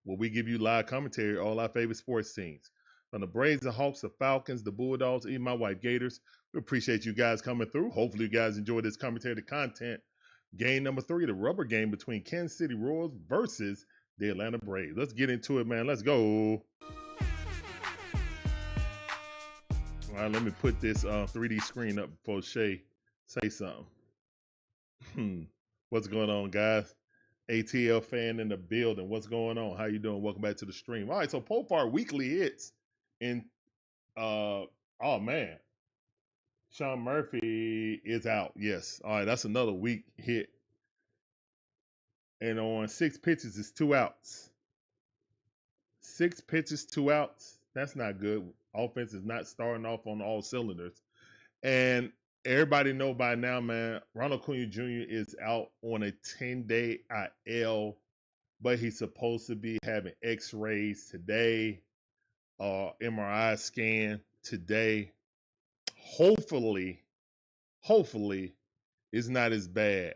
where we give you live commentary on all our favorite sports teams. From the Braves and Hawks, the Falcons, the Bulldogs, even my wife Gators. We appreciate you guys coming through. Hopefully you guys enjoy this commentary content. Game number 3, the rubber game between Kansas City Royals versus the Atlanta Braves. Let's get into it, man. Let's go. All right, let me put this 3D screen up before Shay say something. What's going on, guys? ATL fan in the building. What's going on? How you doing? Welcome back to the stream. All right, so Profar weekly hits in oh man. Sean Murphy is out. Yes. All right, that's another weak hit. And on 6 pitches, it's 2 outs. 6 pitches, 2 outs. That's not good. Offense is not starting off on all cylinders. And everybody know by now, man, Ronald Acuna Jr. is out on a 10-day IL, but he's supposed to be having x-rays today, MRI scan today. Hopefully, it's not as bad.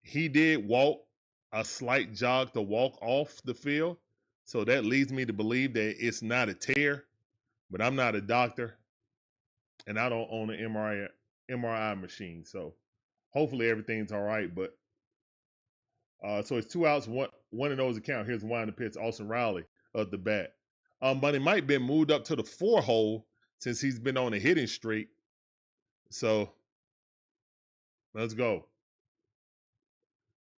He did walk a slight jog to walk off the field, so that leads me to believe that it's not a tear, but I'm not a doctor, and I don't own an MRI machine, so hopefully everything's all right. But so it's 2 outs, one of those account. Here's one in the pitch, Austin Riley of the bat. But it might have been moved up to the 4 hole since he's been on a hitting streak. So let's go.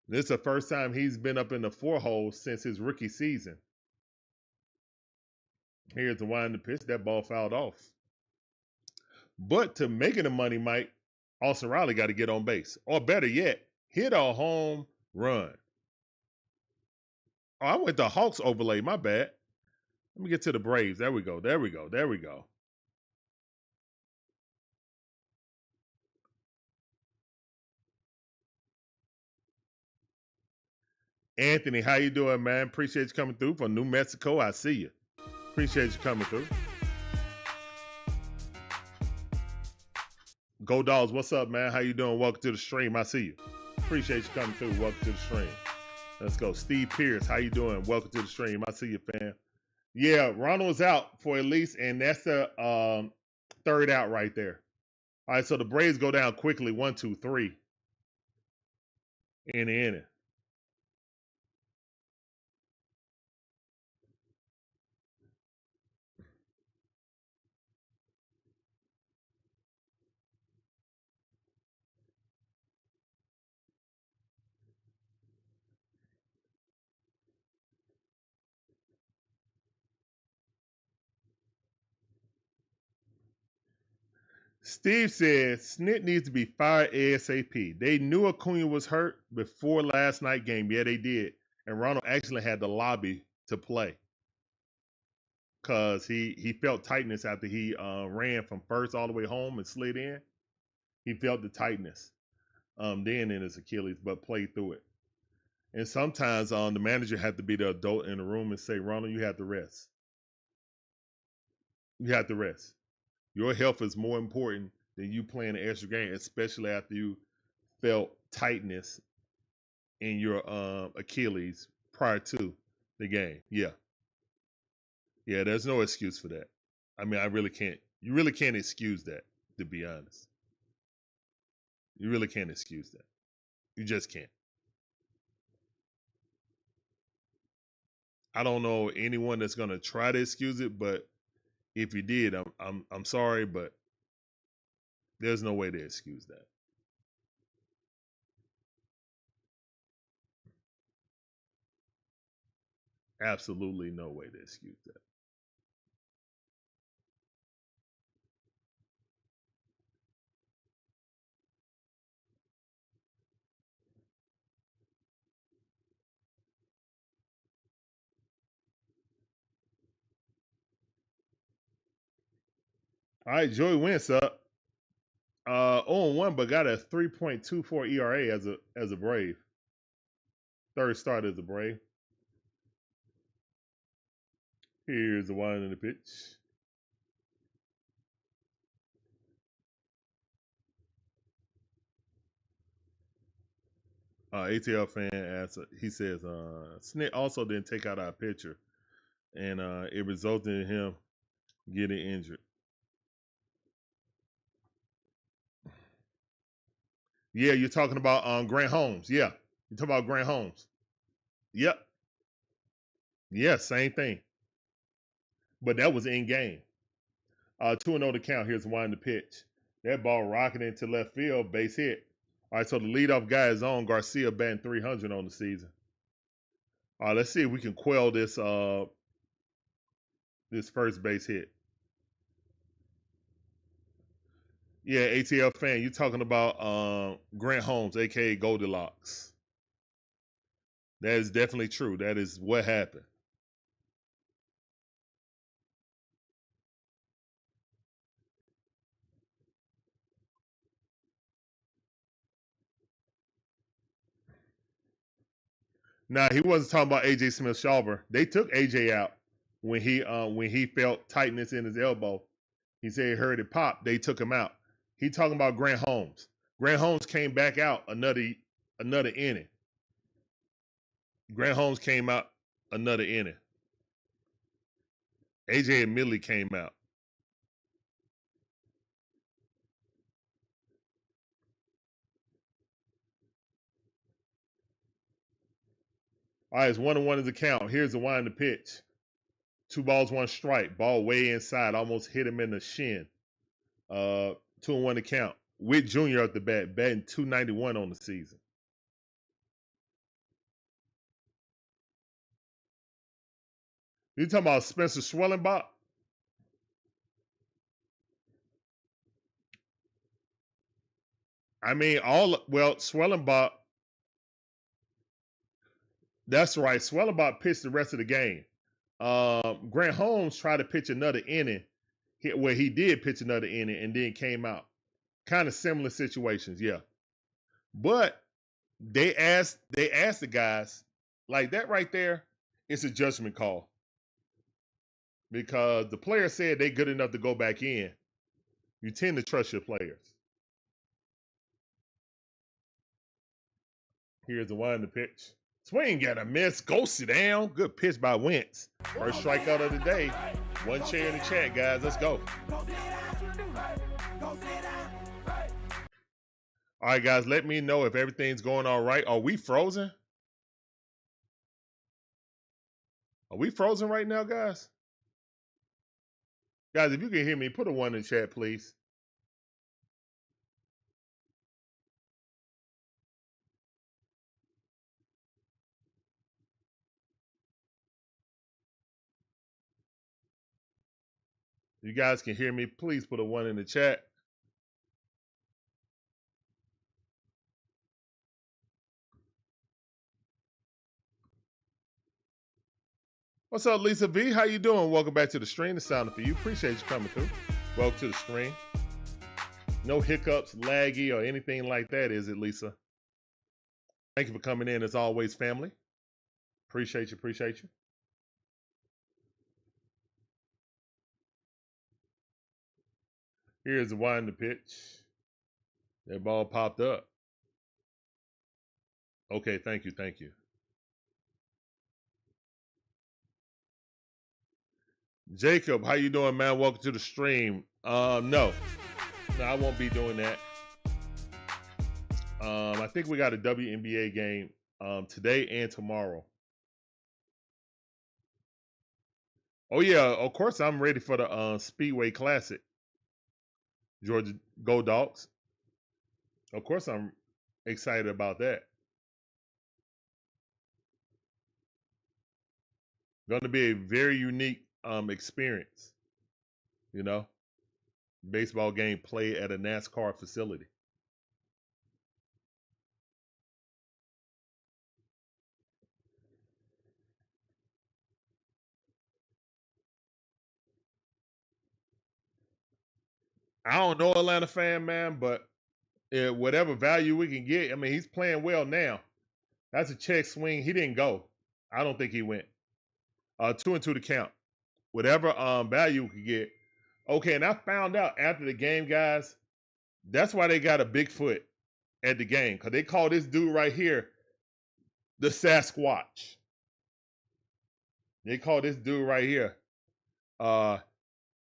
This is the first time he's been up in the 4 hole since his rookie season. Here's the wind the pitch. That ball fouled off. But to make it a money, Mike, Austin Riley got to get on base. Or better yet, hit a home run. Oh, I went to Hawks overlay. My bad. Let me get to the Braves. There we go. There we go. There we go. Anthony, how you doing, man? Appreciate you coming through from New Mexico. I see you. Appreciate you coming through. Go Dogs, what's up, man? How you doing? Welcome to the stream. I see you. Appreciate you coming through. Welcome to the stream. Let's go. Steve Pierce, how you doing? Welcome to the stream. I see you, fam. Yeah, Ronald's out for at least, and that's the 3rd out right there. All right, so the Braves go down quickly. 1, 2, 3 in the inning. Steve says Snit needs to be fired ASAP. They knew Acuna was hurt before last night game. Yeah, they did. And Ronald actually had the lobby to play because he felt tightness after he ran from first all the way home and slid in. He felt the tightness then in his Achilles, but played through it. And sometimes the manager had to be the adult in the room and say, Ronald, you have to rest. You have to rest. Your health is more important than you playing an extra game, especially after you felt tightness in your Achilles prior to the game. Yeah, there's no excuse for that. I mean, I really can't. You really can't excuse that, to be honest. You really can't excuse that. You just can't. I don't know anyone that's gonna try to excuse it, but if you did, I'm sorry, but there's no way to excuse that. Absolutely no way to excuse that. All right, Joey Wentz up 0-1, but got a 3.24 ERA as a Brave. 3rd start as a Brave. Here's the one in the pitch. ATL fan asks, he says, Snit also didn't take out our picture, and it resulted in him getting injured. Yeah, you're talking about Grant Holmes. Yeah, you're talking about Grant Holmes. Yep. Yeah, same thing. But that was in game. 2-0 to count. Here's one the pitch. That ball rocketing into left field, base hit. All right, so the leadoff guy is on. Garcia batting 300 on the season. All right, let's see if we can quell this this first base hit. Yeah, ATL fan, you're talking about Grant Holmes, aka Goldilocks. That is definitely true. That is what happened. Now he wasn't talking about AJ Smith-Shawver. They took AJ out when he felt tightness in his elbow. He said he heard it pop. They took him out. He talking about Grant Holmes. Grant Holmes came back out another inning. Grant Holmes came out another inning. AJ immediately came out. All right, it's 1-1 is the count. Here's the wind the pitch. 2 balls, 1 strike. Ball way inside, almost hit him in the shin. 2-1 to count. Whitt Jr. at the bat, batting 291 on the season. You talking about Spencer Schwellenbach? I mean, Schwellenbach. That's right. Schwellenbach pitched the rest of the game. Grant Holmes tried to pitch another inning, where he did pitch another inning and then came out. Kind of similar situations, yeah. But they asked the guys, like that right there, it's a judgment call. Because the player said they're good enough to go back in. You tend to trust your players. Here's the one in the pitch. Swing got a miss. Go sit down. Good pitch by Wentz. First strikeout of the day. One chair in the chat, guys. Let's go. All right, guys. Let me know if everything's going all right. Are we frozen? Are we frozen right now, guys? Guys, if you can hear me, put a 1 in the chat, please. You guys can hear me, please put a 1 in the chat. What's up, Lisa V? How you doing? Welcome back to the stream. The sound for you. Appreciate you coming through. Welcome to the stream. No hiccups, laggy, or anything like that, is it, Lisa? Thank you for coming in, as always, family. Appreciate you, appreciate you. Here's the wind the pitch. That ball popped up. Okay, thank you, thank you. Jacob, how you doing, man? Welcome to the stream. No, I won't be doing that. I think we got a WNBA game today and tomorrow. Oh yeah, of course I'm ready for the Speedway Classic. Georgia Go Dogs. Of course I'm excited about that. Going to be a very unique experience. You know, baseball game played at a NASCAR facility. I don't know Atlanta fan, man, but whatever value we can get, I mean, he's playing well now. That's a check swing. He didn't go. I don't think he went. 2-2 to count. Whatever value we could get. Okay, and I found out after the game, guys, that's why they got a Bigfoot at the game. Because they call this dude right here the Sasquatch. They call this dude right here,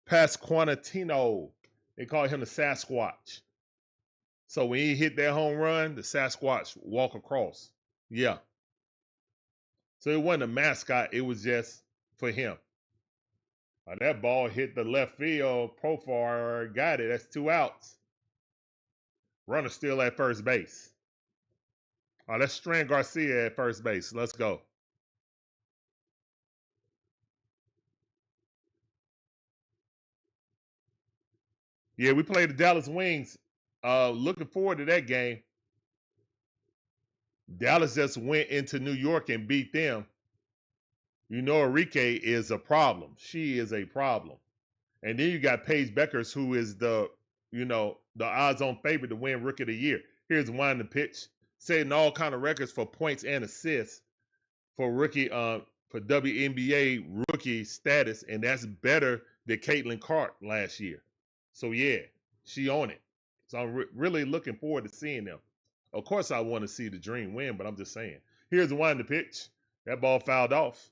Pasquantino. They call him the Sasquatch. So when he hit that home run, the Sasquatch walk across. Yeah. So it wasn't a mascot. It was just for him. That ball hit the left field. Profar got it. That's 2 outs. Runner still at first base. That's Strand Garcia at first base. Let's go. Yeah, we played the Dallas Wings. Looking forward to that game. Dallas just went into New York and beat them. You know, Enrique is a problem. She is a problem. And then you got Paige Beckers, who is the odds-on favorite to win Rookie of the Year. Here's one the pitch, setting all kind of records for points and assists for rookie for WNBA rookie status, and that's better than Caitlin Clark last year. So yeah, she on it. So I'm really looking forward to seeing them. Of course, I want to see the Dream win, but I'm just saying. Here's one the pitch. That ball fouled off.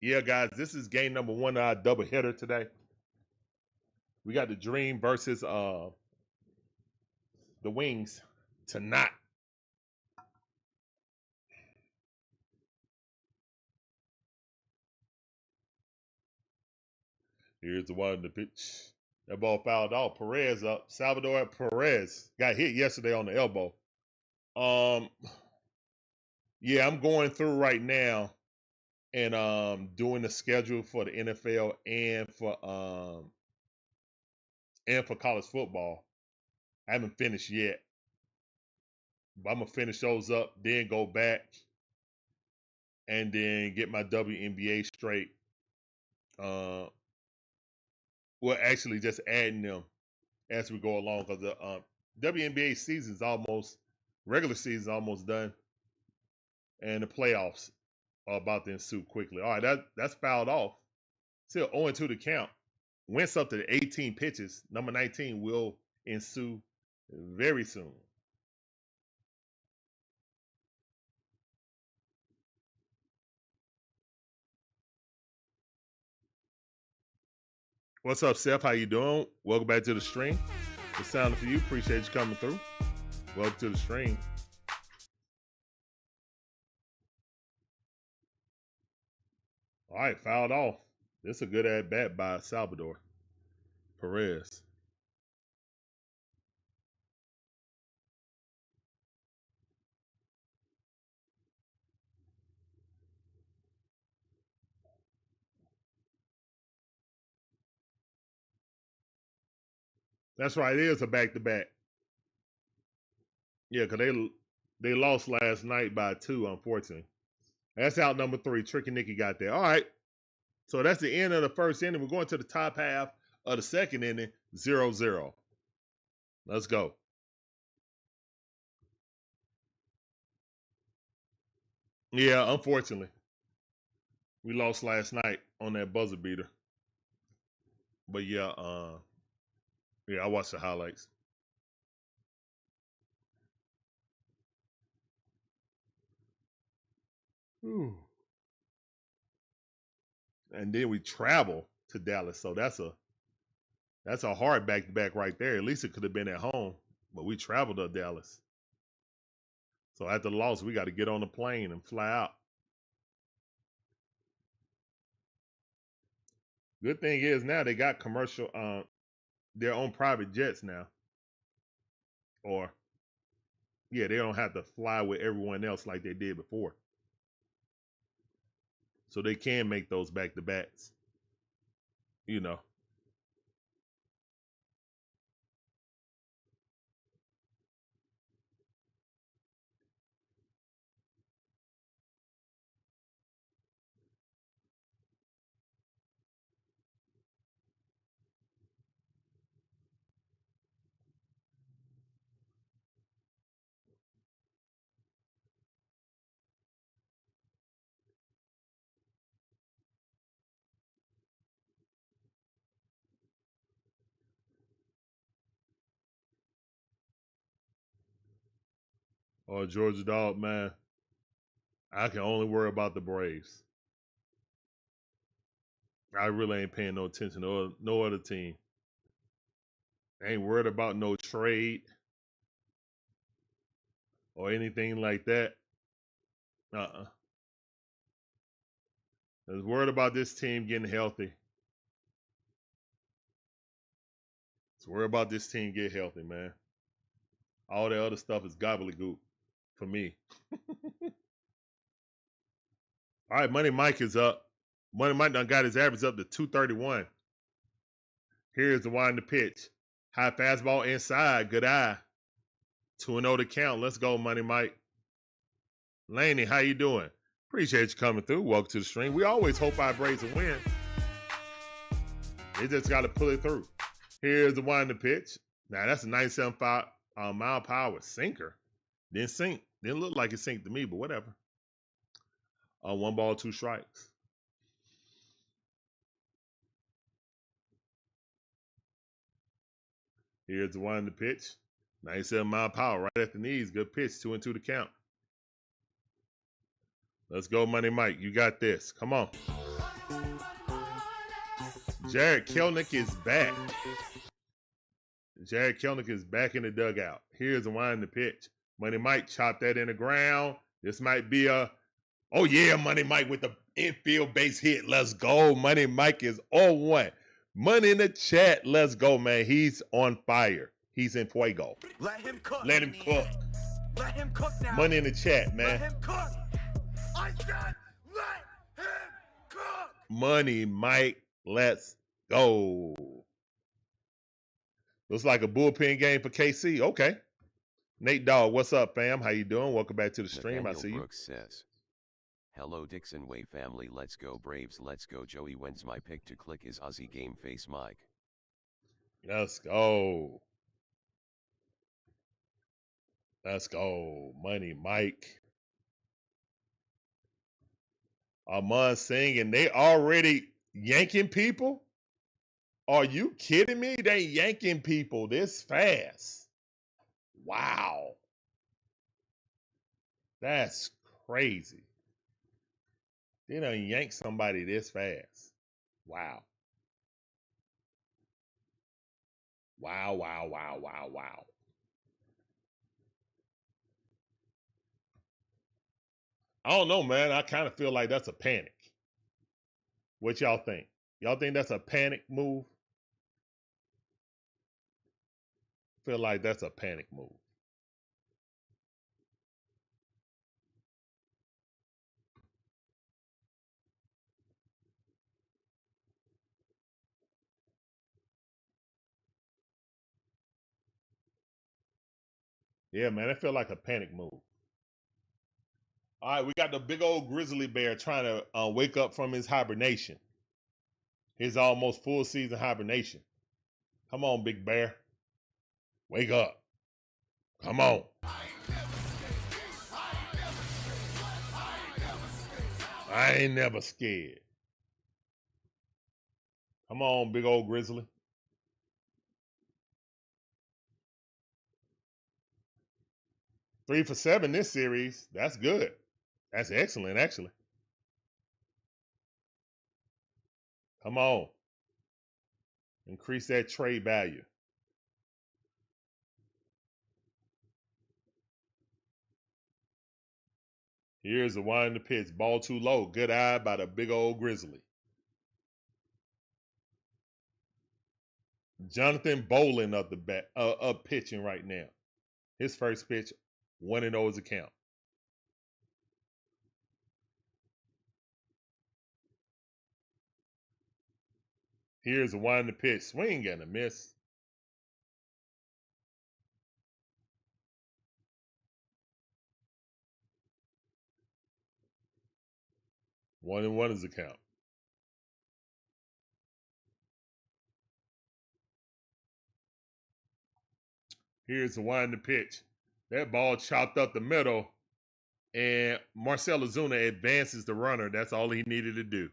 Yeah, guys, this is game number 1 of our doubleheader today. We got the Dream versus the Wings tonight. Here's the one the pitch. That ball fouled off. Perez up. Salvador Perez got hit yesterday on the elbow. Yeah, I'm going through right now and doing the schedule for the NFL and for college football. I haven't finished yet. But I'm gonna finish those up, then go back and then get my WNBA straight. Well, actually just adding them as we go along because the WNBA season's regular season's almost done, and the playoffs are about to ensue quickly. All right, that's fouled off. Still 0-2 to count. Wentz up to 18 pitches. Number 19 will ensue very soon. What's up, Seth? How you doing? Welcome back to the stream. The sound for you. Appreciate you coming through. Welcome to the stream. All right, fouled off. This is a good at bat by Salvador Perez. That's right. It is a back-to-back. Yeah, because they lost last night by 2, unfortunately. That's out number 3. Tricky Nicky got there. All right. So that's the end of the first inning. We're going to the top half of the second inning, 0-0. Let's go. Yeah, unfortunately. We lost last night on that buzzer beater. But yeah, I watched the highlights. Whew. And then we travel to Dallas. So that's a hard back-to-back right there. At least it could have been at home. But we traveled to Dallas. So after the loss, we got to get on the plane and fly out. Good thing is now they got commercial, their own private jets now. Or, yeah, they don't have to fly with everyone else like they did before. So they can make those back-to-backs. You know. or Georgia Dog, man, I can only worry about the Braves. I really ain't paying no attention to no other team. I ain't worried about no trade or anything like that. I was worried about this team getting healthy. It's worried about this team get healthy, man. All the other stuff is gobbledygook for me. All right, Money Mike is up. Money Mike done got his average up to 231. Here's the wind the pitch. High fastball inside. Good eye. 2-0 to count. Let's go, Money Mike. Laney, how you doing? Appreciate you coming through. Welcome to the stream. We always hope our Braves will win. They just got to pull it through. Here's the wind the pitch. Now, that's a 97 mile per hour sinker. Didn't sink. Didn't look like it sinked to me, but whatever. 1 ball, 2 strikes. Here's the wind the pitch. 97 mile per hour right at the knees. Good pitch. 2-2 to count. Let's go, Money Mike. You got this. Come on. Jared Kelenic is back. Jared Kelenic is back in the dugout. Here's the wind the pitch. Money Mike chopped that in the ground. This might be a, oh yeah, Money Mike with the infield base hit. Let's go. Money Mike is on one. Money in the chat. Let's go, man. He's on fire. He's in fuego. Let him cook. Let him cook. Let him cook now. Money in the chat, man. Let him cook. I said let him cook. Money Mike. Let's go. Looks like a bullpen game for KC. Okay. Nate Dawg, what's up, fam? How you doing? Welcome back to the stream. Nathaniel I see Brooks says, hello DIXON WAY family, let's go Braves, let's go Joey Wentz. My pick to click is Ozzie game face Mike. Let's go. Let's go. Money Mike. Armand singing. They already yanking people? Are you kidding me? They yanking people this fast. Wow. That's crazy. They done yank somebody this fast. Wow. Wow, wow, wow, wow, wow. I don't know, man. I kind of feel like that's a panic. What y'all think? Y'all think that's a panic move? Feel like that's a panic move. Yeah, man, it feel like a panic move. All right, we got the big old grizzly bear trying to wake up from his hibernation. His almost full season hibernation. Come on, big bear. Wake up. Come on. I ain't never scared. Come on, big old grizzly. Three for 7 this series. That's good. That's excellent, actually. Come on. Increase that trade value. Here's the wind the pitch. Ball too low. Good eye by the big old grizzly. Jonathan Bolin up the bat, up pitching right now. His first pitch, 1-0 is a count. Here's the wind the pitch. Swing and a miss. One and one is a count. Here's the wind the pitch. That ball chopped up the middle, and Marcel Ozuna advances the runner. That's all he needed to do.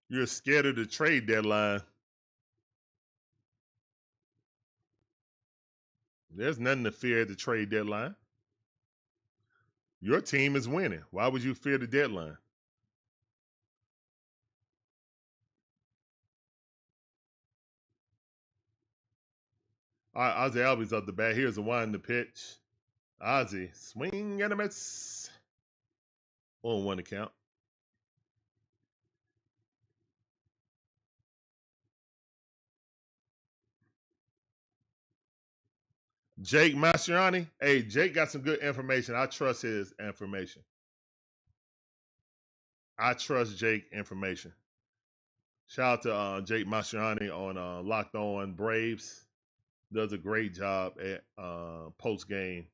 You're scared of the trade deadline. There's nothing to fear at the trade deadline. Your team is winning. Why would you fear the deadline? All right, Ozzie Albies up the bat. Here's a one in the pitch. Ozzie, swing and a miss. 1-1 to count. Jake Mastriani. Hey, Jake got some good information. I trust his information. I trust Jake information. Shout out to Jake Mastriani on Locked On Braves. Does a great job at post game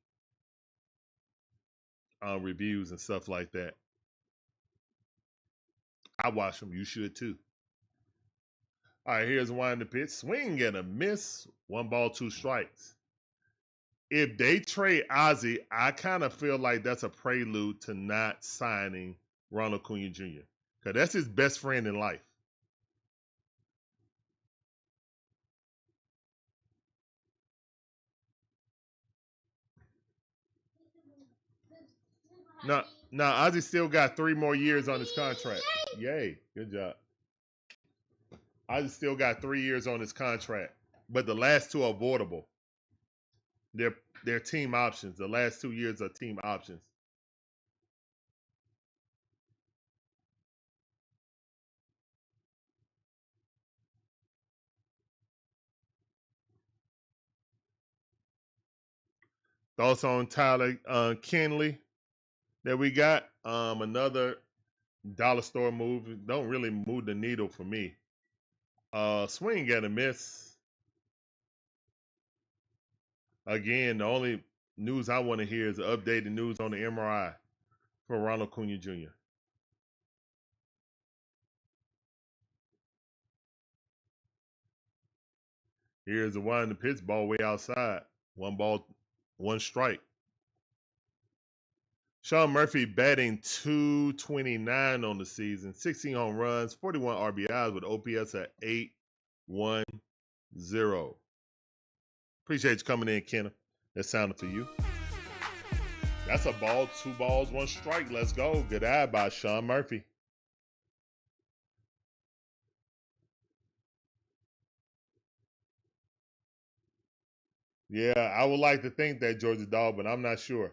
reviews and stuff like that. I watch them. You should too. All right, here's one in the pitch. Swing and a miss. 1 ball, 2 strikes. If they trade Ozzie, I kind of feel like that's a prelude to not signing Ronald Acuna Jr. Because that's his best friend in life. Now Ozzie still got 3 more years on his contract. Yay, good job. Ozzie still got 3 years on his contract, but the last 2 are avoidable. They're team options. The last 2 years are team options. Thoughts on Tyler Kinley that we got? Another dollar store move. Don't really move the needle for me. Swing and a miss. Again, the only news I want to hear is updated news on the MRI for Ronald Acuna Jr. Here's the one in the pitch, ball way outside. 1 ball, 1 strike. Sean Murphy batting .229 on the season, 16 home runs, 41 RBIs with OPS at .810. Appreciate you coming in, Kenna. That sounded for you. That's a ball, 2 balls, 1 strike. Let's go. Good eye by Sean Murphy. Yeah, I would like to think that, Georgia Dog, but I'm not sure.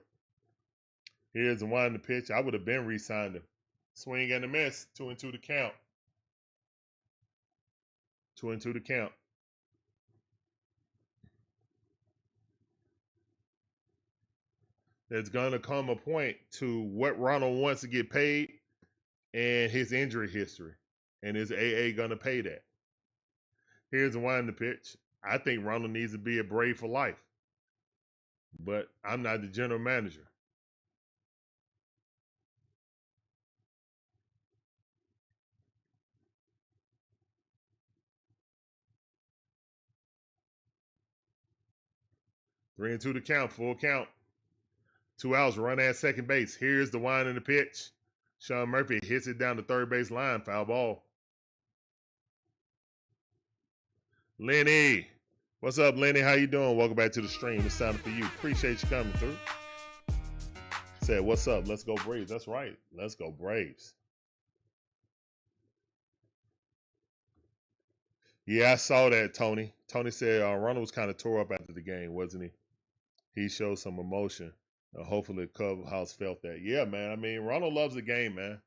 Here's the one in the pitch. I would have been re-signed him. Swing and a miss. 2-2 to count. 2-2 to count. There's going to come a point to what Ronald wants to get paid and his injury history. And is AA going to pay that? Here's the one in the pitch. I think Ronald needs to be a Brave for life. But I'm not the general manager. Three and two to count, full count. 2 outs, run at second base. Here's the wind in the pitch. Sean Murphy hits it down the third base line, foul ball. Lenny, what's up, Lenny? How you doing? Welcome back to the stream. It's time for you. Appreciate you coming through. Said, what's up? Let's go Braves. That's right. Let's go Braves. Yeah, I saw that, Tony. Tony said Ronald was kind of tore up after the game, wasn't he? He showed some emotion. Hopefully the clubhouse felt that. Yeah, man. I mean, Ronald loves the game, man.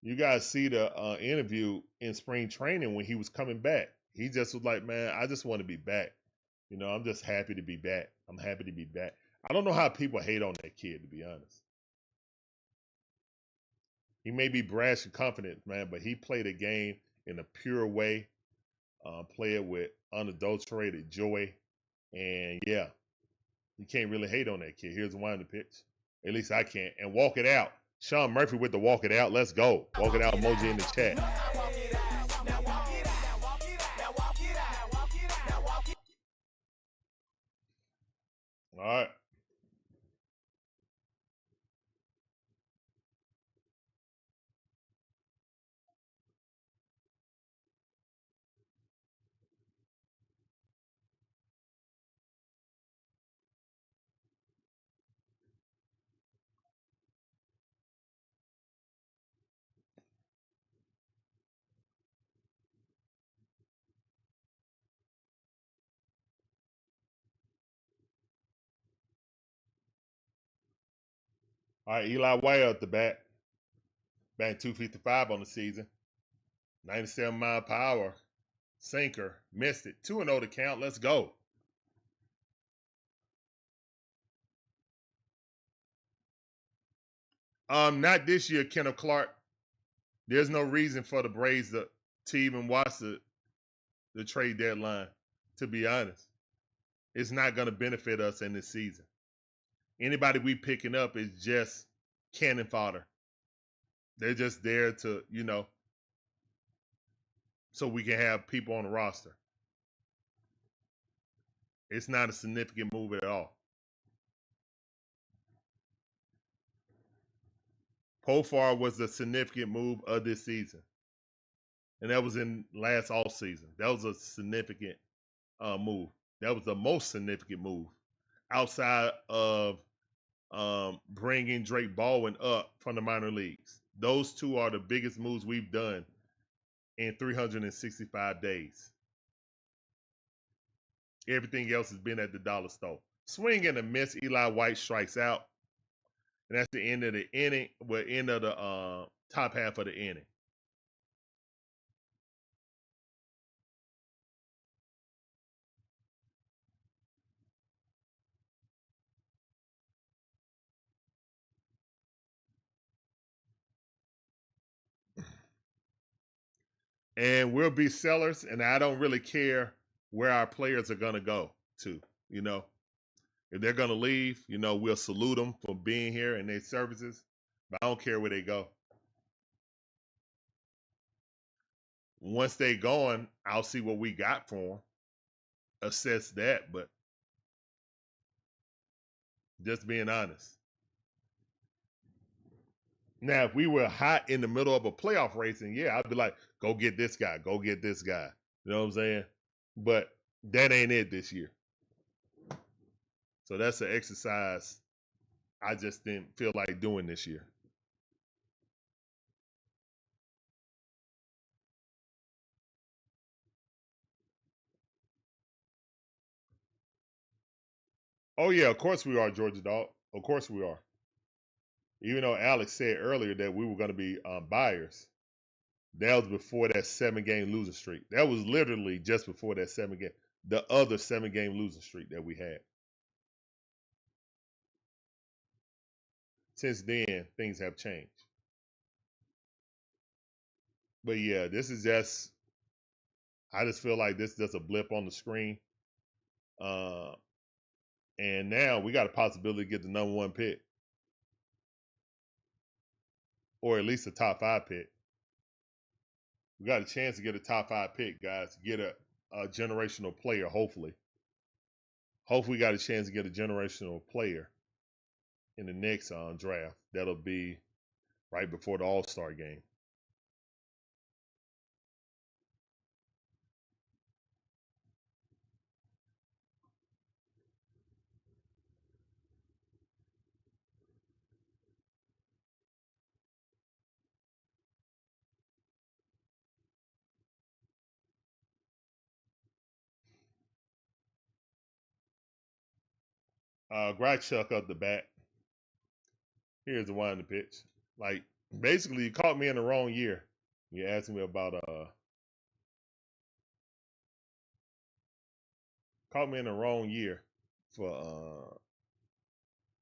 You guys see the interview in spring training when he was coming back. He just was like, man, I just want to be back. You know, I'm just happy to be back. I'm happy to be back. I don't know how people hate on that kid, to be honest. He may be brash and confident, man, but he played a game in a pure way. Play it with unadulterated joy. And yeah, you can't really hate on that kid. Here's the wind of the pitch. At least I can't. And walk it out. Sean Murphy with the walk it out. Let's go. Walk it out emoji in the chat. All right. All right, Eli White up the bat. Batting 255 on the season. 97-mile-per-hour sinker. Missed it. 2-0 to count. Let's go. Not this year, Kenneth Clark. There's no reason for the Braves to even watch the trade deadline, to be honest. It's not going to benefit us in this season. Anybody we picking up is just cannon fodder. They're just there to, so we can have people on the roster. It's not a significant move at all. Profar was the significant move of this season. And that was in last off season. That was a significant move. That was the most significant move outside of bringing Drake Baldwin up from the minor leagues. Those two are the biggest moves we've done in 365 days. Everything else has been at the dollar store. Swing and a miss. Eli White strikes out. And that's the end of the inning. Well, end of the top half of the inning. And we'll be sellers, and I don't really care where our players are going to go to, If they're going to leave, we'll salute them for being here and their services, but I don't care where they go. Once they're gone, I'll see what we got for them, assess that, but just being honest. Now, if we were hot in the middle of a playoff race, and yeah, I'd be like, go get this guy, go get this guy. You know what I'm saying? But that ain't it this year. So that's an exercise I just didn't feel like doing this year. Oh, yeah, of course we are, Georgia Dog. Of course we are. Even though Alex said earlier that we were going to be buyers, that was before that 7-game losing streak. That was literally just before that the other 7-game losing streak that we had. Since then, things have changed. But yeah, this is just, I just feel like this is just a blip on the screen. And now we got a possibility to get the number 1 pick. Or at least a top 5 pick. We got a chance to get a top 5 pick, guys. Get a generational player, hopefully. Hopefully we got a chance to get a generational player in the next draft. That'll be right before the All-Star game. Chuck up the bat. Here's the one in the pitch. Like, basically, you caught me in the wrong year. You asked me about caught me in the wrong year for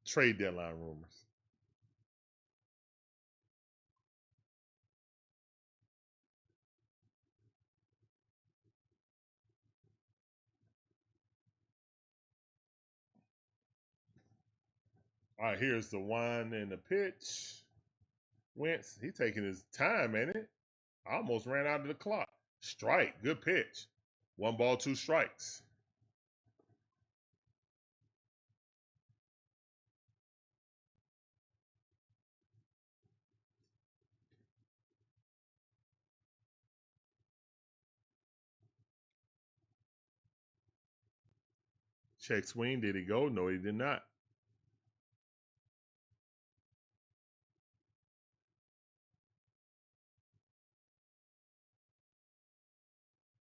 trade deadline rumors. All right, here's the one in the pitch. Wentz, he taking his time, ain't it? I almost ran out of the clock. Strike, good pitch. 1 ball, 2 strikes. Check swing, did he go? No, he did not.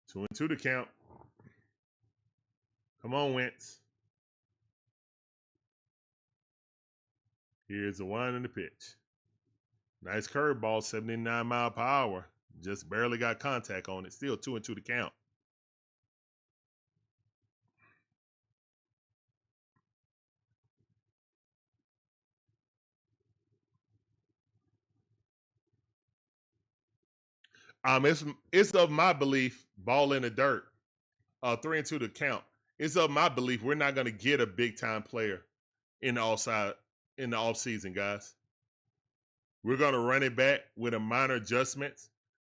Two and two to count. Come on, Wentz. Here's the one in the pitch. Nice curveball, 79 mile per hour. Just barely got contact on it. Still 2-2 to count. It's of my belief, ball in the dirt, 3-2 to count. It's of my belief we're not going to get a big time player in the off season, guys. We're going to run it back with a minor adjustments.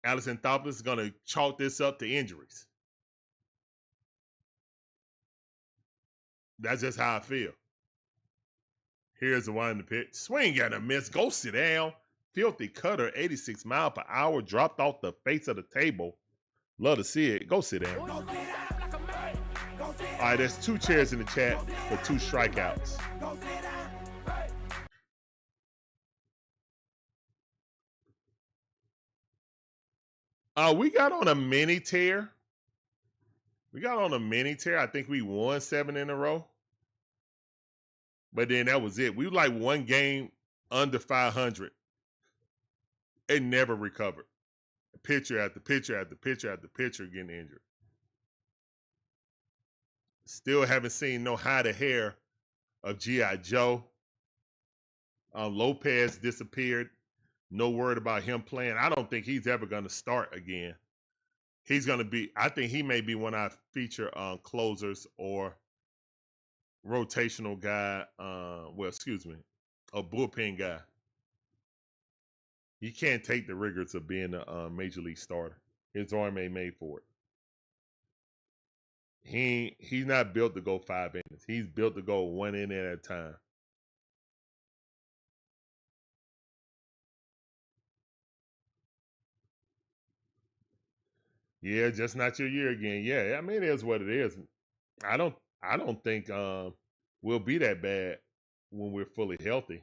Alex Anthopoulos is going to chalk this up to injuries. That's just how I feel. Here's the one in the pitch. Swing and a miss. Go sit down. Filthy cutter, 86 mile per hour, dropped off the face of the table. Love to see it. Go sit down. All right, there's 2 chairs in the chat for 2 strikeouts. We got on a mini tear. I think we won 7 in a row. But then that was it. We were like 1 game under 500 and never recovered. Pitcher after pitcher after pitcher after pitcher getting injured. Still haven't seen no hide of hair of G.I. Joe. Lopez disappeared. No word about him playing. I don't think he's ever going to start again. He's going to be, I think he may be one of our feature closers or rotational guy. A bullpen guy. He can't take the rigors of being a major league starter. His arm ain't made for it. He's not built to go 5 innings. He's built to go 1 inning at a time. Yeah, just not your year again. Yeah, I mean, it is what it is. I don't think we'll be that bad when we're fully healthy.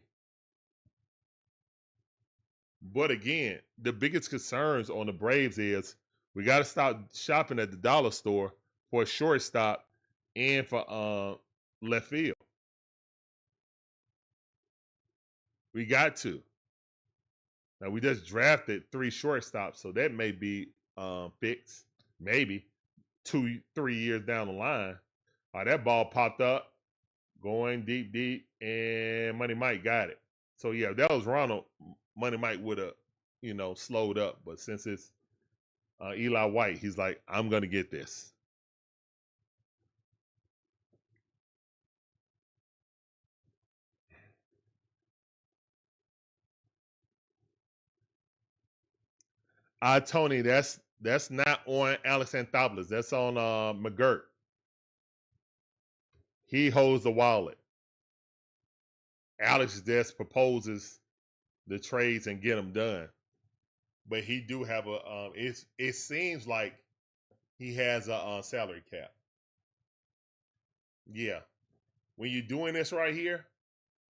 But again, the biggest concerns on the Braves is we got to stop shopping at the dollar store for a shortstop and for left field. We got to. Now we just drafted 3 shortstops, so that may be fixed. Maybe 2-3 years down the line. That ball popped up, going deep, and Money Mike got it. So yeah, if that was Ronald, Money Mike would have, slowed up. But since it's Eli White, he's like, I'm gonna get this. Tony, that's not on Alex Anthopoulos. That's on McGirt. He holds the wallet. Alex just proposes the trades and get them done. But he do have a. It seems like he has a salary cap. Yeah, when you're doing this right here,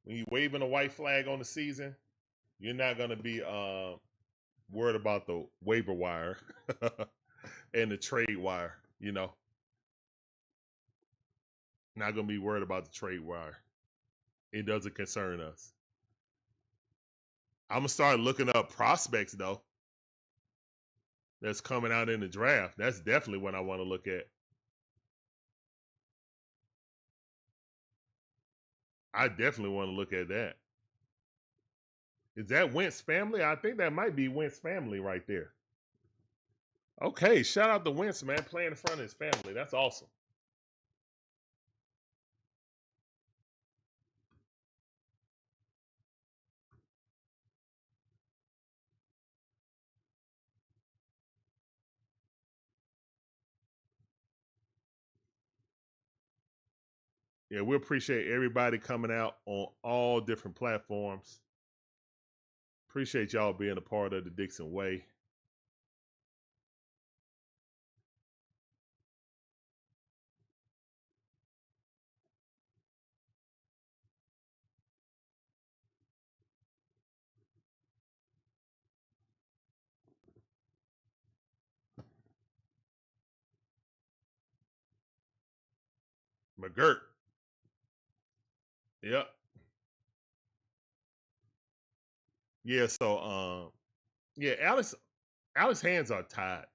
when you're waving a white flag on the season, you're not gonna be worried about the waiver wire and the trade wire. Not gonna be worried about the trade wire. It doesn't concern us. I'm gonna start looking up prospects though. That's coming out in the draft. That's definitely what I want to look at. I definitely want to look at that. Is that Wentz family? I think that might be Wentz family right there. Okay, shout out to Wentz, man, playing in front of his family. That's awesome. Yeah, we appreciate everybody coming out on all different platforms. Appreciate y'all being a part of the DIXON Way. McGirt. Yep. Yeah, so yeah, Alex hands are tied.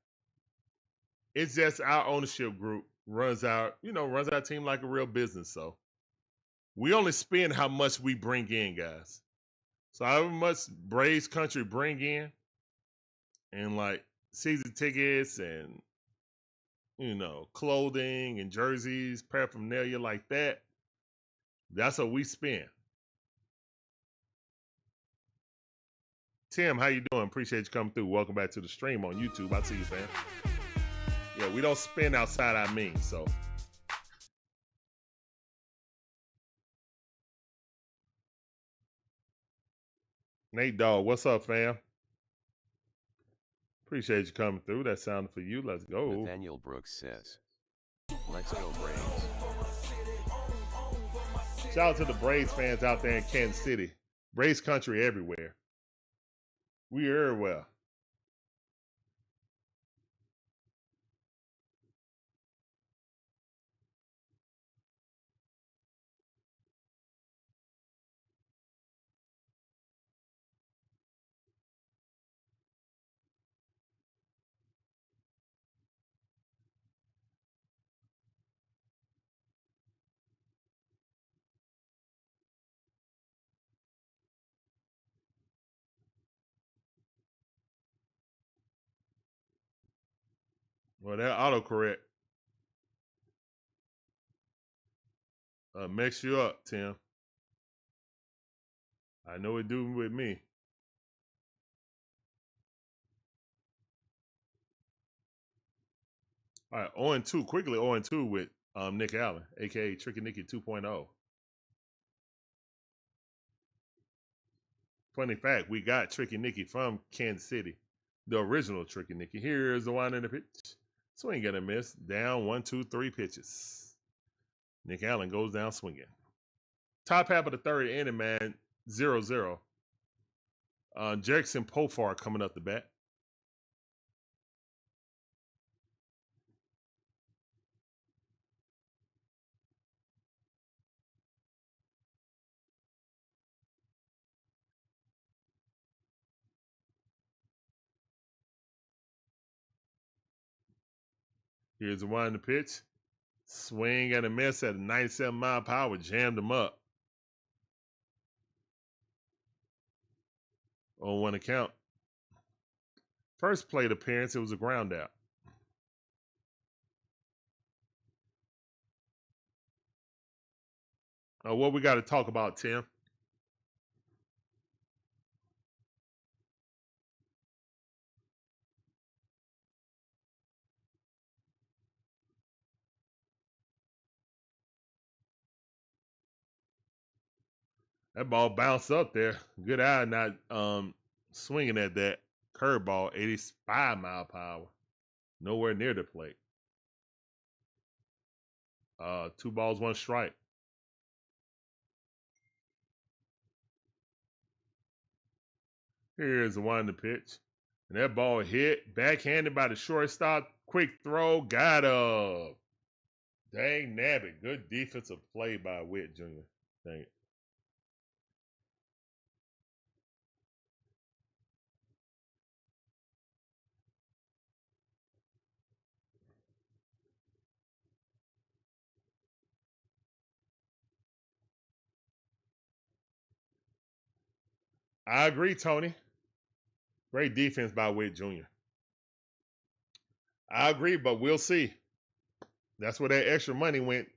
It's just our ownership group runs our team like a real business. So we only spend how much we bring in, guys. So however much Braves country bring in, and like season tickets and clothing and jerseys, paraphernalia like that, that's what we spend. Tim, how you doing? Appreciate you coming through. Welcome back to the stream on YouTube. I see you, fam. Yeah, we don't spend outside our means, so. Nate Dogg, what's up, fam? Appreciate you coming through. That sounded for you. Let's go. Nathaniel Brooks says, "Let's go Braves." Shout out to the Braves fans out there in Kansas City. Braves country everywhere. We are well. Well, that autocorrect mess you up, Tim. I know it do with me. All right, 0-2, quickly 0-2 with Nick Allen, aka Tricky Nicky 2.0. Funny fact, we got Tricky Nicky from Kansas City, the original Tricky Nicky. Here's the one in the pitch. Swing and a miss. Down 1-2-3 pitches. Nick Allen goes down swinging. Top half of the third inning, man, 0-0. Jurickson Profar coming up the bat. Here's the one in the pitch. Swing and a miss at a 97-mile-per-hour. Jammed him up. 0-1 account. First plate appearance, it was a ground out. What we got to talk about, Tim? That ball bounced up there. Good eye not swinging at that curveball, 85-mile-per-hour. Nowhere near the plate. 2 balls, 1 strike. Here's the one in the pitch. And that ball hit, backhanded by the shortstop. Quick throw, got up. Dang nabbit. Good defensive play by Whitt Jr. Dang it. I agree, Tony. Great defense by Whitt Jr. I agree, but we'll see. That's where that extra money went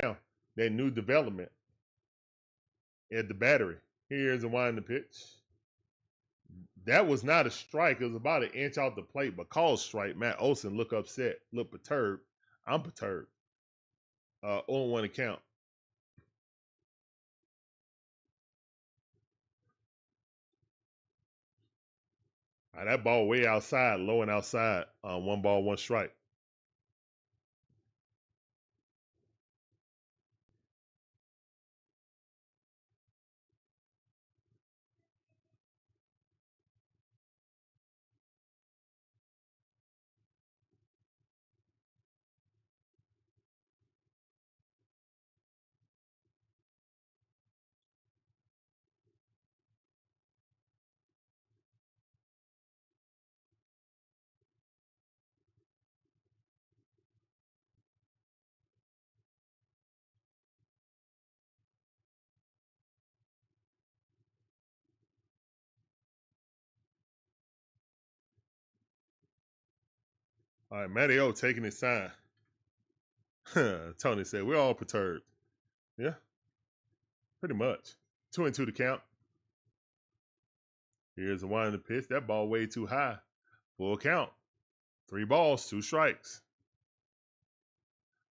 down. That new development at the battery. Here's the one in the pitch. That was not a strike. It was about an inch off the plate, but called strike. Matt Olson look upset, look perturbed. I'm perturbed. 0-1 account. That ball way outside, low and outside. 1 ball, 1 strike. All right, Matty O taking his time. Tony said, we're all perturbed. Yeah, pretty much. 2-2 to count. Here's the one in the pitch. That ball way too high. Full count. 3 balls, 2 strikes.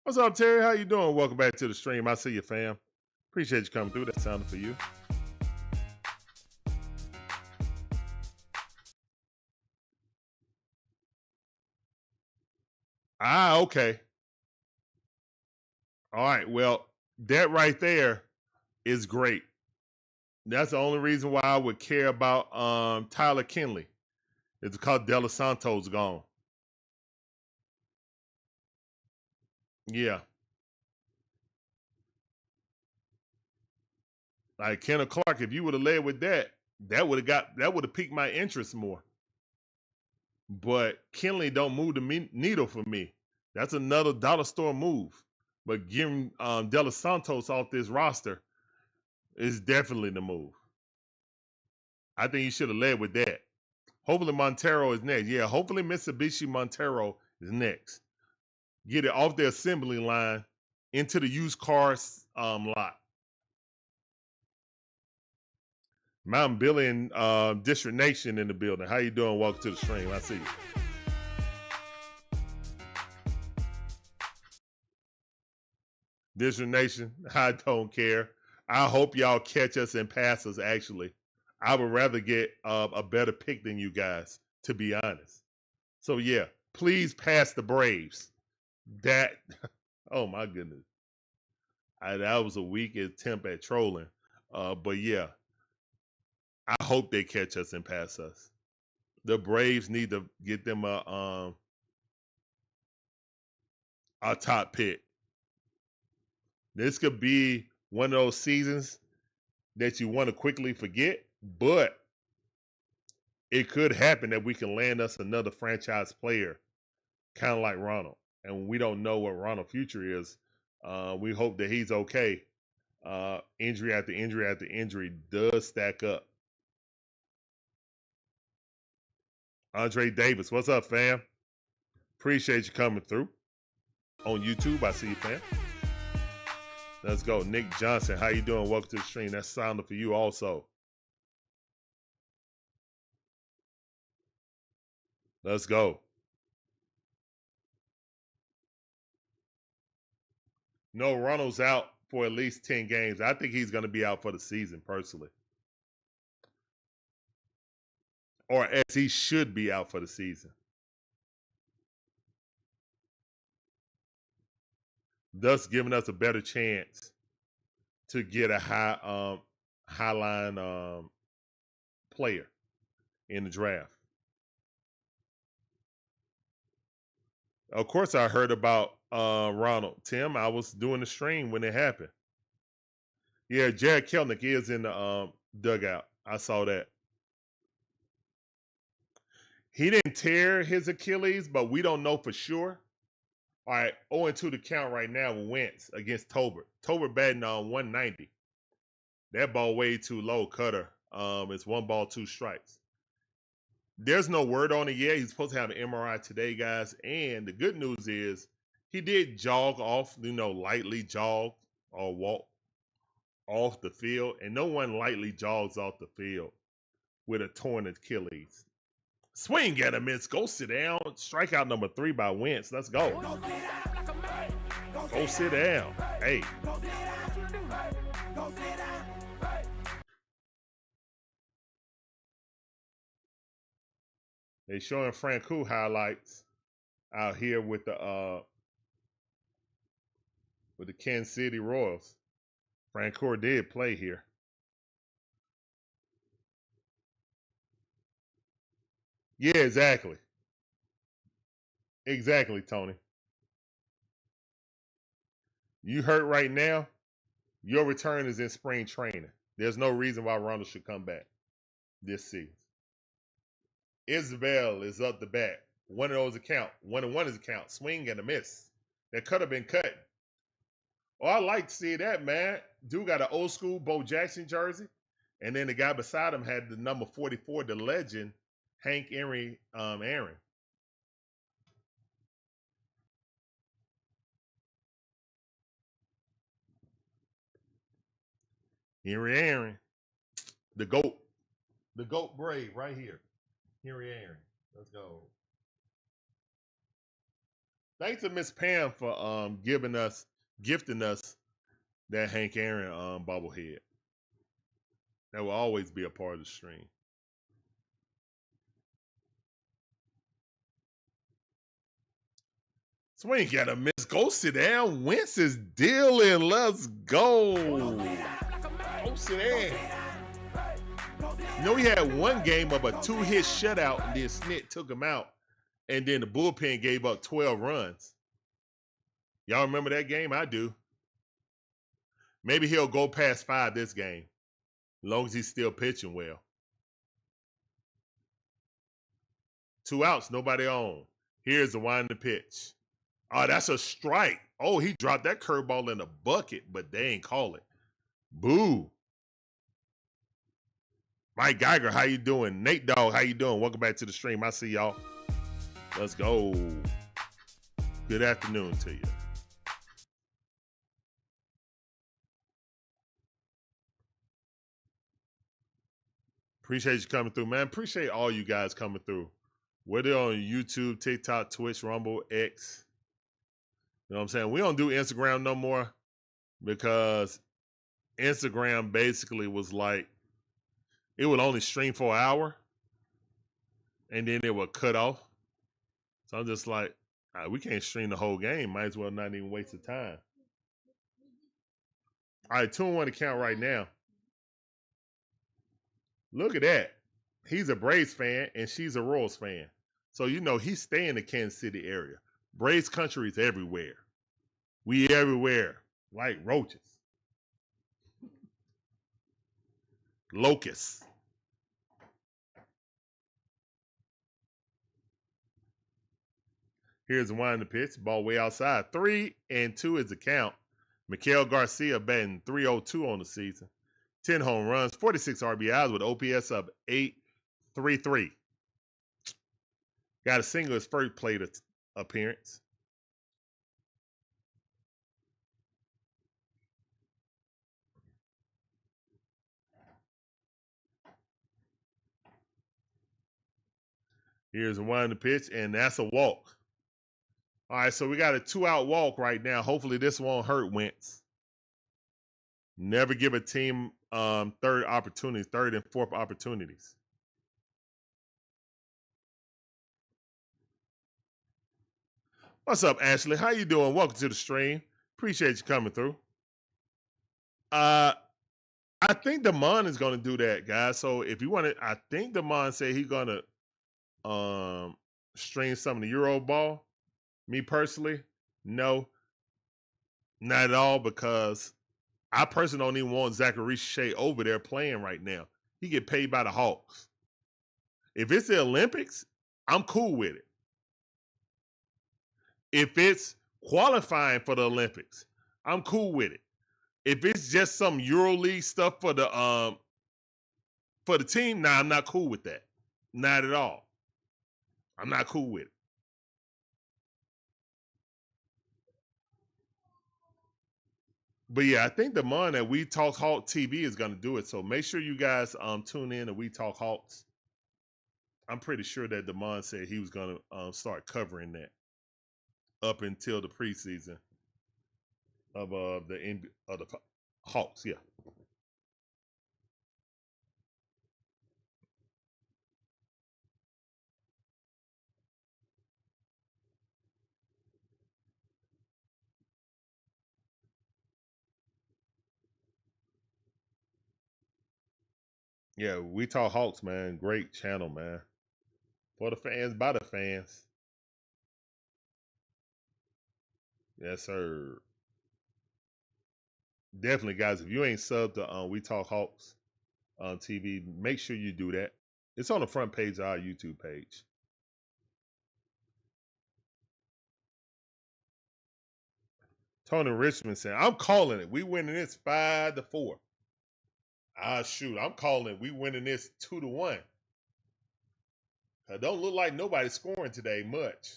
What's up, Terry? How you doing? Welcome back to the stream. I see you, fam. Appreciate you coming through. That sounded for you. Ah, okay. All right. Well, that right there is great. That's the only reason why I would care about Tyler Kinley. It's because De Los Santos gone. Yeah. Like Kenneth Clark, if you would have led with that, that would have piqued my interest more. But Kinley don't move the needle for me. That's another dollar store move. But getting De Los Santos off this roster is definitely the move. I think you should have led with that. Hopefully Montero is next. Yeah, hopefully Mitsubishi Montero is next. Get it off the assembly line into the used cars lot. Mountain Billy and District Nation in the building. How you doing? Welcome to the stream. I see you. District Nation, I don't care. I hope y'all catch us and pass us, actually. I would rather get a better pick than you guys, to be honest. So, yeah, please pass the Braves. That, oh my goodness. That was a weak attempt at trolling. But, yeah, I hope they catch us and pass us. The Braves need to get them a top pick. This could be one of those seasons that you want to quickly forget, but it could happen that we can land us another franchise player, kind of like Ronald. And we don't know what Ronald's future is. We hope that he's okay. Injury after injury after injury does stack up. Andre Davis, what's up, fam? Appreciate you coming through. On YouTube, I see you, fam. Let's go. Nick Johnson, how you doing? Welcome to the stream. That's sounding for you also. Let's go. No, Ronald's out for at least 10 games. I think he's going to be out for the season, personally. Or as he should be out for the season. Thus giving us a better chance to get a highline player in the draft. Of course, I heard about Ronald. Tim, I was doing the stream when it happened. Yeah, Jared Kelnick is in the dugout. I saw that. He didn't tear his Achilles, but we don't know for sure. All right, 0-2 to count right now with Wentz against Tolbert. Tolbert batting on 190. That ball way too low, cutter. It's 1 ball, 2 strikes. There's no word on it yet. He's supposed to have an MRI today, guys. And the good news is he did jog off, lightly jog or walk off the field. And no one lightly jogs off the field with a torn Achilles. Swing at a miss. Go sit down. Strikeout number 3 by Wentz. Let's go. Go sit down. Hey. They showing Francoeur highlights out here with the Kansas City Royals. Francoeur did play here. Yeah, exactly. Exactly, Tony. You hurt right now, your return is in spring training. There's no reason why Ronald should come back this season. Isabel is up the bat. One of those account. 1-1 is a count. Swing and a miss. That could have been cut. Oh, I like to see that, man. Dude got an old school Bo Jackson jersey. And then the guy beside him had the number 44, the legend, Hank Aaron. Henry Aaron. The GOAT. The GOAT Brave right here. Henry Aaron. Let's go. Thanks to Miss Pam for gifting us that Hank Aaron bobblehead. That will always be a part of the stream. Swing got a miss. Go sit down. Wentz is dealing. Let's go. Go sit down. You know, he had one game of a 2-hit shutout, and then Snit took him out, and then the bullpen gave up 12 runs. Y'all remember that game? I do. Maybe he'll go past 5 this game, as long as he's still pitching well. 2 outs, nobody on. Here's the winding pitch. Oh, that's a strike. Oh, he dropped that curveball in the bucket, but they ain't call it. Boo. Mike Geiger, how you doing? Nate Dogg, how you doing? Welcome back to the stream. I see y'all. Let's go. Good afternoon to you. Appreciate you coming through, man. Appreciate all you guys coming through. Whether on YouTube, TikTok, Twitch, Rumble, X. You know what I'm saying? We don't do Instagram no more because Instagram basically was like, it would only stream for an hour and then it would cut off. So I'm just like, we can't stream the whole game. Might as well not even waste the time. All right, 2-1 account right now. Look at that. He's a Braves fan and she's a Royals fan. So, you know, he's staying in the Kansas City area. Braves country is everywhere. We everywhere. Like roaches. Locusts. Here's the one in the pitch. Ball way outside. 3-2 is the count. Miguel Garcia batting .302 on the season. 10 home runs, 46 RBIs with OPS of .833. Got a single his first plate appearance. Here's the one in the pitch, and that's a walk. All right, so we got a 2-out walk right now. Hopefully this won't hurt Wentz. Never give a team third and fourth opportunities. What's up, Ashley? How you doing? Welcome to the stream. Appreciate you coming through. I think Damon is going to do that, guys. So if you want to, I think Damon said he's going to stream some of the Euro ball. Me personally, no, not at all, because I personally don't even want Zachary Shea over there playing right now. He get paid by the Hawks. If it's the Olympics, I'm cool with it. If it's qualifying for the Olympics, I'm cool with it. If it's just some EuroLeague stuff for the team, nah, I'm not cool with that. Not at all. I'm not cool with it. But yeah, I think the man at We Talk Hawk TV is going to do it. So make sure you guys tune in to We Talk Hawks. I'm pretty sure that Damon said he was going to start covering that up until the preseason of the Hawks. Yeah. Yeah, We Talk Hawks, man. Great channel, man. For the fans, by the fans. Yes, sir. Definitely, guys. If you ain't subbed to We Talk Hawks on TV, make sure you do that. It's on the front page of our YouTube page. Tony Richmond said, I'm calling it. We winning this 5-4. Shoot, I'm calling it. We winning this 2-1. It don't look like nobody's scoring today much.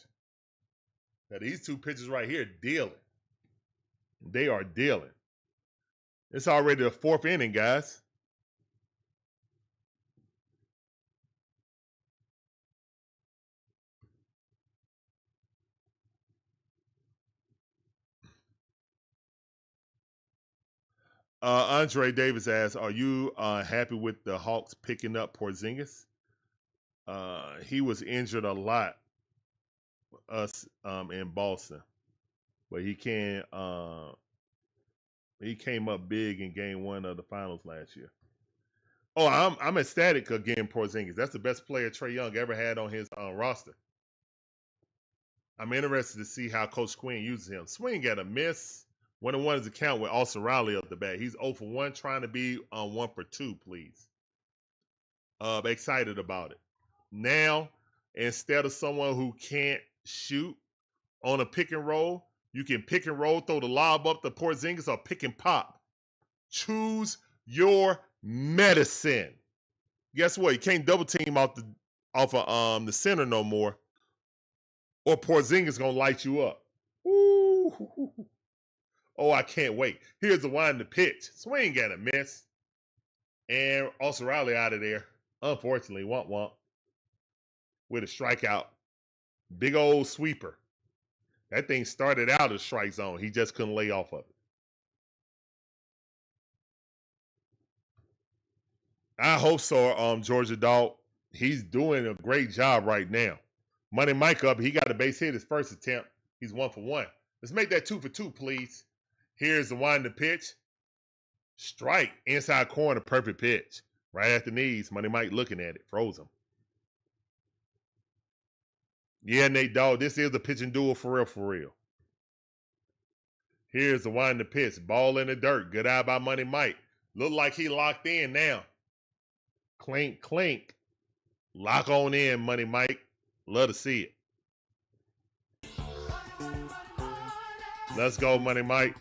Now, these two pitchers right here dealing. They are dealing. It's already the 4th inning, guys. Andre Davis asks, "Are you happy with the Hawks picking up Porzingis? He was injured a lot us in Boston, but he can he came up big in Game 1 of the Finals last year. Oh, I'm ecstatic again, Porzingis. That's the best player Trae Young ever had on his roster. I'm interested to see how Coach Quinn uses him. Swing at a miss. 1-1 is the count with Austin Riley up the bat. He's 0 for 1, trying to be 1 for 2, please. Excited about it. Now, instead of someone who can't shoot on a pick and roll, you can pick and roll, throw the lob up to Porzingis, or pick and pop. Choose your medicine. Guess what? You can't double team off of the center no more, or Porzingis gonna light you up. Ooh. Oh, I can't wait. Here's the wind to pitch. Swing and a miss. And also Riley out of there. Unfortunately, womp with a strikeout. Big old sweeper. That thing started out as strike zone. He just couldn't lay off of it. I hope so, Georgia Dog. He's doing a great job right now. Money Mike up. He got a base hit his first attempt. He's 1 for 1. Let's make that 2 for 2, please. Here's the wind to pitch. Strike. Inside corner. Perfect pitch. Right at the knees. Money Mike looking at it. Froze him. Yeah, Nate Dog. This is a pitching duel for real, for real. Here's the wind to pitch. Ball in the dirt. Good eye by Money Mike. Look like he locked in now. Clink, clink. Lock on in, Money Mike. Love to see it. Let's go, Money Mike.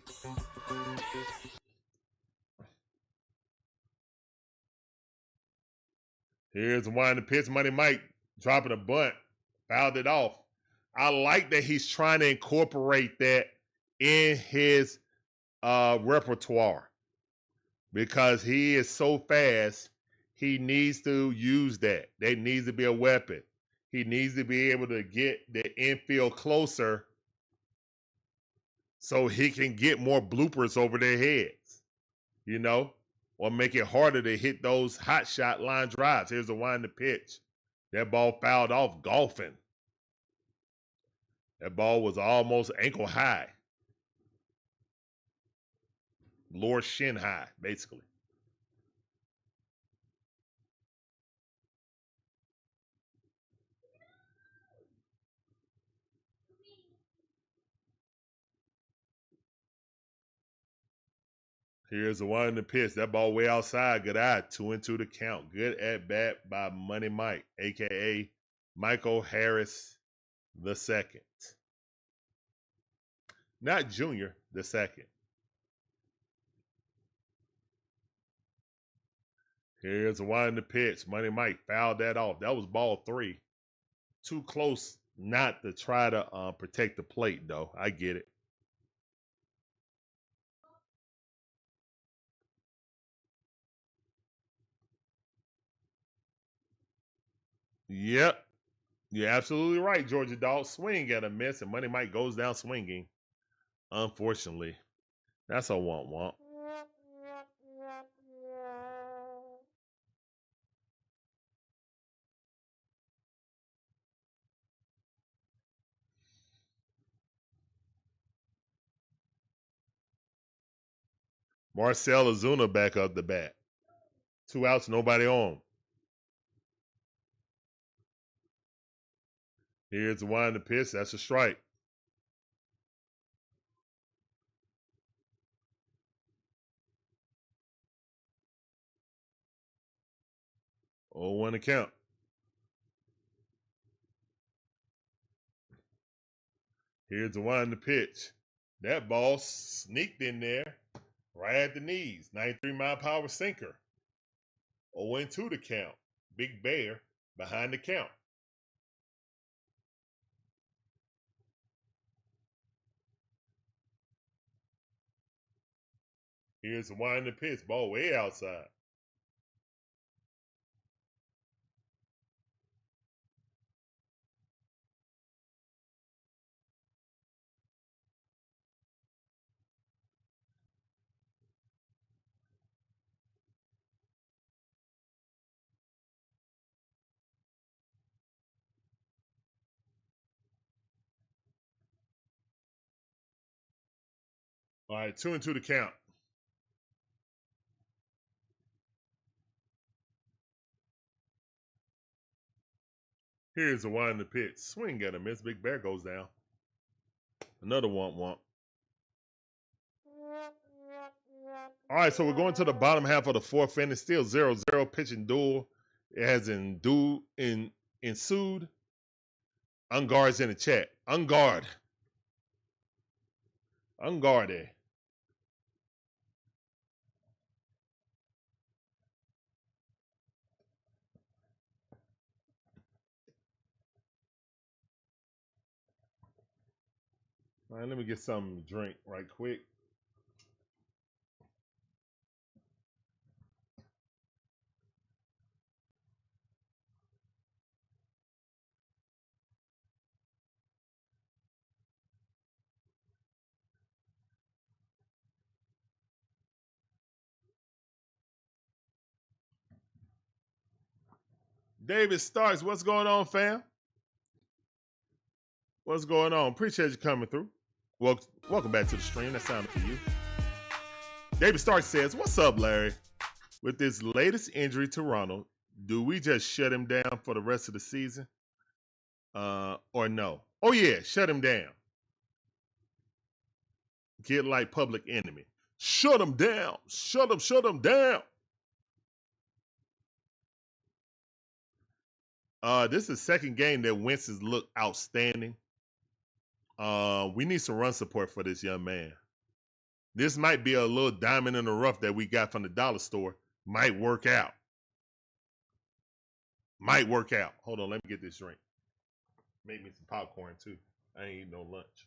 Here's the wind to pitch. Money Mike dropping a bunt. Fouled it off. I like that he's trying to incorporate that in his repertoire, because he is so fast. He needs to use that. That needs to be a weapon. He needs to be able to get the infield closer so he can get more bloopers over their heads, or make it harder to hit those hot shot line drives. Here's the wind to pitch. That ball fouled off, golfing. That ball was almost ankle high. Lower shin high, basically. Here's the one in the pitch. That ball way outside. Good eye. 2-2 the count. Good at bat by Money Mike, a.k.a. Michael Harris the second. Not Junior, the second. Here's the one in the pitch. Money Mike fouled that off. That was ball 3. Too close not to try to protect the plate, though. I get it. Yep. You're absolutely right, Georgia Dog. Swing at a miss, and Money Mike goes down swinging. Unfortunately. That's a womp. Marcel Ozuna back up the bat. 2 outs, nobody on. Here's the wind to pitch. That's a strike. Oh, 1 to count. Here's the wind to pitch. That ball sneaked in there right at the knees. 93-mile-per-hour sinker. 0-2 to count. Big Bear behind the count. Here's the winding pitch. Ball way outside. All right, 2-2 to count. Here's the winding pitch. Swing at a miss. Big Bear goes down. Another womp. All right, so we're going to the bottom half of the fourth inning. Still 0-0 pitching duel. It has ensued. Unguard's in the chat. Unguard. Unguarded. All right, let me get something to drink right quick. David Starks, what's going on, fam? What's going on? Appreciate you coming through. Welcome back to the stream. That sounded for you. David Starks says, what's up, Larry? With this latest injury to Ronald, do we just shut him down for the rest of the season? Or no? Oh, yeah, shut him down. Get like Public Enemy. Shut him down. Shut him down. This is the second game that Wentz has looked outstanding. We need some run support for this young man. This might be a little diamond in the rough that we got from the dollar store. Might work out. Might work out. Hold on, let me get this drink. Make me some popcorn too. I ain't eating no lunch.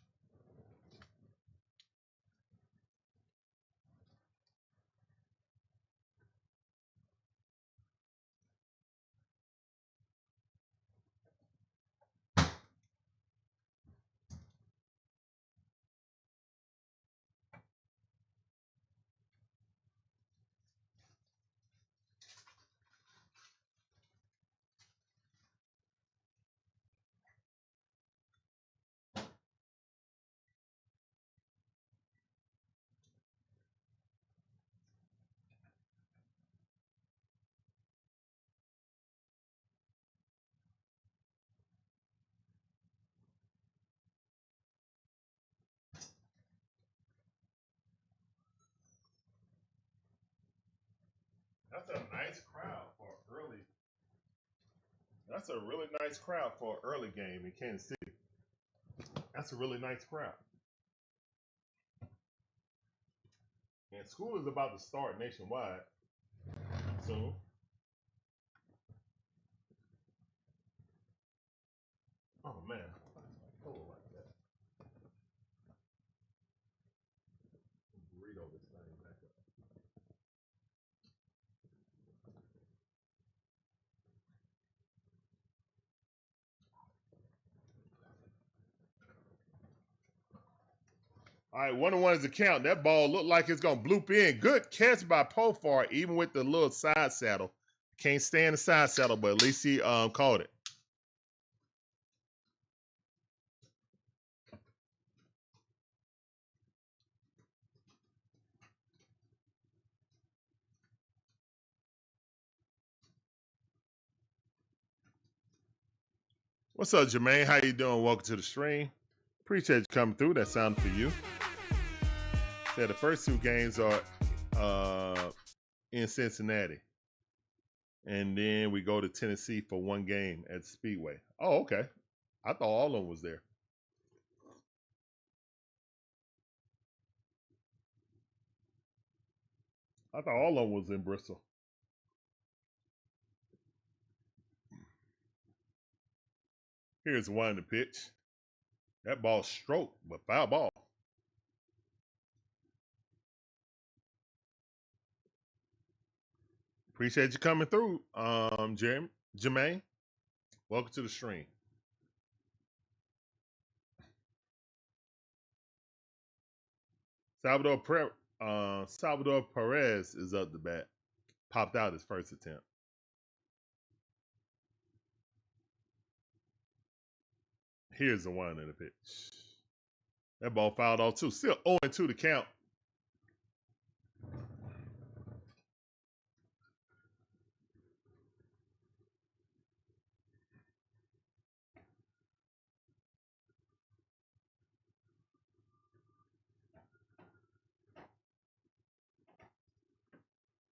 That's a nice crowd for early. That's a really nice crowd for an early game in Kansas City. That's a really nice crowd. And school is about to start nationwide soon. Oh man, hold like that. Burrito this thing back up. All right, 1-1 is the count. That ball looked like it's gonna bloop in. Good catch by Profar, even with the little side saddle. Can't stand the side saddle, but at least he caught it. What's up, Jermaine? How you doing? Welcome to the stream. Appreciate you coming through. That sounded for you. Yeah, the first two games are in Cincinnati. And then we go to Tennessee for one game at Speedway. Oh, okay. I thought all of them was there. I thought all of them was in Bristol. Here's one in the pitch. That ball stroked, but foul ball. Appreciate you coming through, Jermaine. Welcome to the stream. Salvador Perez is up the bat. Popped out his first attempt. Here's the one in the pitch. That ball fouled off too. Still 0-2 to count.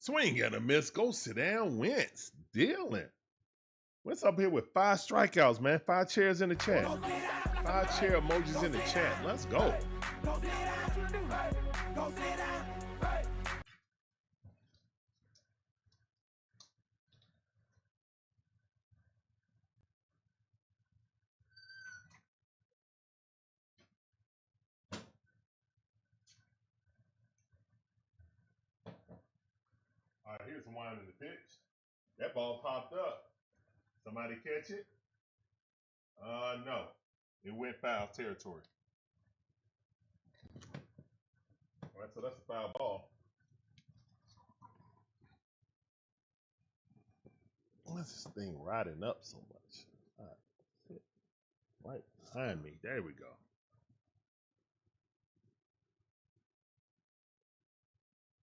Swing and a miss. Go sit down, Wentz. Dealing. Wentz up here with 5 strikeouts, man. 5 chairs in the chat. 5 chair emojis in the chat. Let's go. All right, here's the one in the pitch. That ball popped up. Somebody catch it? No. It went foul territory. All right, so that's a foul ball. What's this thing riding up so much? All right. Right behind me. There we go.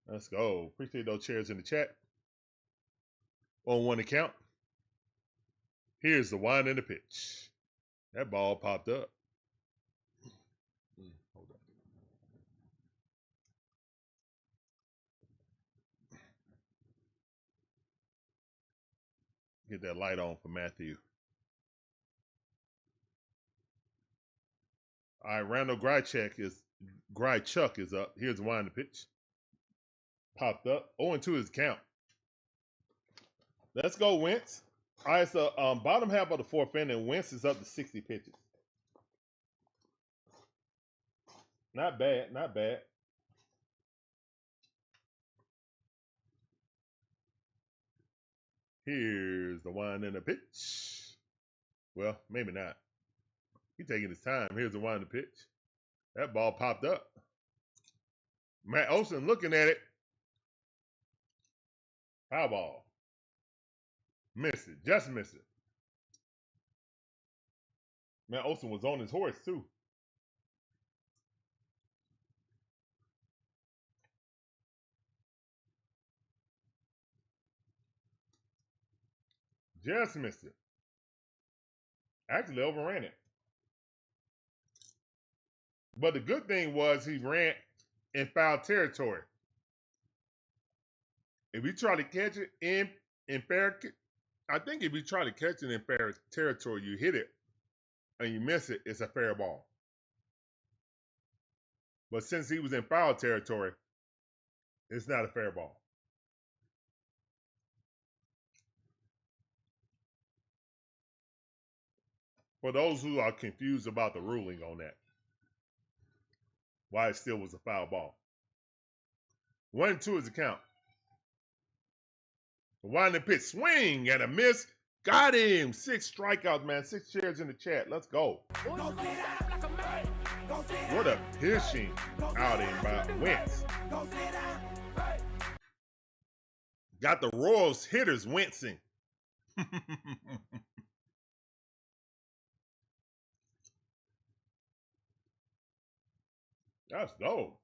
Let's go. Appreciate those chairs in the chat. On 1 account. Here's the one in the pitch. That ball popped up. Hold up. Get that light on for Matthew. All right, Randall Grychuk is up. Here's the one in the pitch. Popped up. 0-2 is the count. Let's go, Wentz. All right, so bottom half of the 4th inning, Wentz is up to 60 pitches. Not bad, not bad. Here's the one in the pitch. Well, maybe not. He's taking his time. Here's the one in the pitch. That ball popped up. Matt Olson looking at it. Foul ball. Missed it. Just missed it. Matt Olson was on his horse, too. Just missed it. Actually overran it. But the good thing was he ran in foul territory. If you try to catch it in fair, I think if you try to catch it in fair territory, you hit it and you miss it, it's a fair ball. But since he was in foul territory, it's not a fair ball. For those who are confused about the ruling on that, why it still was a foul ball. 1-2 is the count. One in the pitch, swing and a miss. Got him. 6 strikeouts, man. 6 chairs in the chat. Let's go. What a pitching outing by Wentz. Got the Royals hitters wincing. Let's go.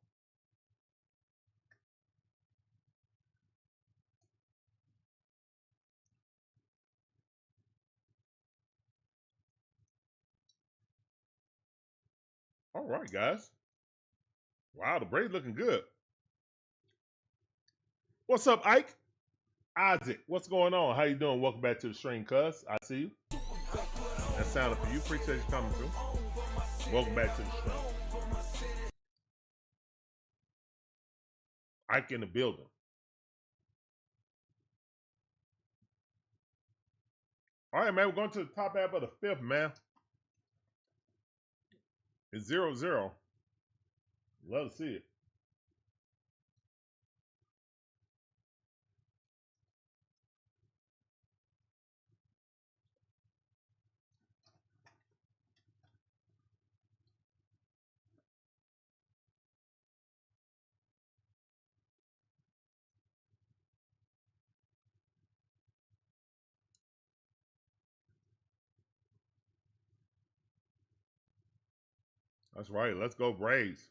All right, guys. Wow, the Braves looking good. What's up, Ike? Isaac, what's going on? How you doing? Welcome back to the stream, cuz. I see you. That sounded for you. Appreciate you coming through. Welcome back to the stream. Ike in the building. All right, man. We're going to the top half of the 5th, man. It's 0-0. Love to see it. That's right. Let's go Braves.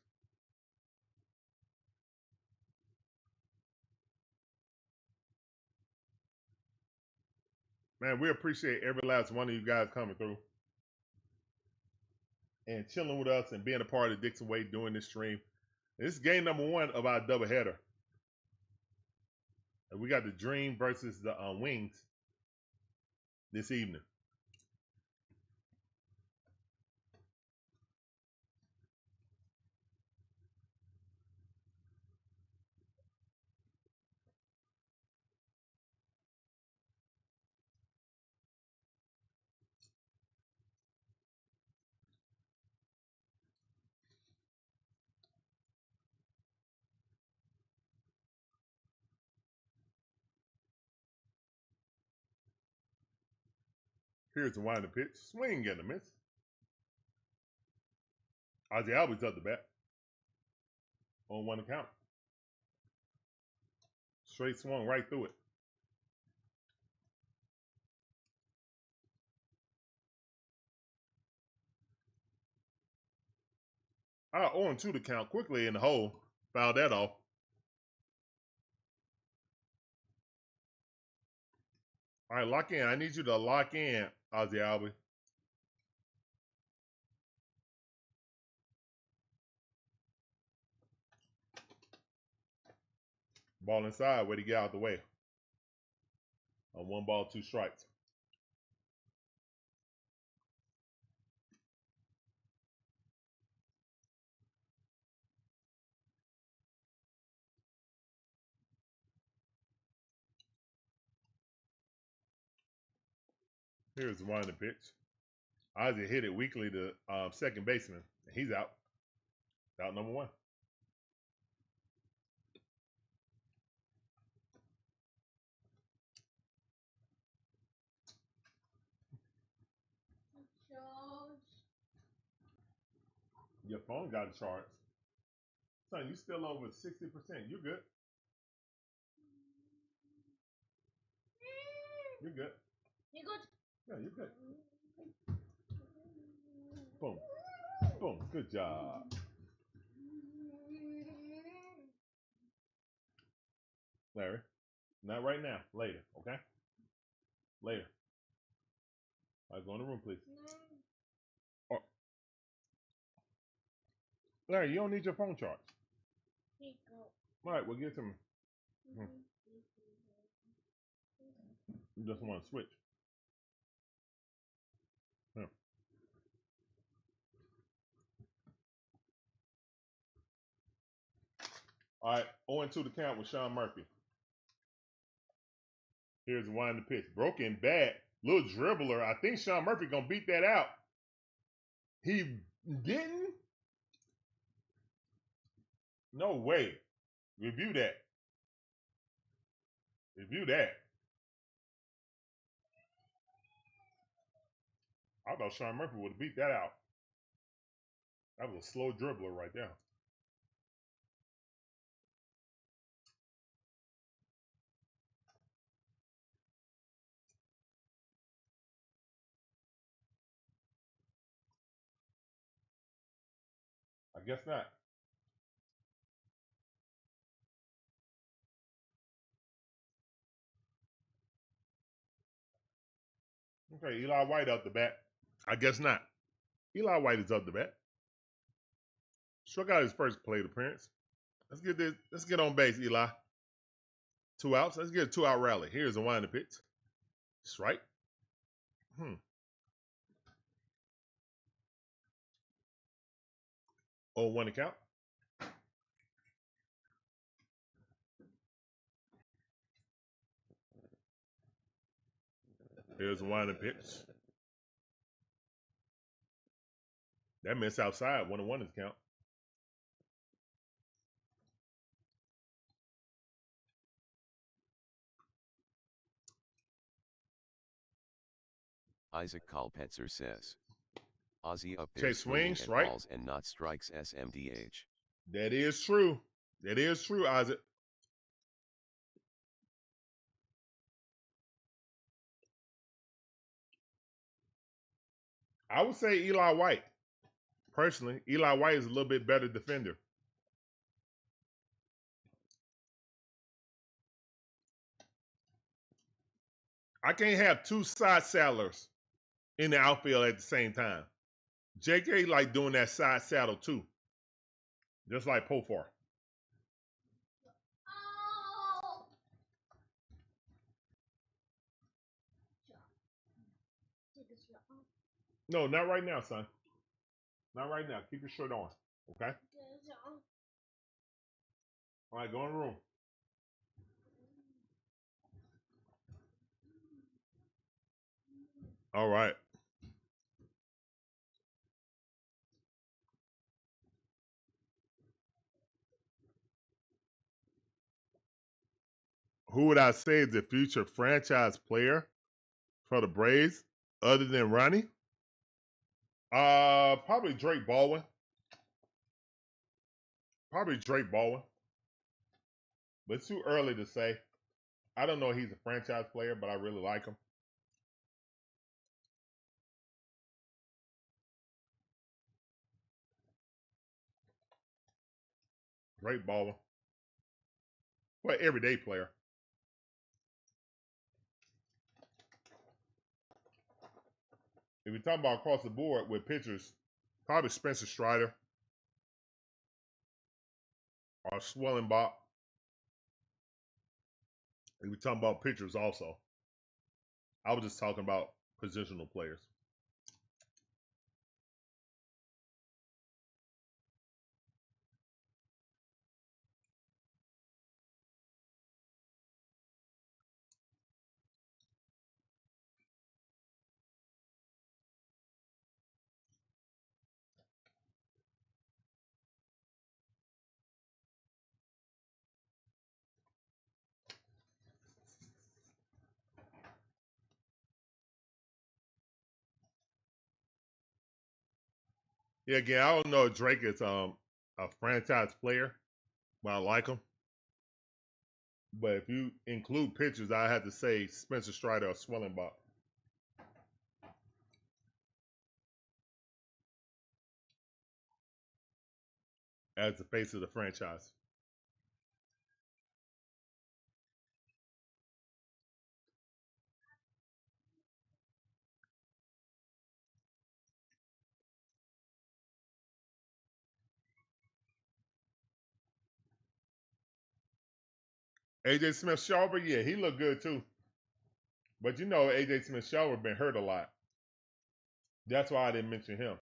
Man, we appreciate every last one of you guys coming through and chilling with us and being a part of DIXON WAY doing this stream. This is game number 1 of our doubleheader. And we got the Dream versus the Wings this evening. Here's the winding pitch. Swing and a miss. Ozzie Albies up the bat. On 1 account. Straight swung right through it. Out 0-2 to count quickly in the hole. Fouled that off. All right, lock in. I need you to lock in, Ozzie Albies. Ball inside. Way to get out the way. On 1 ball, 2 strikes. Here's the winding pitch. Ozzie hit it weakly to second baseman. He's out. Out number 1. Your phone got a charge. Son, you still over 60%. You good. You good. You good? Yeah, you good. Boom. Boom. Good job. Larry. Not right now. Later, okay? Later. All right, go in the room, please. Oh. Larry, you don't need your phone charged. All right, well, get to me. You just want to switch. Yeah. All right, 0-2 to count with Sean Murphy. Here's the winding pitch. Broken bat. Little dribbler. I think Sean Murphy going to beat that out. He didn't? No way. Review that. Review that. I thought Sean Murphy would have beat that out. That was a slow dribbler right there. I guess not. Okay, Eli White up the bat. I guess not. Eli White is up the bat. Struck out his first plate appearance. Let's get this. Let's get on base, Eli. 2 outs. Let's get a 2-out rally. Here's a winding pitch. Strike. 0-1 to count. Here's a winding pitch. That miss outside. 1-1 is count. Isaac Kalpetzer says, Ozzie up there Chase swinging swings, at right? balls and not strikes SMDH. That is true. That is true, Isaac. I would say Eli White. Personally, Eli White is a little bit better defender. I can't have two side saddlers in the outfield at the same time. JK like doing that side saddle too, just like Profar. No, not right now, son. Not right now. Keep your shirt on, okay? All right, go in the room. All right. Who would I say is the future franchise player for the Braves other than Ronnie? Probably Drake Baldwin. Probably Drake Baldwin. But it's too early to say. I don't know if he's a franchise player, but I really like him. Drake Baldwin. Well, everyday player. If you're talking about across the board with pitchers, probably Spencer Strider or Swellenbach. If you're talking about pitchers also. I was just talking about positional players. Yeah, again, I don't know if Drake is a franchise player, but I like him. But if you include pitchers, I have to say Spencer Strider or Swellenbach. As the face of the franchise. AJ Smith-Shawver, yeah, he looked good too. But you know AJ Smith-Shawver been hurt a lot. That's why I didn't mention him.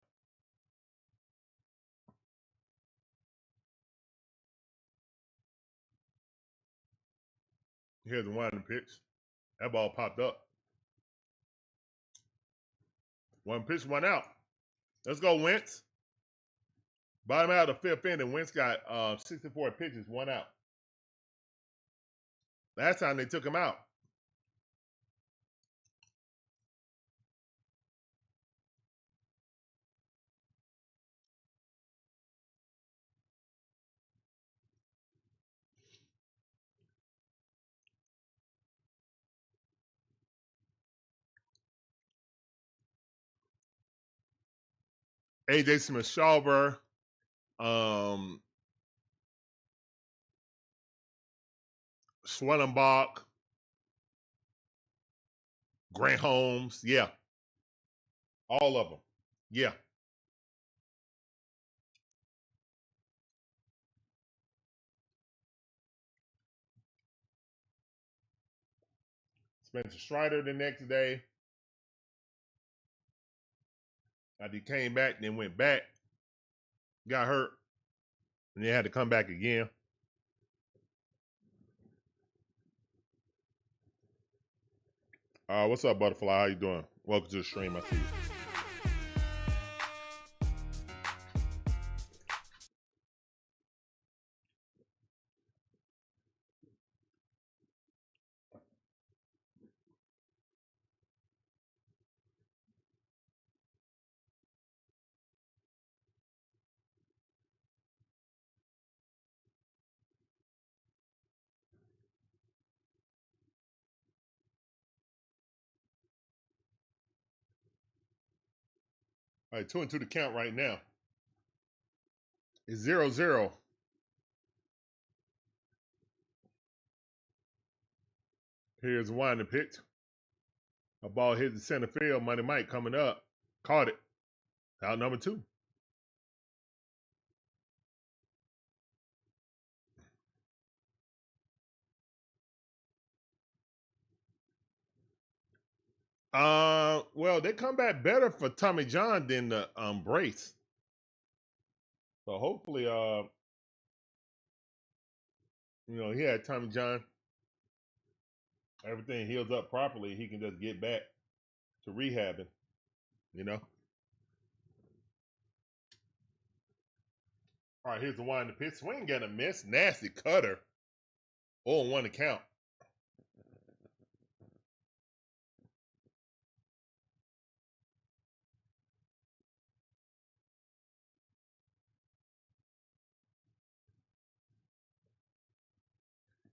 Here's the one pitch. That ball popped up. One pitch, one out. Let's go, Wentz. Bottom out of the fifth inning, Wentz got 64 pitches, one out. Last time they took him out. AJ Smith-Shawver, Swellenbach, Grant Holmes, yeah, all of them, yeah. Spencer Strider the next day. He came back, then went back, got hurt, and they had to come back again. What's up, Butterfly? How you doing? Welcome to the stream. I see you. All right, 2-2 to count right now. It's 0-0. Here's one to pitch. A ball hit the center field. Money Mike coming up. Caught it. Out number 2. Well, they come back better for Tommy John than the brace. So hopefully, he had Tommy John. Everything heals up properly. He can just get back to rehabbing. All right, here's the one to pitch. Swing and a miss. Nasty cutter. 0-1 to count.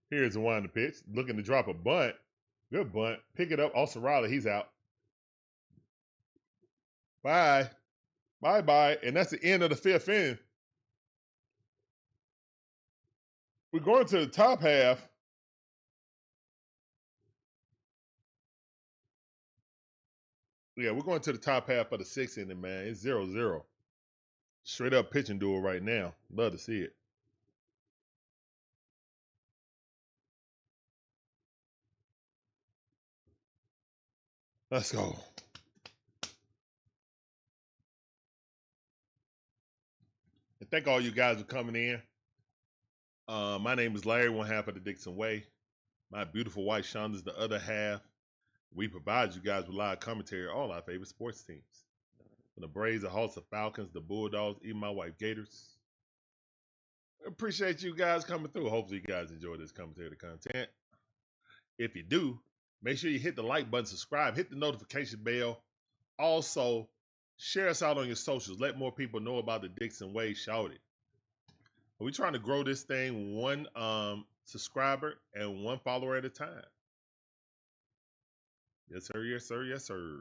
Here's the one to pitch. Looking to drop a bunt. Good bunt. Pick it up. Austin Riley, he's out. Bye. Bye-bye. And that's the end of the 5th inning. We're going to the top half. Yeah, we're going to the top half of the 6th inning, man. It's 0-0. Straight up pitching duel right now. Love to see it. Let's go. And thank all you guys for coming in. My name is Larry, one half of the DIXON Way. My beautiful wife Shonda's the other half. We provide you guys with live commentary on all our favorite sports teams. From the Braves, the Hawks, the Falcons, the Bulldogs, even my wife Gators. Appreciate you guys coming through. Hopefully you guys enjoy this commentary content. If you do, make sure you hit the like button, subscribe, hit the notification bell. Also, share us out on your socials. Let more people know about the DIXON Way. Shout it. We're trying to grow this thing one subscriber and one follower at a time. Yes, sir. Yes, sir. Yes, sir.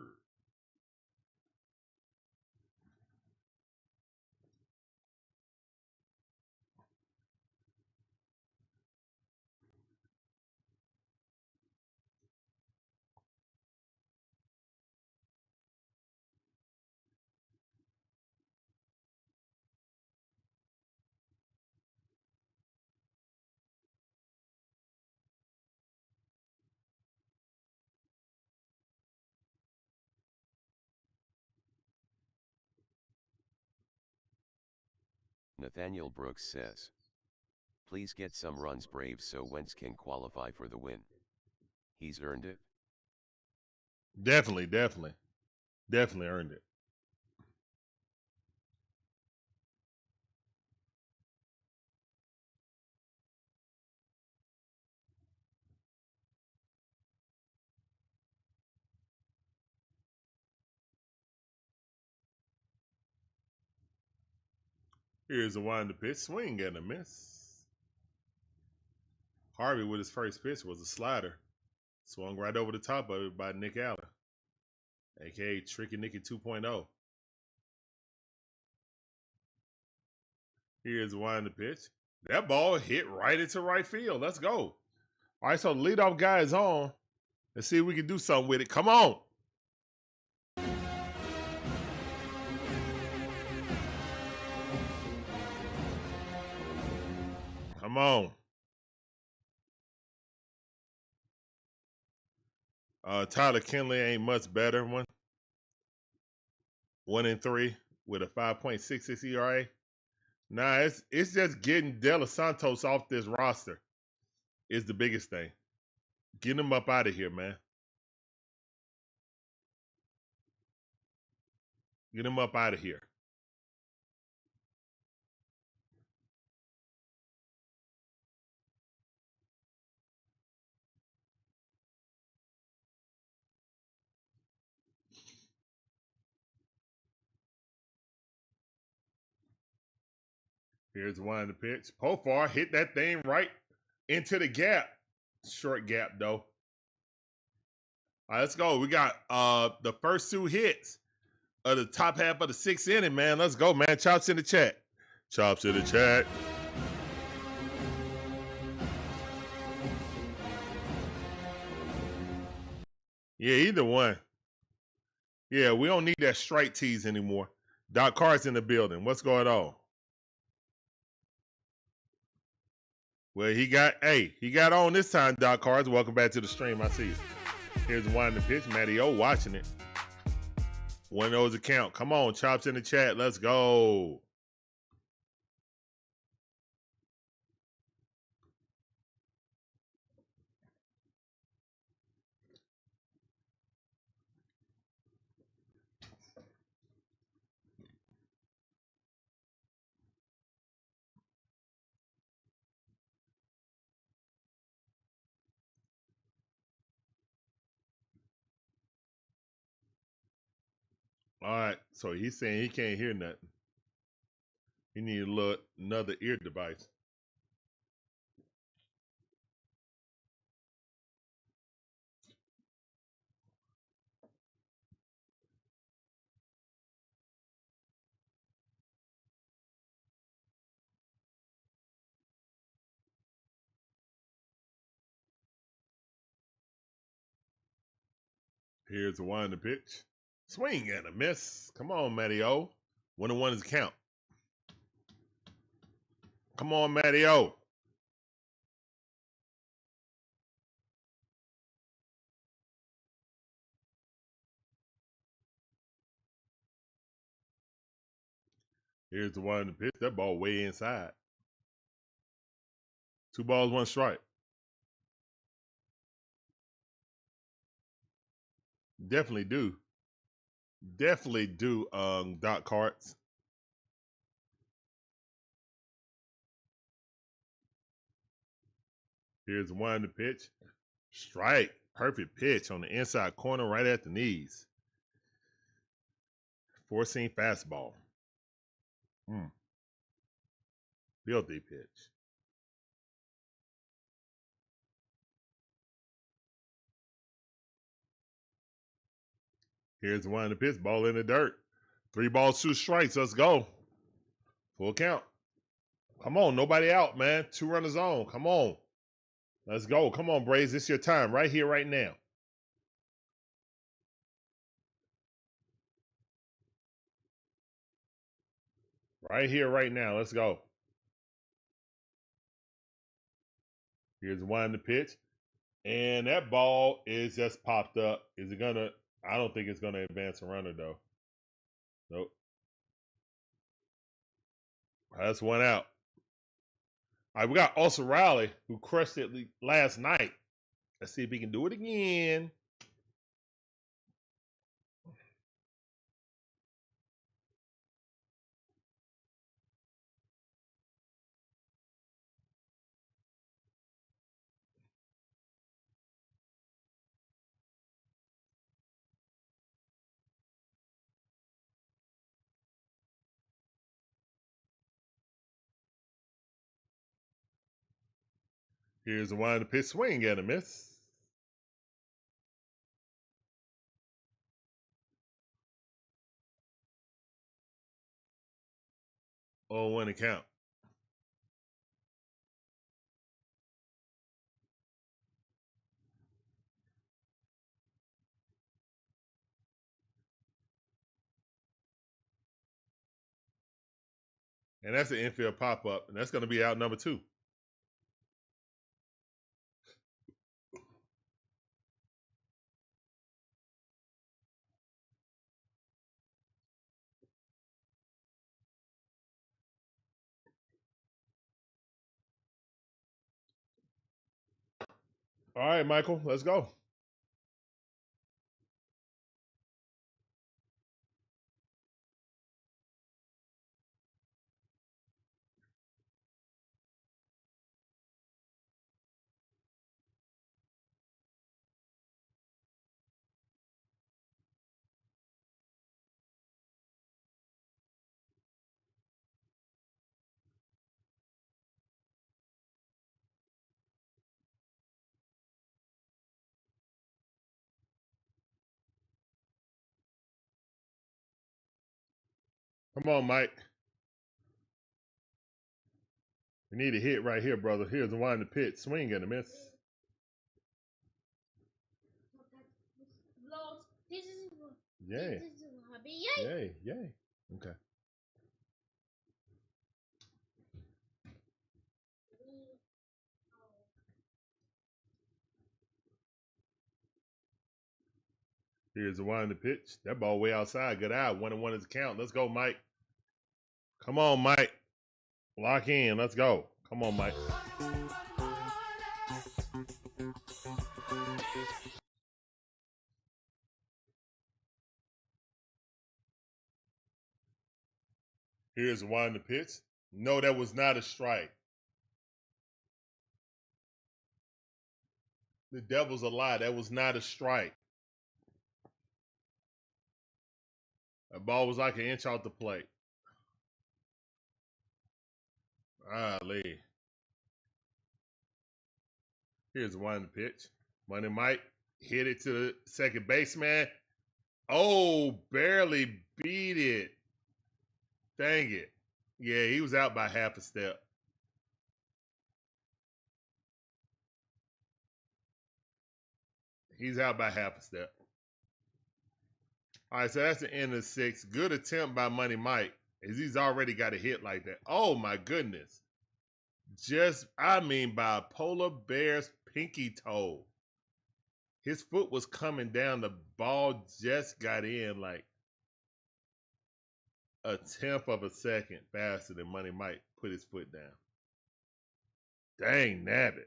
Nathaniel Brooks says, please get some runs Braves so Wentz can qualify for the win. He's earned it. Definitely earned it. Here's the one to pitch. Swing and a miss. Harvey with his first pitch was a slider. Swung right over the top of it by Nick Allen, a.k.a. Tricky Nicky 2.0. Here's the one to pitch. That ball hit right into right field. Let's go. All right, so the leadoff guy is on. Let's see if we can do something with it. Come on. Come on. Tyler Kinley ain't much better. 1-3 with a 5.66 ERA. Nah, it's just getting De Los Santos off this roster is the biggest thing. Get him up out of here, man. Get him up out of here. Here's one to pitch. Profar hit that thing right into the gap. Short gap, though. All right, let's go. We got the first 2 hits of the top half of the 6th inning, man. Let's go, man. Shouts in the chat. Chops in the chat. Yeah, either one. Yeah, we don't need that strike tease anymore. Doc Carr's in the building. What's going on? Well, he got on this time, Doc Cards. Welcome back to the stream. I see you. Here's the one in the pitch. Matty O watching it. One of those account. Come on, Chops in the chat. Let's go. All right. So he's saying he can't hear nothing. He need another ear device. Here's the one in the pitch. Swing and a miss. Come on, Matty O. 1-1 is count. Come on, Matty O. Here's the one in the pitch. That ball way inside. 2 balls, 1 strike. Definitely do. Definitely do, Doc Carts. Here's one to pitch. Strike. Perfect pitch on the inside corner right at the knees. 4-seam fastball. Filthy pitch. Here's one to pitch. Ball in the dirt. 3 balls, 2 strikes. Let's go. Full count. Come on. Nobody out, man. 2 runners on. Come on. Let's go. Come on, Braves. It's your time. Right here, right now. Right here, right now. Let's go. Here's one to pitch. And that ball is just popped up. Is it gonna? I don't think it's gonna advance a runner though. Nope. That's 1 out. All right, we got Ozzie Albies who crushed it last night. Let's see if he can do it again. Here's the one to pitch, swing and a miss. 0-1 to count. And that's an infield pop-up, and that's going to be out number 2. All right, Michael, let's go. Come on, Mike. You need a hit right here, brother. Here's the one in the pit. Swing and a miss. Yay. Yay. Yay. Okay. Here's the one in the pitch. That ball way outside. Good out. 1-1 is the count. Let's go, Mike. Come on, Mike. Lock in. Let's go. Come on, Mike. Here's the one in the pitch. No, that was not a strike. The devil's a lie. That was not a strike. That ball was like an inch off the plate. Lee. Here's the one in the pitch. Money Mike hit it to the second baseman. Oh, barely beat it. Dang it. Yeah, he was out by half a step. He's out by half a step. All right, so that's the end of 6. Good attempt by Money Mike, as he's already got a hit like that. Oh, my goodness. By a polar bear's pinky toe. His foot was coming down. The ball just got in like a tenth of a second faster than Money Mike put his foot down. Dang nabbit.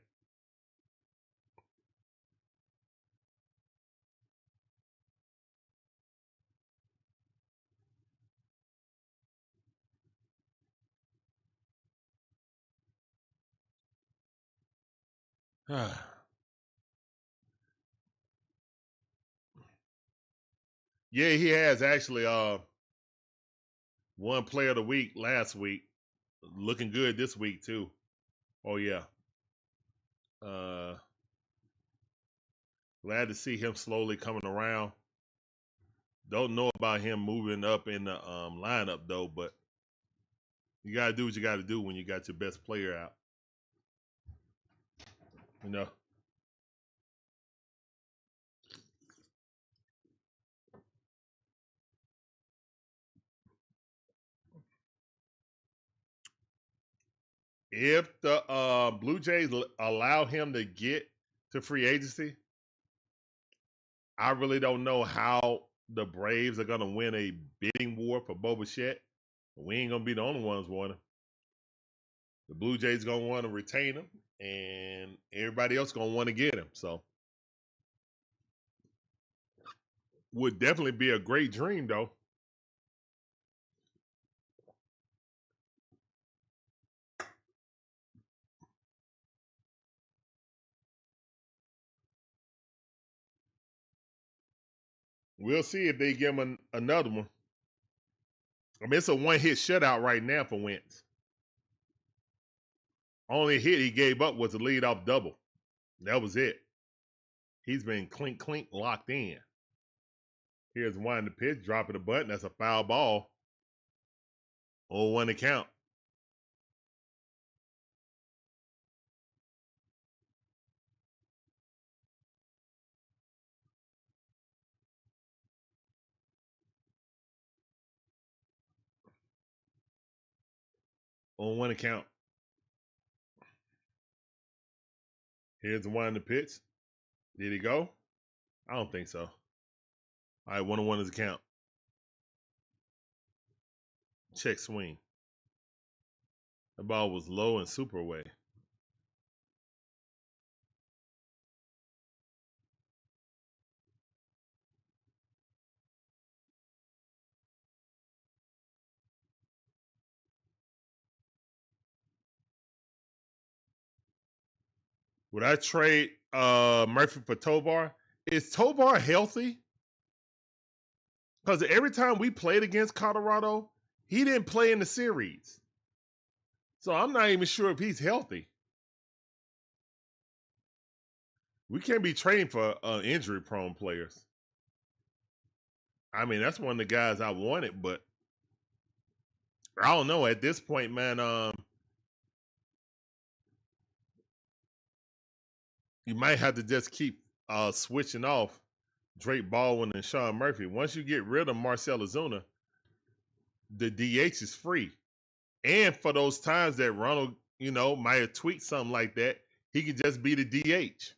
Yeah, he has actually won player of the week last week. Looking good this week too. Oh yeah. Glad to see him slowly coming around. Don't know about him moving up in the lineup though, but you gotta do what you gotta do when you got your best player out. You know. If the Blue Jays allow him to get to free agency, I really don't know how the Braves are going to win a bidding war for Bo Bichette. We ain't going to be the only ones wanting him. The Blue Jays going to want to retain him, and everybody else going to want to get him. So, would definitely be a great dream, though. We'll see if they give him another one. I mean, it's a one-hit shutout right now for Wentz. Only hit he gave up was a leadoff double. That was it. He's been clink locked in. Here's one in the pitch, dropping the button. That's a foul ball. 0-1 to count. On one account. Here's the one in the pitch. Did he go? I don't think so. All right, 1-1 is the count. Check swing. The ball was low and super away. Would I trade Murphy for Tovar? Is Tovar healthy? Because every time we played against Colorado, he didn't play in the series. So I'm not even sure if he's healthy. We can't be trading for injury-prone players. I mean, that's one of the guys I wanted, but I don't know. At this point, man, you might have to just keep switching off Drake Baldwin and Sean Murphy. Once you get rid of Marcel Ozuna, the DH is free. And for those times that Ronald, might have tweaked something like that, he could just be the DH.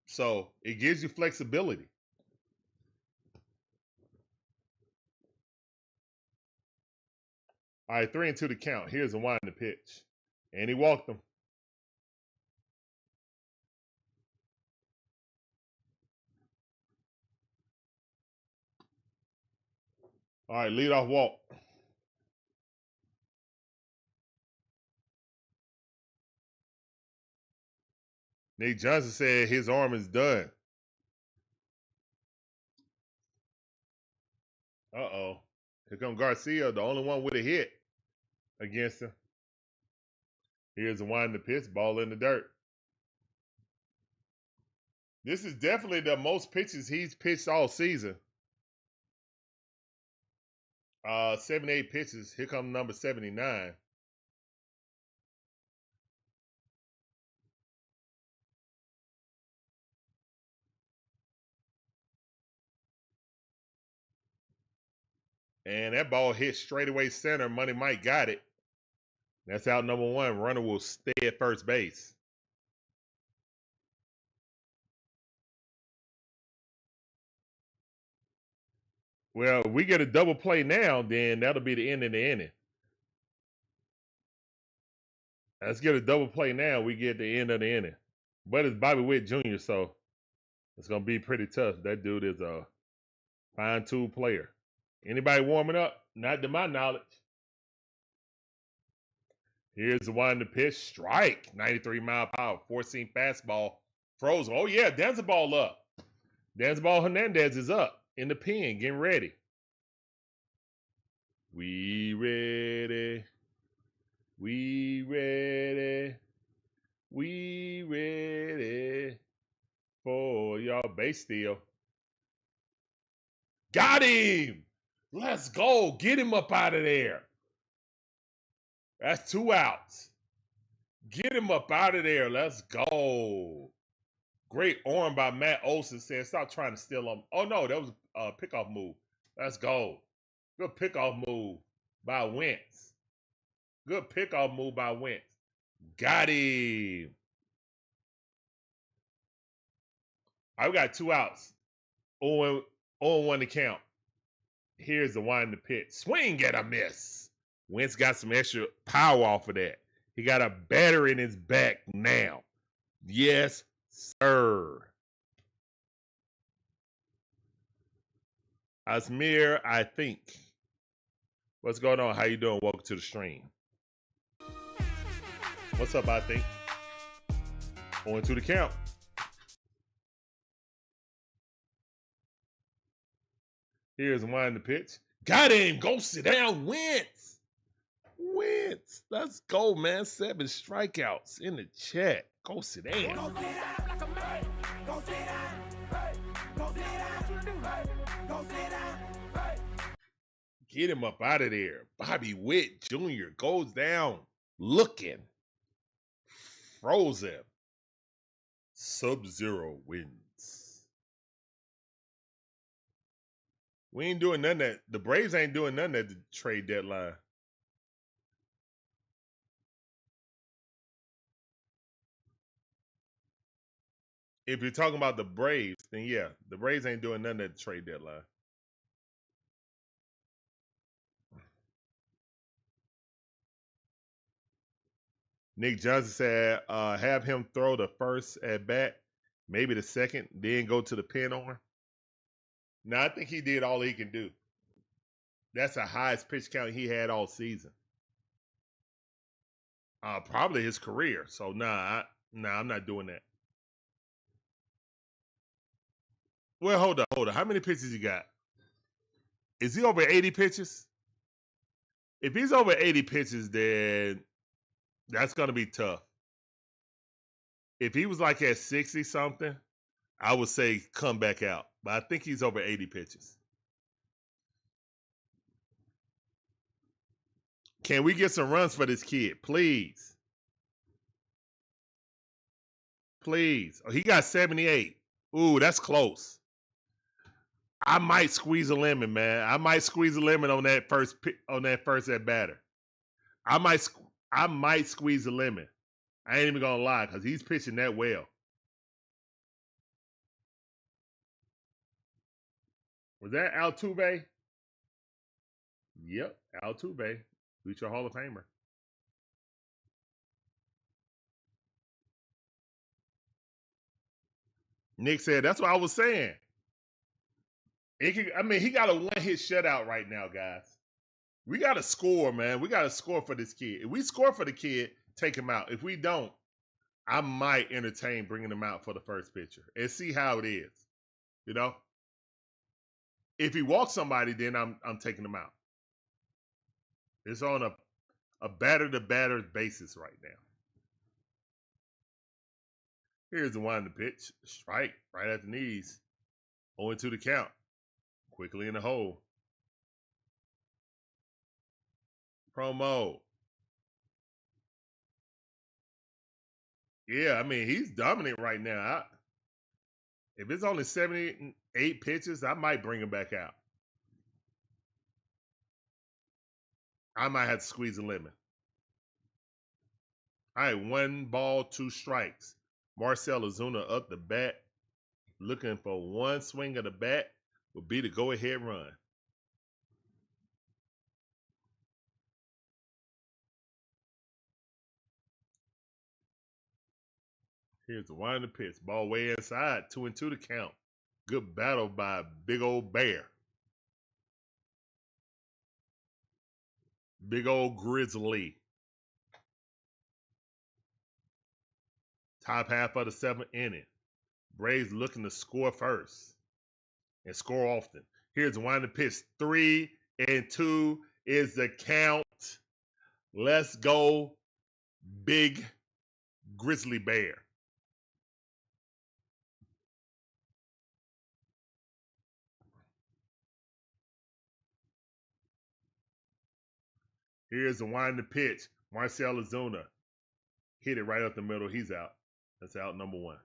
So it gives you flexibility. All right, 3-2 to count. Here's a wind to pitch. And he walked him. All right, leadoff walk. Nate Johnson said his arm is done. Uh-oh. Here comes Garcia, the only one with a hit against him. Here's a wind to pitch, ball in the dirt. This is definitely the most pitches he's pitched all season. 78 pitches. Here comes number 79. And that ball hit straightaway center. Money Mike got it. That's out number 1. Runner will stay at first base. Well, if we get a double play now, then that'll be the end of the inning. Let's get a double play now. We get the end of the inning. But it's Bobby Whitt Jr., so it's going to be pretty tough. That dude is a fine tool player. Anybody warming up? Not to my knowledge. Here's the one to pitch. Strike. 93 mile per hour. 4-seam fastball. Frozen. Oh, yeah. There's the ball up. Danzabal Hernandez is up in the pen, getting ready. We ready. We ready. We ready for y'all. Base steal. Got him. Let's go. Get him up out of there. That's 2 outs. Get him up out of there. Let's go. Great arm by Matt Olson saying, stop trying to steal him. Oh, no, that was a pickoff move. Let's go. Good pickoff move by Wentz. Good pickoff move by Wentz. Got him. I've got 2 outs. 0-1 to count. Here's the wind to pitch. Swing at a miss. Wentz got some extra power off of that. He got a batter in his back now. Yes, sir. Asmir, I think. What's going on? How you doing? Welcome to the stream. What's up, I think? 0-2 to count. Here's one to pitch. Got him. Go sit down, Wentz. Wentz. Let's go, man. 7 strikeouts in the chat. Go sit down. Go sit down like a man. Go sit down. Hey. Go sit down. Hey. Go sit down. Hey. Get him up out of there. Bobby Whitt Jr. goes down looking. Frozen. Sub-Zero wins. We ain't doing nothing that the Braves ain't doing nothing at the trade deadline. If you're talking about the Braves, then yeah, the Braves ain't doing nothing at the trade deadline. Nick Johnson said, have him throw the first at bat, maybe the second, then go to the pin arm. No, I think he did all he can do. That's the highest pitch count he had all season. Probably his career. So I'm not doing that. Well, hold on. How many pitches he got? Is he over 80 pitches? If he's over 80 pitches, then that's going to be tough. If he was like at 60 something, I would say come back out. But I think he's over 80 pitches. Can we get some runs for this kid, please? Please. Oh, he got 78. Ooh, that's close. I might squeeze a lemon, man. I might squeeze a lemon on that first at batter. I might squeeze a lemon. I ain't even gonna lie, because he's pitching that well. Was that Altuve? Yep, Altuve. Future Hall of Famer. Nick said, that's what I was saying. He got a one-hit shutout right now, guys. We got to score, man. We got to score for this kid. If we score for the kid, take him out. If we don't, I might entertain bringing him out for the first pitcher and see how it is. You know? If he walks somebody, then I'm taking him out. It's on a batter-to-batter basis right now. Here's the one to pitch. Strike right at the knees. 0-2 the count. Quickly in the hole. Promo. Yeah, he's dominant right now. If it's only 78 pitches, I might bring him back out. I might have to squeeze a lemon. All right, 1 ball, 2 strikes. Marcel Ozuna up the bat, looking for one swing of the bat, will be the go-ahead run. Here's the one in the pitch. Ball way inside. 2-2 to count. Good battle by Big Old Bear. Big Old Grizzly. Top half of the 7th inning. Braves looking to score first and score often. Here's the one in the pitch. 3-2 is the count. Let's go, Big Grizzly Bear. Here's the one in the pitch. Marcel Ozuna. Hit it right up the middle. He's out. That's out number 1.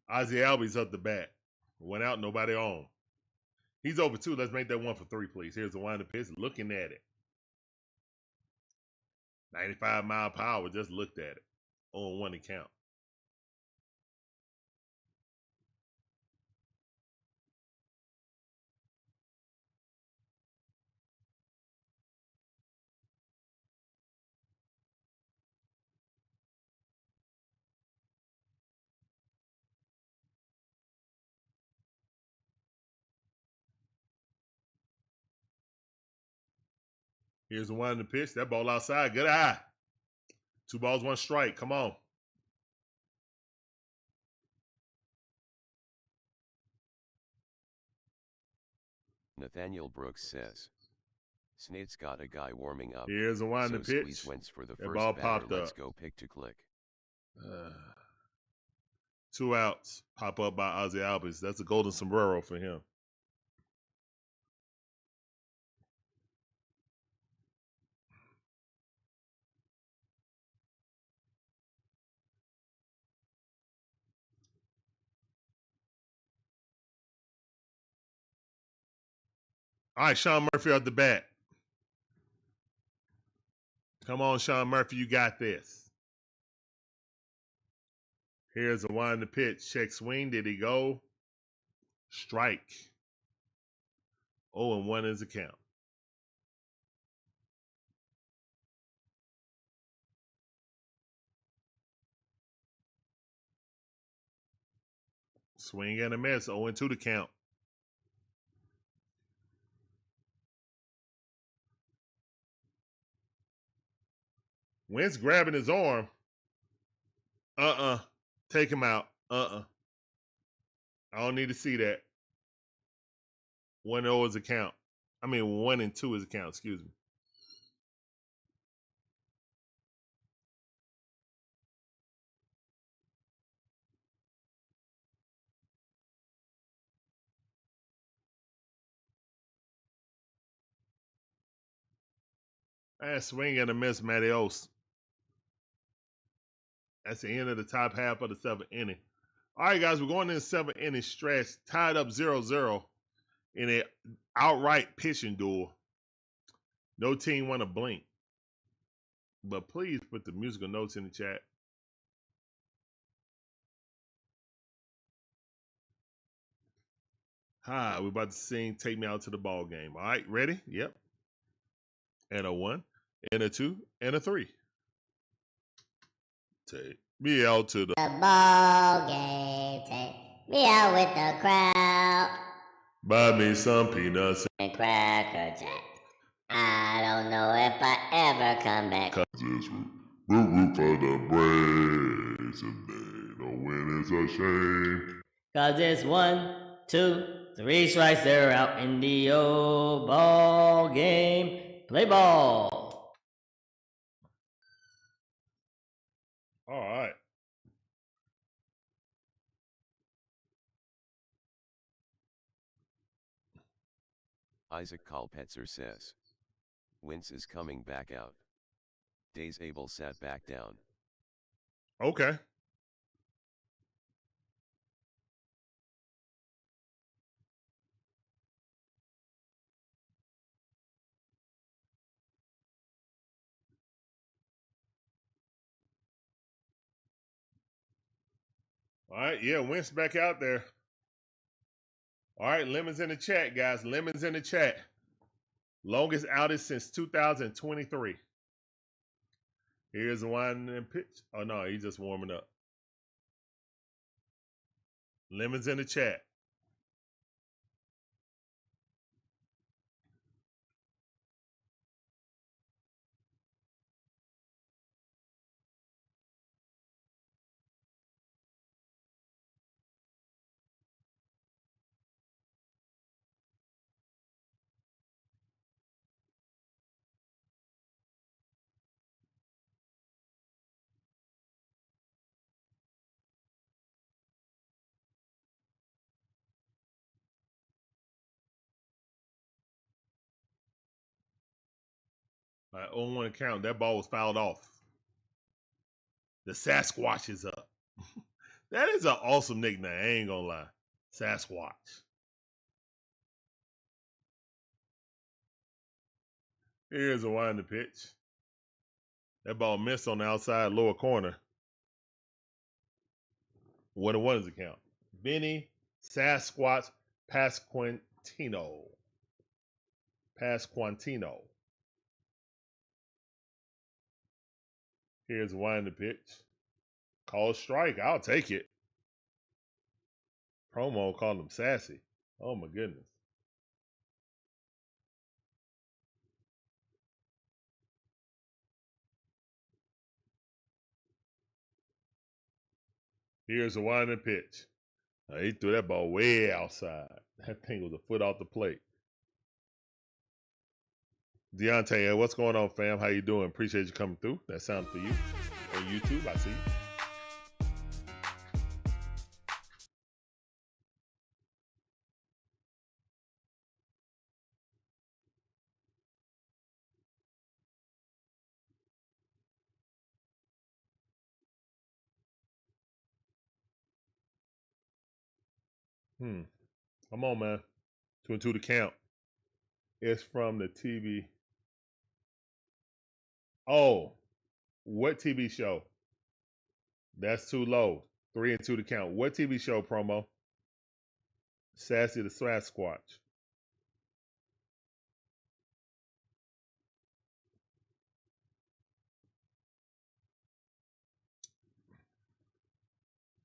Ozzie Albies up the bat. 1 out, nobody on. He's over 2. Let's make that 1 for 3, please. Here's the one in the pitch. Looking at it. 95 mile per hour. Just looked at it. 0-1 to count. Here's the one in the pitch. That ball outside. Good eye. 2 balls, 1 strike. Come on. Nathaniel Brooks says, Snate's got a guy warming up. Here's the one in the pitch. Squeeze Wentz for the that first ball batter. popped Let's up. go pick to click. 2 outs. Pop up by Ozzie Albies. That's a golden sombrero for him. All right, Sean Murphy up the bat. Come on, Sean Murphy, you got this. Here's the one in the pitch. Check swing. Did he go? Strike. 0-1 is the count. Swing and a miss. 0-2 to count. Wentz grabbing his arm. Take him out. I don't need to see that. 1-0 is a count. 1-2 is a count. Excuse me. Swing and a miss, Mattios. That's the end of the top half of the 7th inning. All right, guys, we're going in the 7th inning stretch. Tied up 0-0 in an outright pitching duel. No team want to blink. But please put the musical notes in the chat. Hi, we're about to sing Take Me Out to the Ball Game. All right, ready? Yep. And a 1, and a 2, and a 3. Take me out to the ball game. Take me out with the crowd. Buy me some peanuts and Cracker Jack. I don't know if I ever come back. This root for the Braves, and they don't win, it's a shame. Cause it's 1, 2, 3 strikes, they're out in the old ball game. Play ball. All right. Isaac Kalpetzer says. Wentz is coming back out. Days Abel sat back down. Okay. All right, yeah, Wentz back out there. All right, lemons in the chat, guys. Lemons in the chat. Longest outage since 2023. Here's the one and pitch. Oh, no, he's just warming up. Lemons in the chat. All right, 0-1 count. That ball was fouled off. The Sasquatch is up. That is an awesome nickname. I ain't gonna lie. Sasquatch. Here's a winding pitch. That ball missed on the outside lower corner. 1-1 is the count. Benny Sasquatch Pasquantino. Pasquantino. Here's a winding pitch. Call strike. I'll take it. Promo called him sassy. Oh my goodness. Here's a winding pitch. He threw that ball way outside. That thing was a foot off the plate. Deontay, what's going on, fam? How you doing? Appreciate you coming through. That sound for you. On YouTube, I see you. Come on, man. 2-2 to count. It's from the TV. Oh, what TV show? That's too low. 3-2 to count. What TV show promo? Sassy the Sasquatch.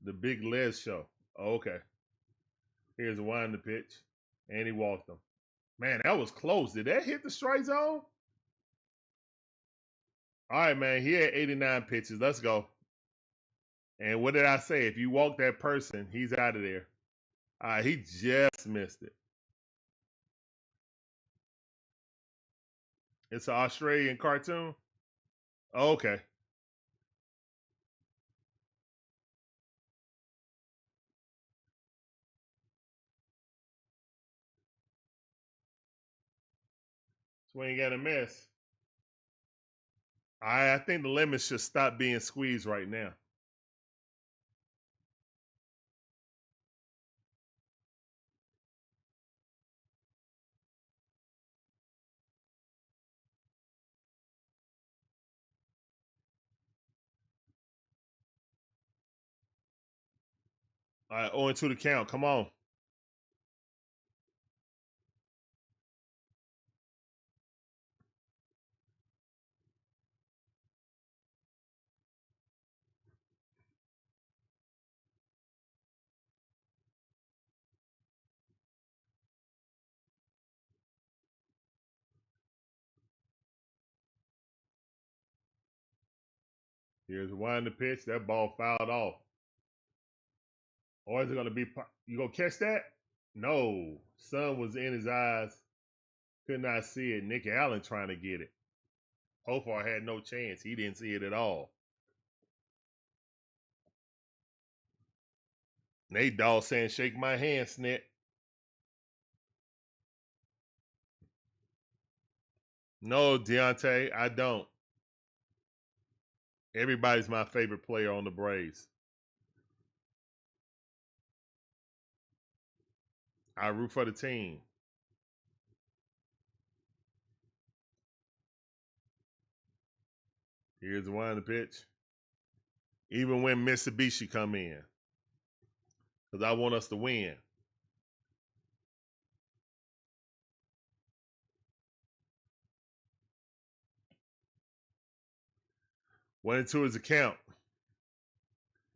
The Big Les show. Oh, okay. Here's a winding pitch. And he walked him. Man, that was close. Did that hit the strike zone? All right, man. He had 89 pitches. Let's go. And what did I say? If you walk that person, he's out of there. All right, he just missed it. It's an Australian cartoon? Oh, okay. Swing and a miss. I think the lemons should stop being squeezed right now. All right, 0-2 the count. Come on. Here's one the pitch. That ball fouled off. Or is it going to be? You gonna catch that? No. Sun was in his eyes. Could not see it. Nick Allen trying to get it. Profar had no chance. He didn't see it at all. Nate Dawg saying, "Shake my hand, Snit." No, Deontay, I don't. Everybody's my favorite player on the Braves. I root for the team. Here's one the pitch. Even when Mitsubishi come in. Because I want us to win. One and two is the count.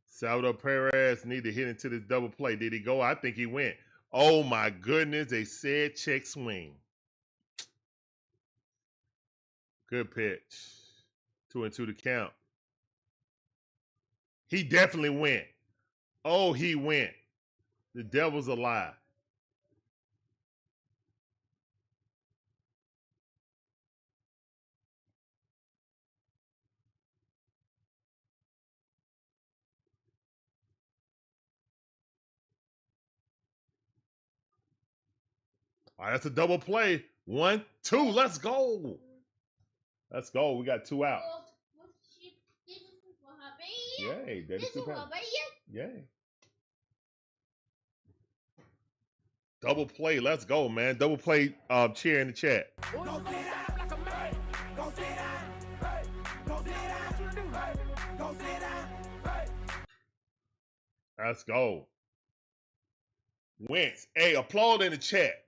Salvador Perez need to hit into this double play. Did he go? I think he went. Oh my goodness, they said check swing. Good pitch. 2-2 to count. He definitely went. Oh, he went. The devil's a lie. All right, that's a double play. 1-2. Let's go. Let's go. We got 2 out. Yay. Yay. Double play. Let's go, man. Double play cheer in the chat. Let's go. Wentz. Hey, applaud in the chat.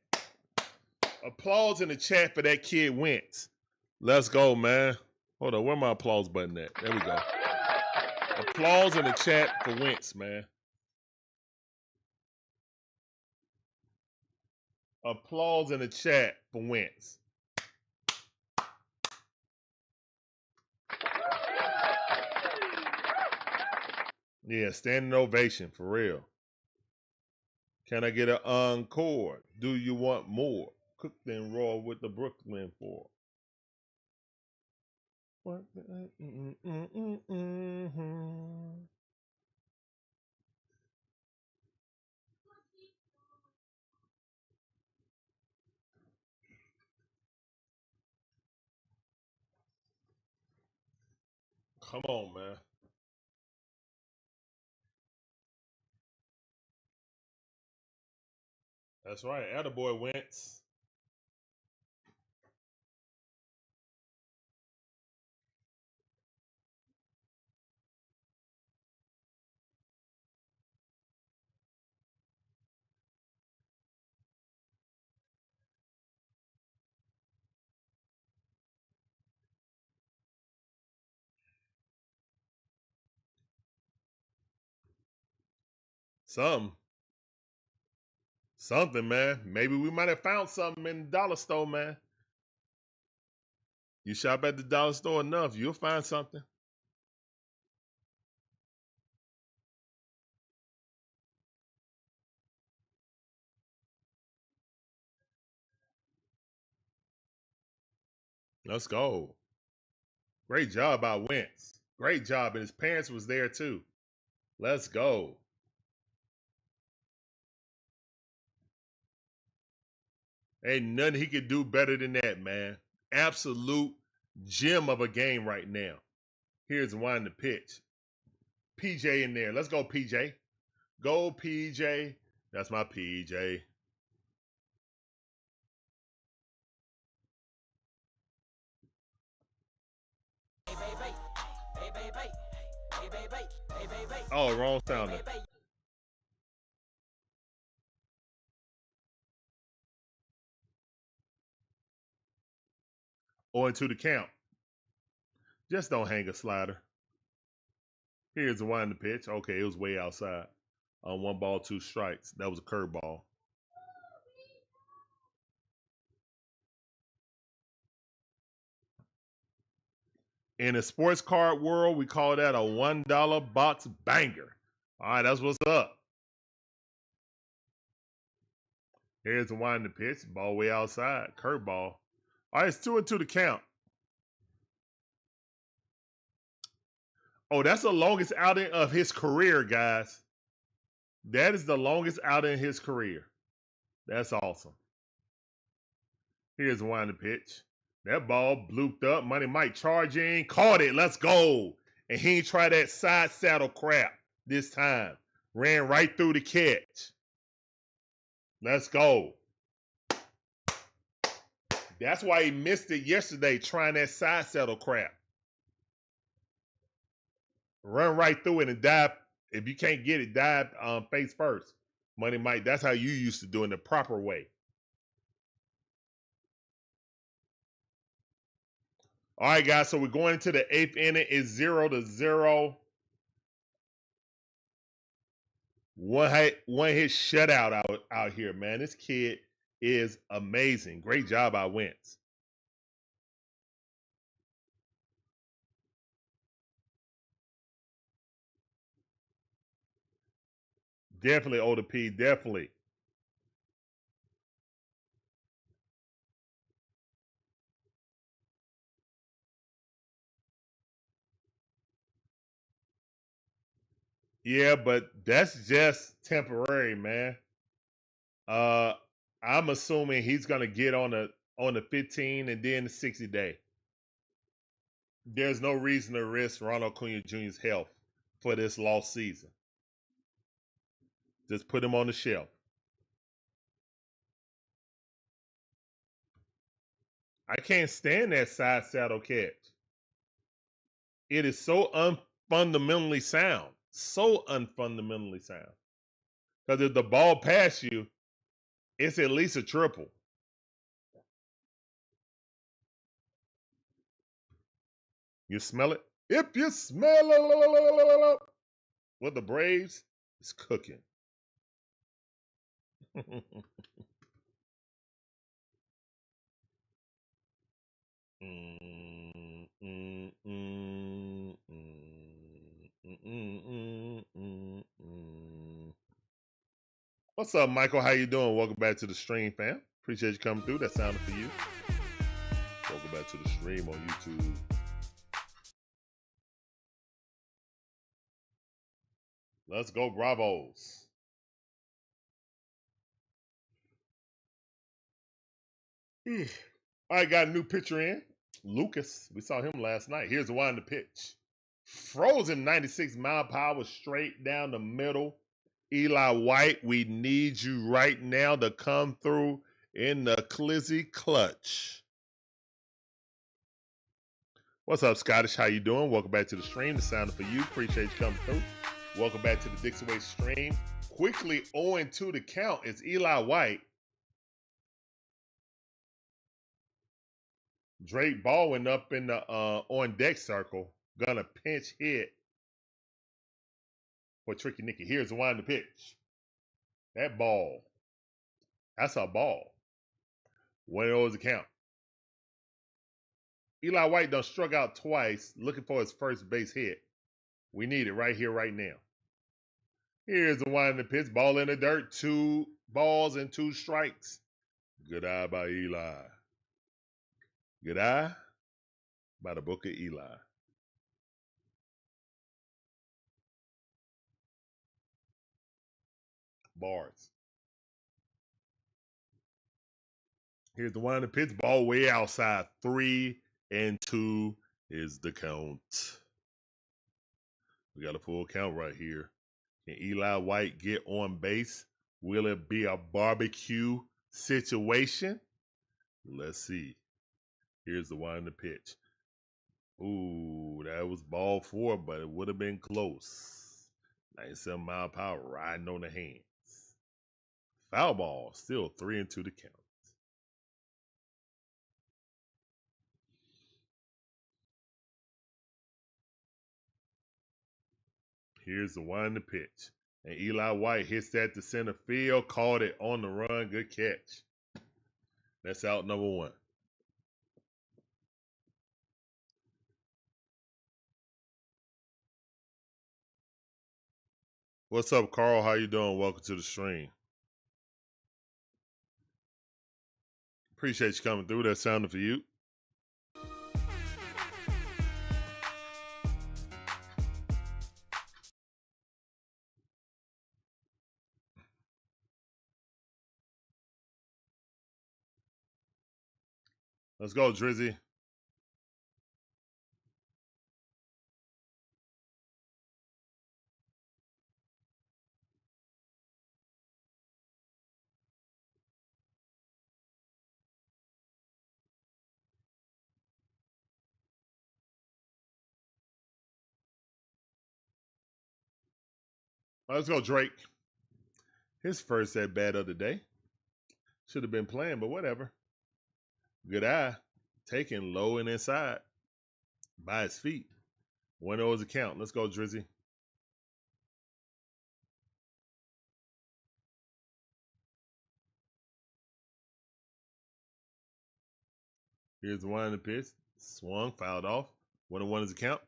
Applause in the chat for that kid Wentz. Let's go, man. Hold on, where my applause button at? There we go. Applause in the chat for Wentz, man. Applause in the chat for Wentz. Yeah, standing ovation for real. Can I get an encore? Do you want more? Cooked and raw with the Brooklyn for. Come on, man. That's right. Attaboy Wentz. Something, man. Maybe we might have found something in the dollar store, man. You shop at the dollar store enough, you'll find something. Let's go. Great job by Wentz. Great job. And his parents was there too. Let's go. Ain't nothing he could do better than that, man. Absolute gem of a game right now. Here's one to pitch. PJ in there. Let's go, PJ. Go, PJ. That's my PJ. Oh, wrong sounder. Or into the count. Just don't hang a slider. Here's the one to pitch. Okay, it was way outside. On 1 ball, 2 strikes. That was a curveball. In the sports card world, we call that a $1 box banger. All right, that's what's up. Here's the one to pitch. Ball way outside. Curveball. All right, it's 2-2 to count. Oh, that's the longest outing of his career, guys. That is the longest outing in his career. That's awesome. Here's one to pitch. That ball blooped up. Money Mike charging. Caught it. Let's go. And he ain't try that side saddle crap this time. Ran right through the catch. Let's go. That's why he missed it yesterday trying that side saddle crap. Run right through it and dive. If you can't get it, dive face first. Money Mike, that's how you used to do it in the proper way. All right, guys, so we're going into the 8th inning. It's 0-0. One hit shutout out here, man. This kid is amazing. Great job by Wentz. Definitely, Older P, definitely. Yeah, but that's just temporary, man. I'm assuming he's gonna get on the 15 and then the 60 day. There's no reason to risk Ronald Acuna Jr.'s health for this lost season. Just put him on the shelf. I can't stand that side saddle catch. It is so unfundamentally sound. So unfundamentally sound. Because if the ball passes you, it's at least a triple. You smell it? If you smell it, with the Braves, it's cooking. What's up, Michael? How you doing? Welcome back to the stream, fam. Appreciate you coming through. That sounded for you. Welcome back to the stream on YouTube. Let's go, Bravos. All right, got a new pitcher in. Lucas. We saw him last night. Here's the one to pitch. Frozen 96 mile per hour straight down the middle. Eli White, we need you right now to come through in the Clizzy clutch. What's up, Scottish? How you doing? Welcome back to the stream. The sound for you. Appreciate you coming through. Welcome back to the DIXON WAY stream. Quickly 0-2 to count. It's Eli White. Drake Baldwin up in the on deck circle. Gonna pinch hit for Tricky Nicky. Here's the one to pitch. That ball. That's a ball. 1-0 to count. Eli White done struck out twice looking for his first base hit. We need it right here, right now. Here's the one to pitch. Ball in the dirt. 2 balls and 2 strikes. Good eye by Eli. Good eye by the book of Eli. Bars. Here's the one to pitch. Ball way outside. 3 and 2 is the count. We got a full count right here. Can Eli White get on base? Will it be a barbecue situation? Let's see. Here's the one in the pitch. Ooh, that was ball 4, but it would have been close. 97-mile-per-hour riding on the hands. Foul ball, still 3-2 to count. Here's the one in the pitch. And Eli White hits that to center field, caught it on the run. Good catch. That's out number 1. What's up, Carl? How you doing? Welcome to the stream. Appreciate you coming through. That sounded for you. Let's go, Drizzy. Let's go, Drake. His first at bat of the day. Should have been playing, but whatever. Good eye. Taken low and inside. By his feet. 1-0 is a count. Let's go, Drizzy. Here's the one in the pitch. Swung, fouled off. 1-1 is a count.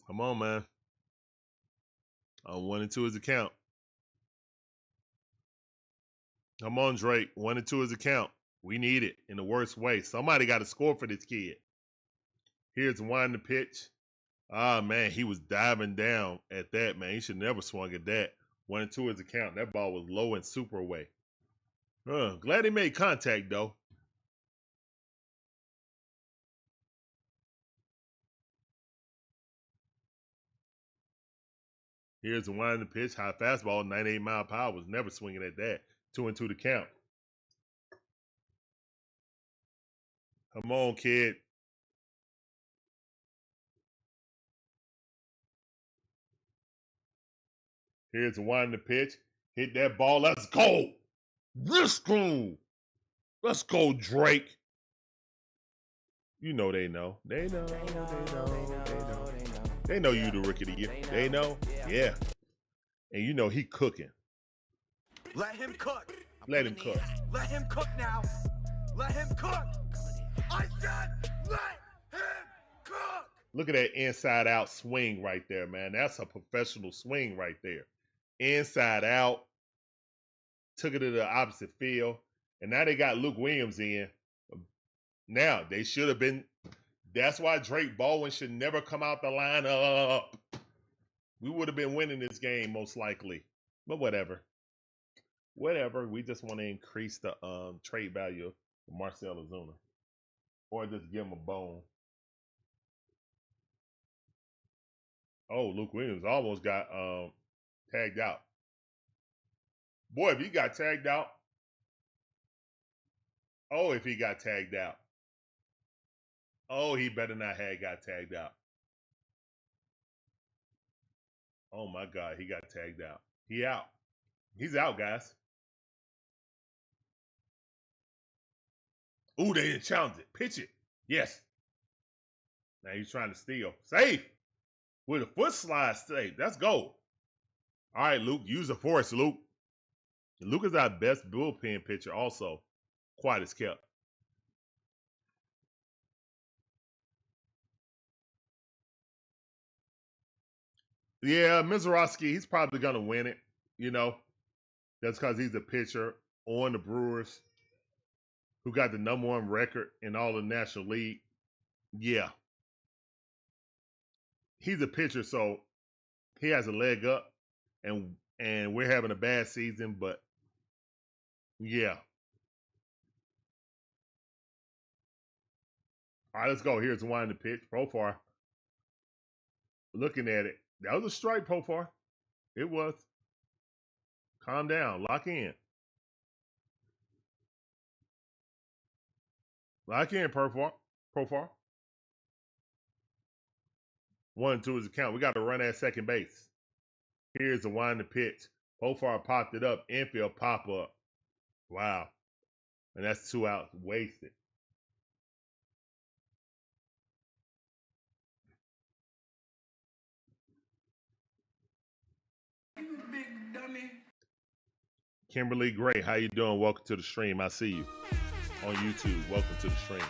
Come on, man. 1-2 is a count. Come on, Drake. 1-2 is a count. We need it in the worst way. Somebody got to score for this kid. Here's one in the pitch. Ah, man, he was diving down at that, man. He should never swung at that. 1-2 is a count. That ball was low and super away. Glad he made contact, though. Here's the one in the pitch. High fastball, 98-mile-per-hour. Was never swinging at that. 2-2 to count. Come on, kid. Here's the one in the pitch. Hit that ball. Let's go. Let's go. Let's go, Drake. You know they know. They know. They know. They know. They know you the rookie of the year. They know. Yeah. And you know he cooking. Let him cook. Let him cook. Let him cook now. Let him cook. I said let him cook. Look at that inside out swing right there, man. That's a professional swing right there. Inside out. Took it to the opposite field. And now they got Luke Williams in. Now, they should have been. That's why Drake Baldwin should never come out the lineup. We would have been winning this game most likely. But whatever. Whatever. We just want to increase the trade value of Marcel Ozuna. Or just give him a bone. Oh, Luke Williams almost got tagged out. Boy, if he got tagged out. Oh, if he got tagged out. Oh, he better not have got tagged out. Oh, my God. He got tagged out. He out. He's out, guys. Ooh, they didn't challenge it. Pitch it. Yes. Now he's trying to steal. Safe. With a foot slide safe. Let's go. All right, Luke. Use the force, Luke. Luke is our best bullpen pitcher also. Quiet as kept. Yeah, Mizorowski, he's probably going to win it, you know. That's because he's a pitcher on the Brewers who got the #1 record in all the National League. Yeah. He's a pitcher, so he has a leg up, and we're having a bad season, but yeah. All right, let's go. Here's the wind the pitch. Profar. Looking at it. That was a strike, Profar. It was. Calm down. Lock in. Lock in, Profar. 1-2 is the count. We got to run at second base. Here's the wind the pitch. Profar popped it up. Infield pop up. Wow. And that's 2 outs wasted. Big dummy. Kimberly Gray, how you doing? Welcome to the stream. I see you on YouTube. Welcome to the stream.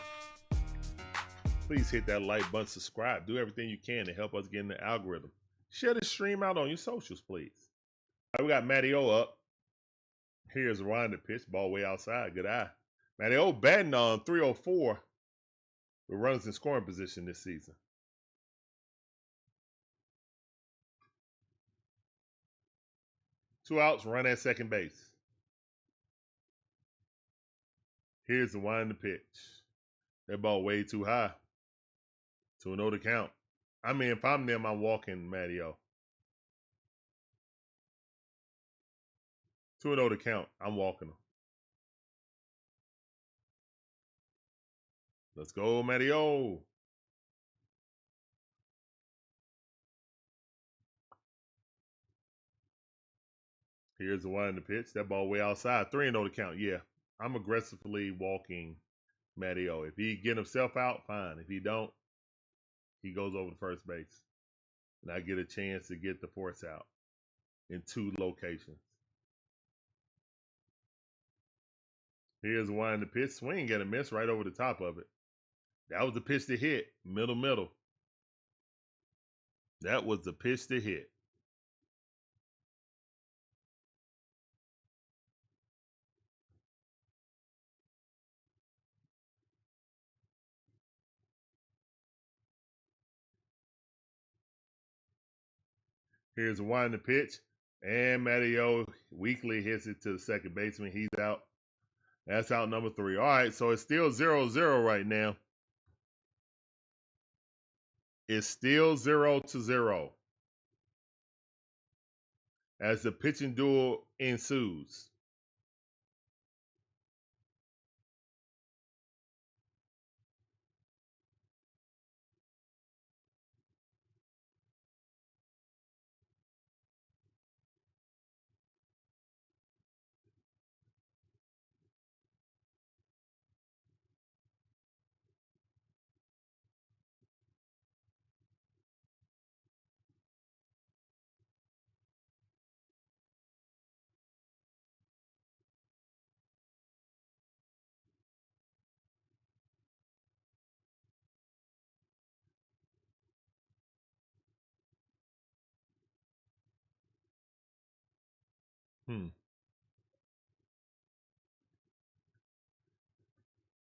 Please hit that like button, subscribe. Do everything you can to help us get in the algorithm. Share the stream out on your socials, please. All right, we got Matty O up. Here's Ryan the pitch. Ball way outside. Good eye. Matty O batting on 304 with runners in scoring position this season. Two outs, run at second base. Here's the wind the pitch. That ball way too high. 2-0 to count. I mean, if I'm them, I'm walking Matty O. 2-0 to count. I'm walking him. Let's go, Matty O. Here's the wind the pitch. That ball way outside. 3-0 to count. Yeah, I'm aggressively walking Matty O. If he get himself out, fine. If he don't, he goes over to first base. And I get a chance to get the force out in 2 locations. Here's one the pitch. Swing and a miss right over the top of it. That was the pitch to hit. Middle. That was the pitch to hit. Here's a wind the pitch. And Matty O weakly hits it to the second baseman. He's out. That's out number 3. All right, so it's still 0-0 right now. It's still 0-0 as the pitching duel ensues.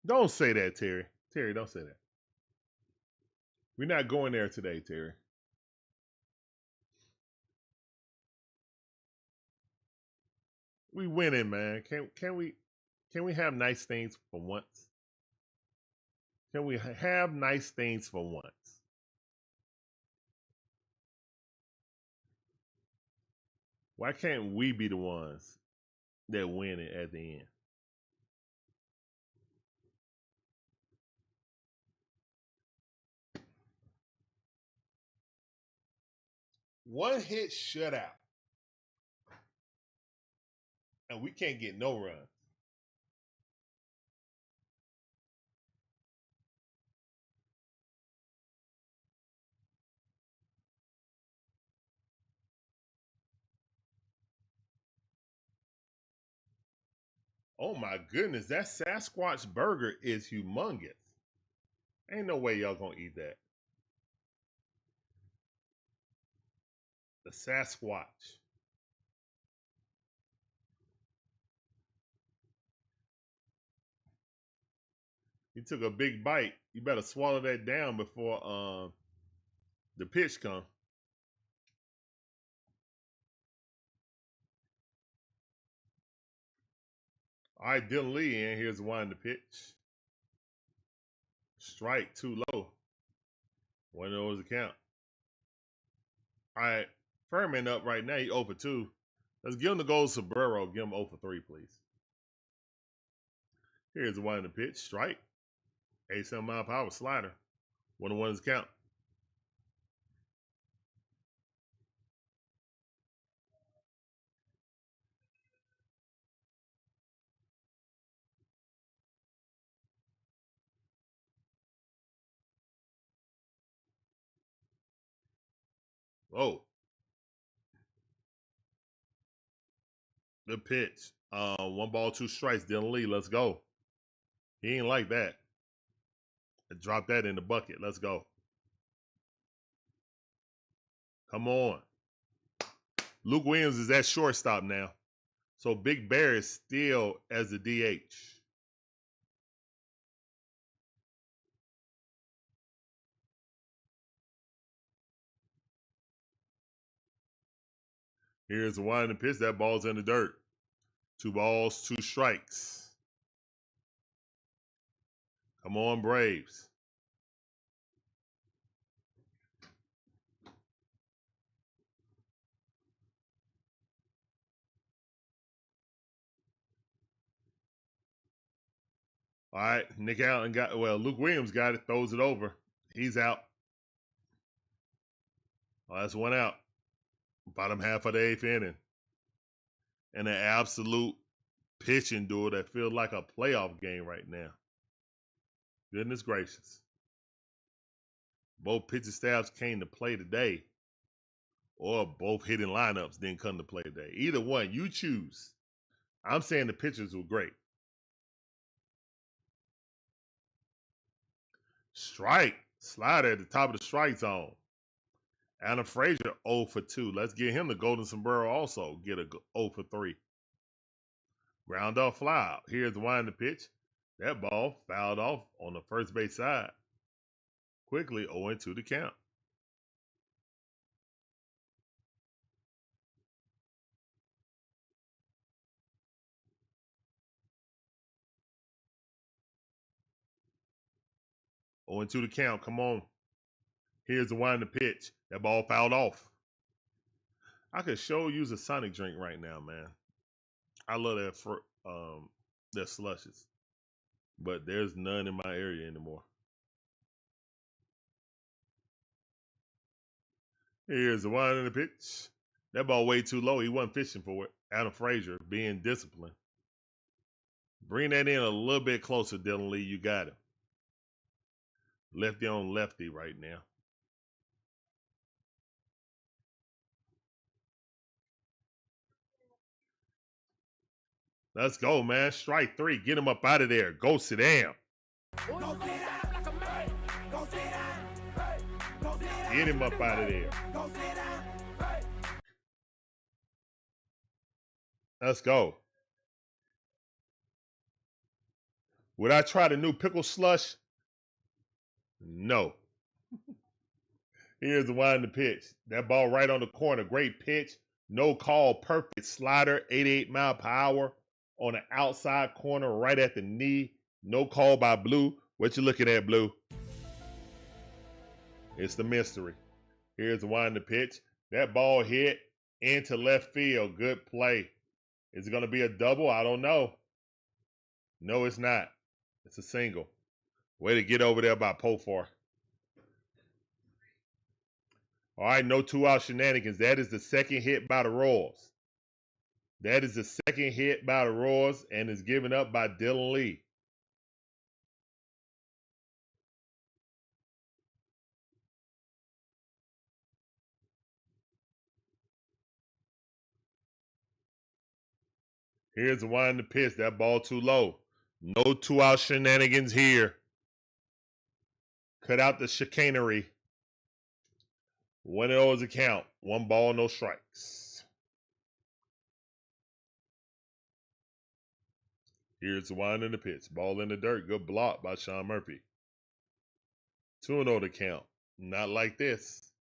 Don't say that, Terry. Terry, don't say that. We're not going there today, Terry. We winning, man. Can we have nice things for once? Can we have nice things for once? Why can't we be the ones that win it at the end? One hit shutout. And we can't get no runs. Oh my goodness, that Sasquatch burger is humongous. Ain't no way y'all gonna eat that. The Sasquatch. He took a big bite. You better swallow that down before the pitch come. All right, Dylan Lee in. Here's one to pitch. Strike too low. One of those account. All right, Furman up right now. He 0 for 2. Let's give him the gold sombrero. Give him 0 for 3, please. Here's one to pitch. Strike. 87 mile per hour slider. 1-1's count. Oh, the pitch. 1 ball, 2 strikes. Dylan Lee, let's go. He ain't like that. Drop that in the bucket. Let's go. Come on. Luke Williams is at shortstop now. So Big Bear is still as the DH. Here's the one in the pitch. That ball's in the dirt. 2 balls, 2 strikes. Come on, Braves. All right, Nick Allen got, well, Luke Williams got it, throws it over. He's out. Oh, that's 1 out. Bottom half of the 8th inning. And an absolute pitching duel that feels like a playoff game right now. Goodness gracious. Both pitching staffs came to play today. Or both hitting lineups didn't come to play today. Either one, you choose. I'm saying the pitchers were great. Strike. Slider at the top of the strike zone. Adam Frazier 0 for 2. Let's get him the golden sombrero also. Get a 0 for 3. Ground off fly out. Here's the one in the pitch. That ball fouled off on the first base side. Quickly 0-2 the count. To the count. Come on. Here's the one in the pitch. That ball fouled off. I could show use a Sonic drink right now, man. I love that for their slushes. But there's none in my area anymore. Here's the one in the pitch. That ball way too low. He wasn't fishing for it. Adam Frazier being disciplined. Bring that in a little bit closer, Dylan Lee. You got him. Lefty on lefty right now. Let's go, man. Strike 3. Get him up out of there. Go sit down. Get him up out of there. Let's go. Would I try the new pickle slush? No. Here's the one in the pitch. That ball right on the corner. Great pitch. No call. Perfect slider. 88 mile per hour on the outside corner right at the knee. No call by Blue. What you looking at, Blue? It's the mystery. Here's the one in the pitch. That ball hit into left field. Good play. Is it going to be a double? I don't know. No, it's not. It's a single. Way to get over there by Profar. All right, no 2-out shenanigans. That is the second hit by the Royals. That is the second hit by the Royals and is given up by Dylan Lee. Here's the one in the pitch. That ball too low. No 2-out shenanigans here. Cut out the chicanery. 1 of those account. 1 ball, no strikes. Here's the wind in the pitch. Ball in the dirt. Good block by Sean Murphy. 2-0 to count. Not like this.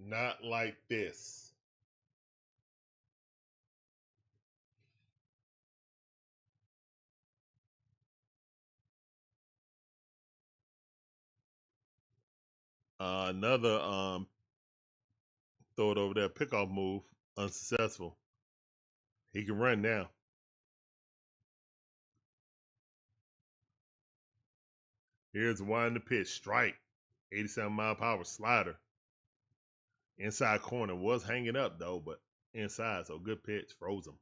Not like this. Another throw it over there. Pickoff move. Unsuccessful. He can run now. Here's the wind in the pitch. Strike. 87-mile-per-hour slider. Inside corner. Was hanging up, though, but inside. So good pitch. Froze him.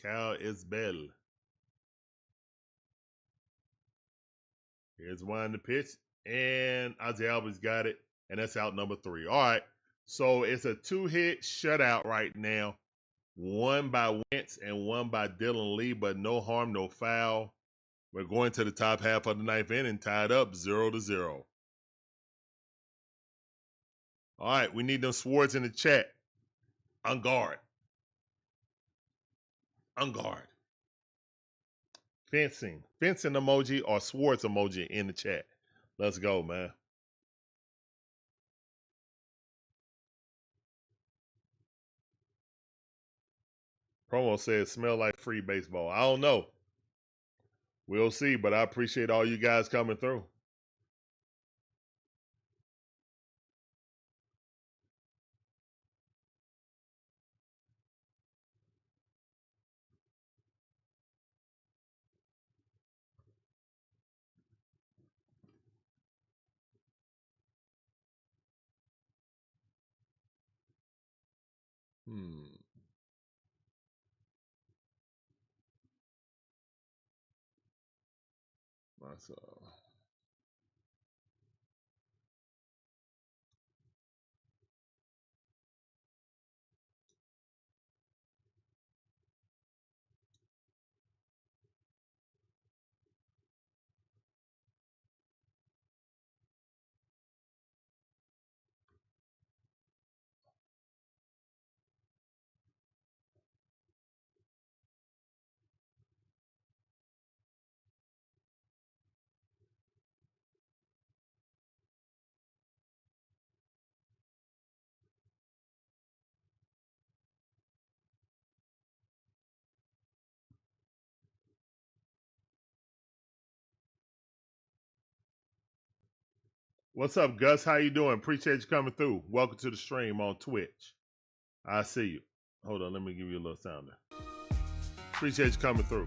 Cal Isbell. Here's one the pitch. And Ozzie Albies got it. And that's out number 3. All right. So it's a 2-hit shutout right now. One by Wentz and one by Dylan Lee, but no harm, no foul. We're going to the top half of the 9th inning, tied up 0-0. All right, we need them swords in the chat. On guard. On guard. Fencing emoji or swords emoji in the chat. Let's go, man. Promo says, smell like free baseball. I don't know. We'll see, but I appreciate all you guys coming through. Marcel. What's up, Gus? How you doing? Appreciate you coming through. Welcome to the stream on Twitch. I see you. Hold on, let me give you a little sounder. Appreciate you coming through.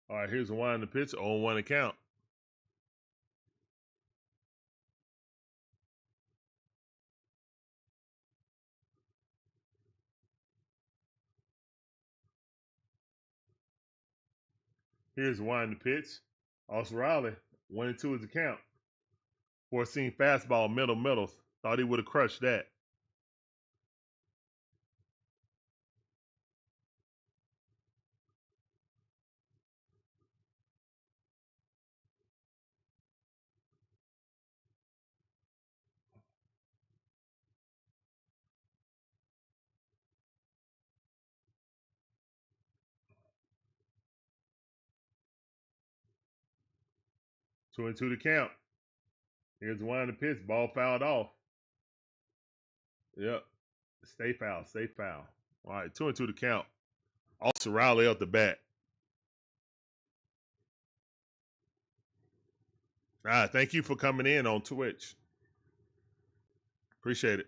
All right, here's the one in the pitch. 0-1 account. Here's the one in the pitch. Austin Riley. 1-2 is the count. Four-seam fastball, middle. Thought he would have crushed that. Two and two to count. Here's one in the pitch. Ball fouled off. Yep. Stay foul. All right, 2-2 to count. Austin Riley up the bat. All right, thank you for coming in on Twitch. Appreciate it.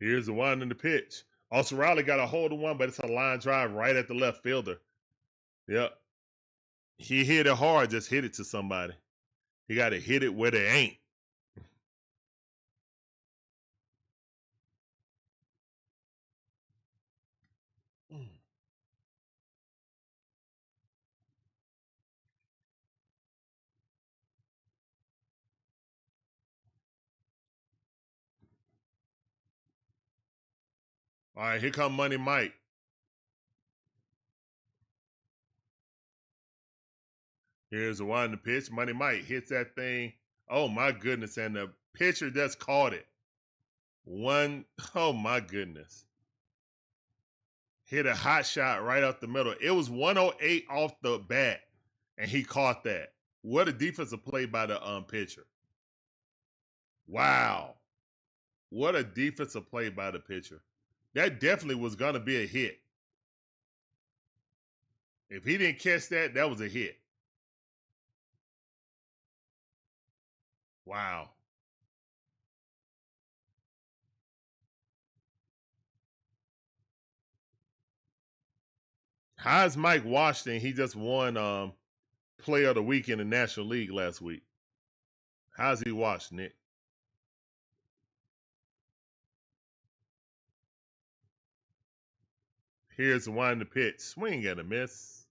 Here's the one in the pitch. Austin Riley got a hold of one, but it's a line drive right at the left fielder. Yep. He hit it hard, just hit it to somebody. He got to hit it where they ain't. All right, here come Money Mike. Here's the one, the pitch. Money Mike hits that thing. Oh, my goodness. And the pitcher just caught it. Oh, my goodness. Hit a hot shot right up the middle. It was 108 off the bat, and he caught that. What a defensive play by the pitcher. Wow. What a defensive play by the pitcher. That definitely was going to be a hit. If he didn't catch that, that was a hit. Wow. How's Mike Washington? He just won Player of the Week in the National League last week. How's he watching it? Here's the one, the pitch. Swing and a miss.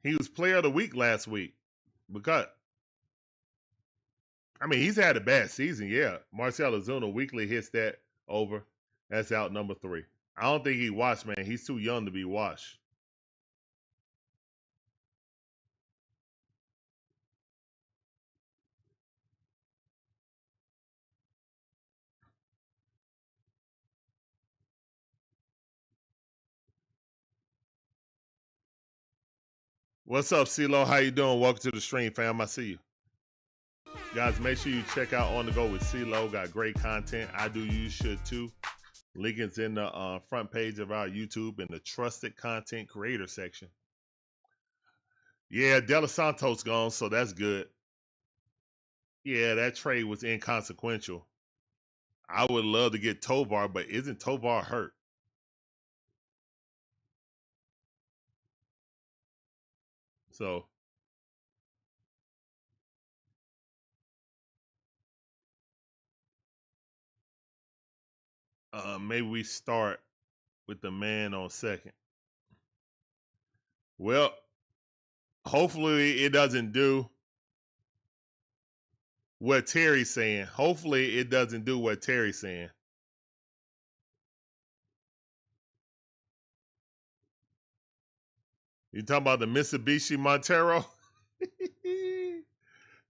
He was Player of the Week last week. Because, I mean, he's had a bad season, yeah. Marcel Ozuna weekly hits that over. That's out number 3. I don't think he washed, man. He's too young to be washed. What's up, CeeLo? How you doing? Welcome to the stream, fam. I see you. Guys, make sure you check out On The Go with CeeLo. Got great content. I do. You should too. Link is in the front page of our YouTube in the Trusted Content Creator section. Yeah, De Los Santos gone, so that's good. Yeah, that trade was inconsequential. I would love to get Tovar, but isn't Tovar hurt? So maybe we start with the man on second. Well, hopefully it doesn't do what Terry's saying. Hopefully it doesn't do what Terry's saying. You talking about the Mitsubishi Montero? The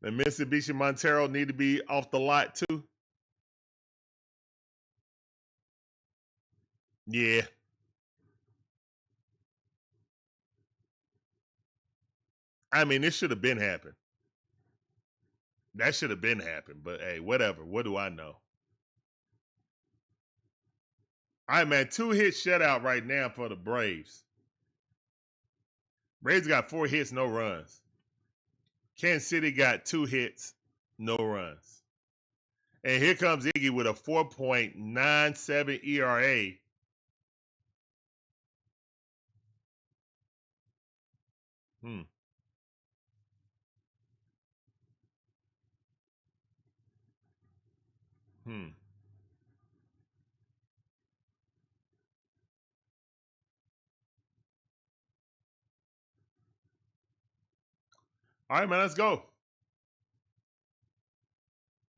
Mitsubishi Montero need to be off the lot too. Yeah. I mean, this should have been happened. That should have been happened, but hey, whatever. What do I know? All right, man. 2-hit shutout right now for the Braves. Braves got 4 hits, no runs. Kansas City got 2 hits, no runs. And here comes Iggy with a 4.97 ERA. Hmm. All right, man, let's go.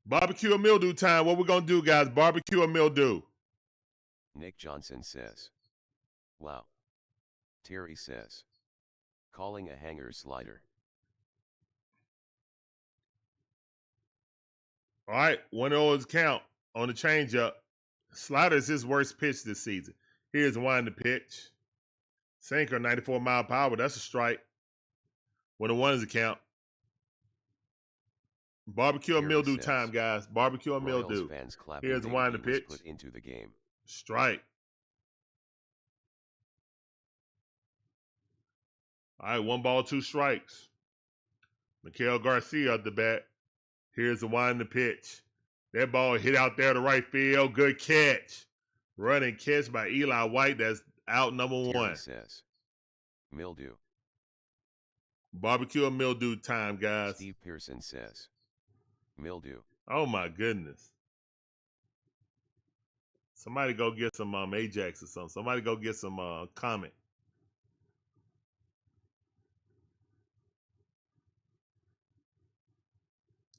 Barbecue or mildew time. What we going to do, guys? Barbecue or mildew? Nick Johnson says. Wow. Terry says. Calling a hanger slider. All right, one of those count on the changeup. Slider is his worst pitch this season. Here's one to pitch. Sinker, 94 mile per hour. That's a strike. When the one is a count. Barbecue or mildew time, guys. Barbecue or mildew. Here's one to pitch. Put into the game. Strike. All right, 1 ball, 2 strikes. Miguel Garcia at the bat. Here's the one to pitch. That ball hit out there to right field. Good catch. Running catch by Eli White. That's out number Terry one. says, mildew. Barbecue and mildew time, guys. Steve Pearson says, mildew. Oh my goodness. Somebody go get some Ajax or something. Somebody go get some Comet.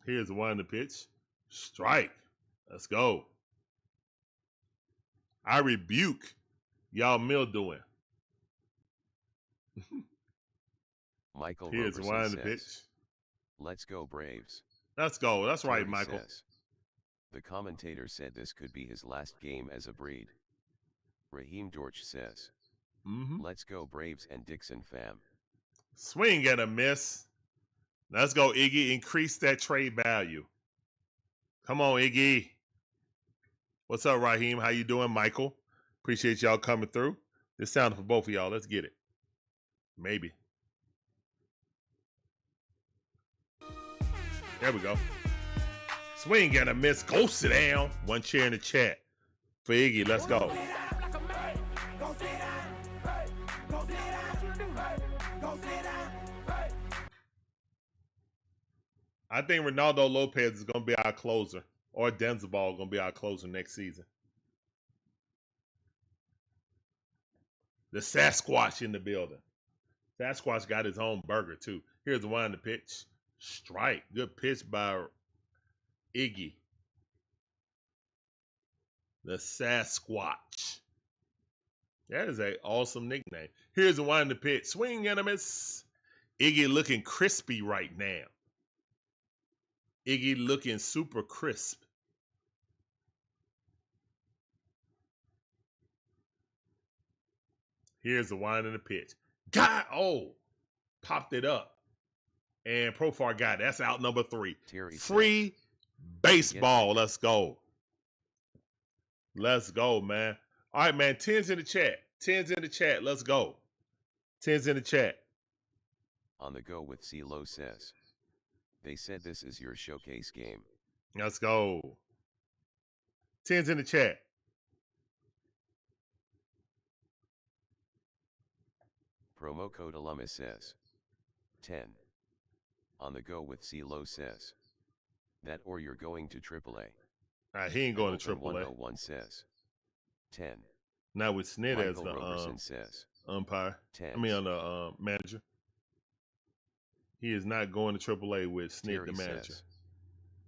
Here's one in the pitch. Strike. Let's go. I rebuke y'all mildewing. Michael Here's Roberson one in the says, pitch. let's go Braves. Let's go. That's right, Terry Michael. says, the commentator said this could be his last game as a Breed. Raheem George says, let's go Braves and Dixon fam. Swing and a miss. Let's go, Iggy. Increase that trade value. Come on, Iggy. What's up, Raheem? How you doing, Michael? Appreciate y'all coming through. This sounded for both of y'all. Let's get it. Maybe. There we go. Swing and a miss. Go sit down. One chair in the chat for Iggy. Let's go. I think Ronaldo Lopez is going to be our closer, or Denzel Ball going to be our closer next season. The Sasquatch in the building. Sasquatch got his own burger, too. Here's the one in the pitch. Strike. Good pitch by Iggy. The Sasquatch. That is an awesome nickname. Here's the one in the pitch. Swing and a miss. Iggy looking crispy right now. Iggy looking super crisp. Here's the one in the pitch. Popped it up. And Profar got it. That's out number 3. Terry Free baseball. Let's go. Let's go, man. All right, man. 10's in the chat. 10's in the chat. Let's go. 10's in the chat. On the go with CeeLo says, they said this is your showcase game. Let's go. 10's in the chat. Promo code Alumni says, 10. On the go with CeeLo says, that or you're going to AAA. He ain't going to AAA. 101 says, 10. Not with Snit as the Roberson says, umpire. 10. I mean, on the manager. He is not going to AAA with Snit, Terry the manager. Says,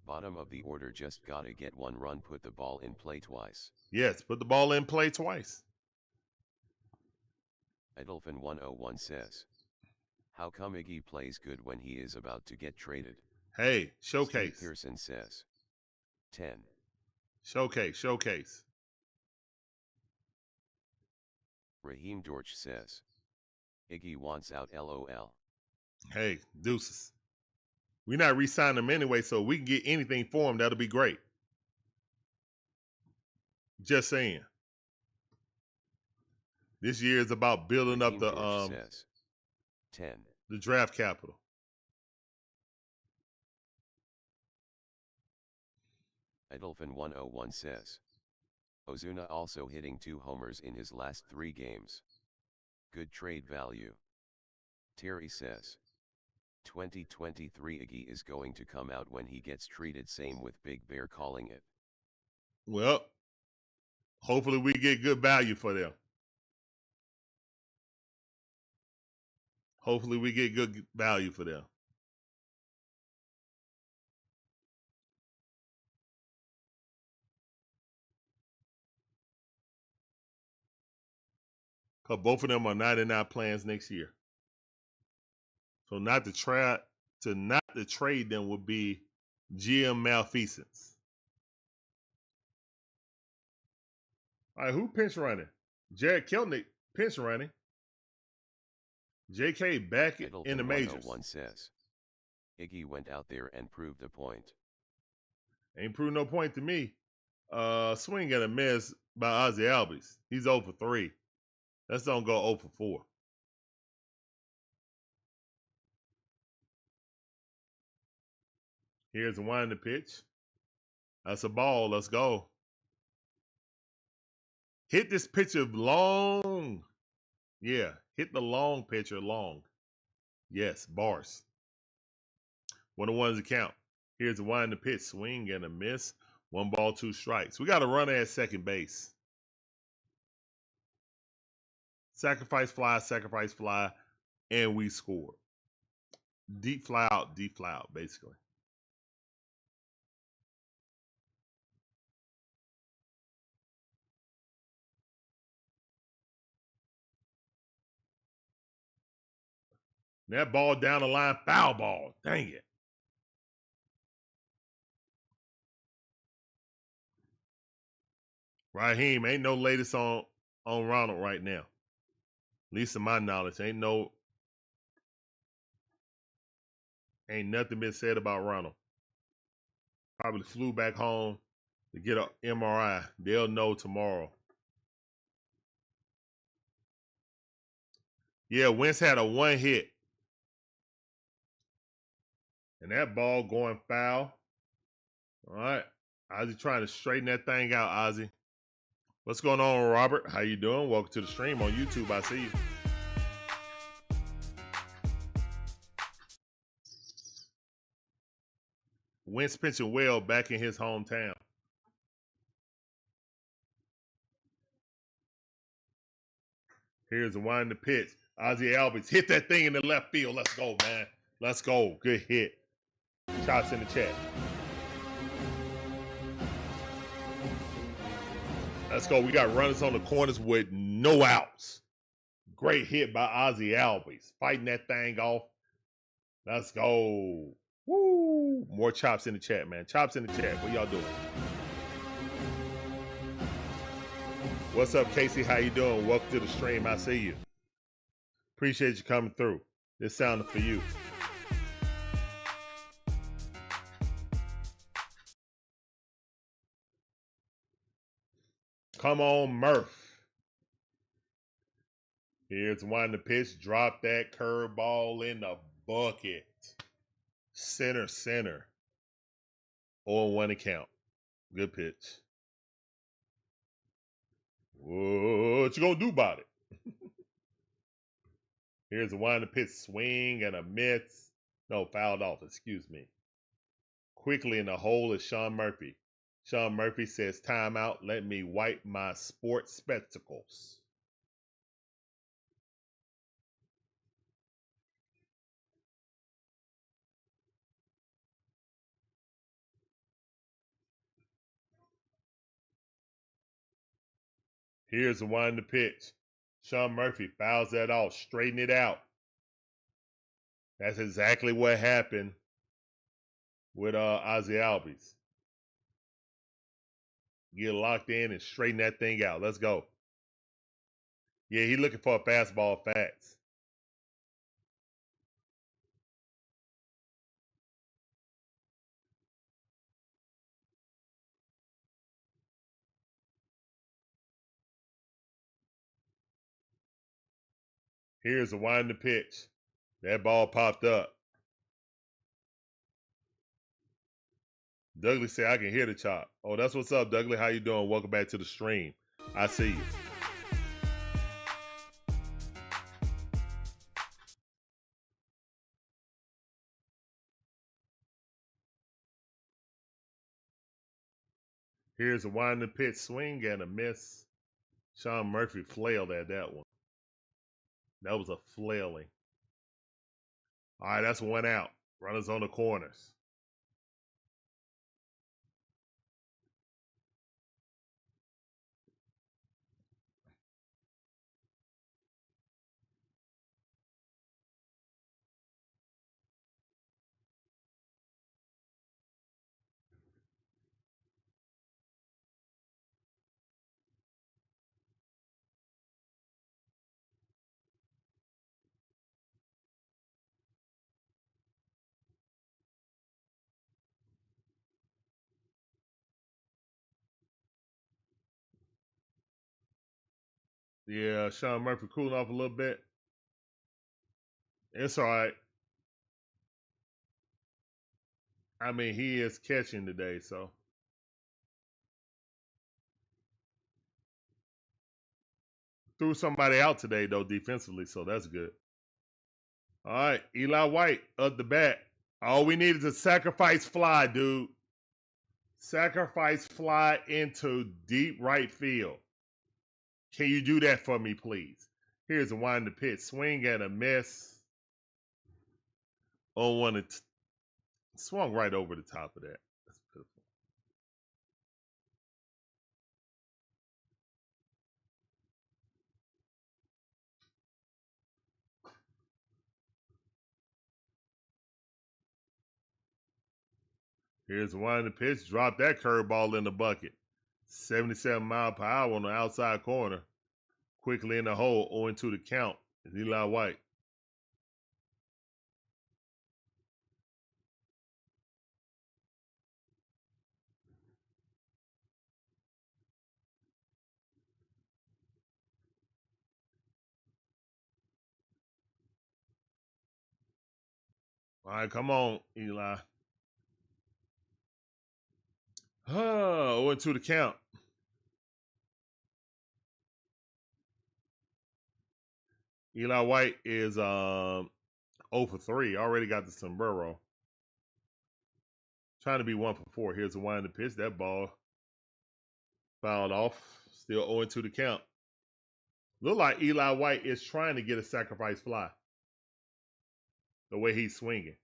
bottom of the order, just gotta get one run, put the ball in play twice. Yes, put the ball in play twice. Adolphin 101 says, how come Iggy plays good when he is about to get traded? Hey, showcase. Steve Pearson says, 10. Showcase. Raheem George says, Iggy wants out LOL. Hey, deuces. We're not re-signing him anyway, so we can get anything for him. That'll be great. Just saying. This year is about building Raheem up George says, 10. The draft capital. Adolphin 101 says, Ozuna also hitting 2 homers in his last 3 games. Good trade value. Terry says, 2023 Iggy is going to come out when he gets treated, same with Big Bear calling it. Well, hopefully we get good value for them. Hopefully we get good value for them. Because both of them are 99 plans next year. So not to trade them would be GM malfeasance. All right, who pinch running? Jared Kelnick pinch running. JK back in the majors. One says, Iggy went out there and proved a point. Ain't proved no point to me. Swing and a miss by Ozzie Albies. He's 0 for 3. Let's don't go 0 for 4. Here's the one in the pitch. That's a ball. Let's go. Hit this pitcher long. Yeah, hit the long pitcher long. Yes, bars. 1-1 to count. Here's the wind the pitch. Swing and a miss. 1 ball, 2 strikes. We got a runner at second base. Sacrifice fly, and we scored. Deep fly out, basically. That ball down the line, foul ball. Dang it. Raheem, ain't no latest on Ronald right now. At least to my knowledge, ain't nothing been said about Ronald. Probably flew back home to get an MRI. They'll know tomorrow. Yeah, Wentz had a 1 hit. And that ball going foul. All right. Ozzie trying to straighten that thing out, Ozzie. What's going on, Robert? How you doing? Welcome to the stream on YouTube. I see you. Wentz pitching well back in his hometown. Here's the wind the pitch. Ozzie Albies hit that thing in the left field. Let's go, man. Let's go. Good hit. Shots in the chat. Let's go. We got runners on the corners with no outs. Great hit by Ozzie Albies. Fighting that thing off. Let's go. Woo. More chops in the chat, man. Chops in the chat. What y'all doing? What's up, Casey? How you doing? Welcome to the stream. I see you. Appreciate you coming through. This sounded for you. Come on, Murph. Here's one to pitch. Drop that curveball in the bucket. Center. 0-1 account. Good pitch. What you gonna do about it? Here's a wind to pitch. Swing and a miss. No, fouled off. Excuse me. Quickly in the hole is Sean Murphy. Sean Murphy says, timeout. Let me wipe my sports spectacles. Here's the wind to pitch. Sean Murphy fouls that off. Straighten it out. That's exactly what happened with Ozzie Albies. Get locked in and straighten that thing out. Let's go. Yeah, he's looking for a fastball fast. Here's the wind to pitch. That ball popped up. Dougley said, I can hear the chop. Oh, that's what's up, Dougley. How you doing? Welcome back to the stream. I see you. Here's a wind to pitch. Swing and a miss. Sean Murphy flailed at that one. That was a flailing. All right, that's 1 out. Runners on the corners. Yeah, Sean Murphy cooling off a little bit. It's all right. I mean, he is catching today, so threw somebody out today, though, defensively, so that's good. All right, Eli White up the bat. All we need is a sacrifice fly, dude. Sacrifice fly into deep right field. Can you do that for me, please? Here's a wind the pitch. Swing and a miss. On one, it swung right over the top of that. That's pitiful. Here's a wind the pitch. Drop that curveball in the bucket. 77 mile per hour on the outside corner. Quickly in the hole, 0-2 the count. It's Eli White. All right, come on, Eli. 0-2 the count. Eli White is 0 for 3. Already got the sombrero. Trying to be 1 for 4. Here's a wind the pitch. That ball fouled off. Still 0-2 the count. Look like Eli White is trying to get a sacrifice fly. The way he's swinging.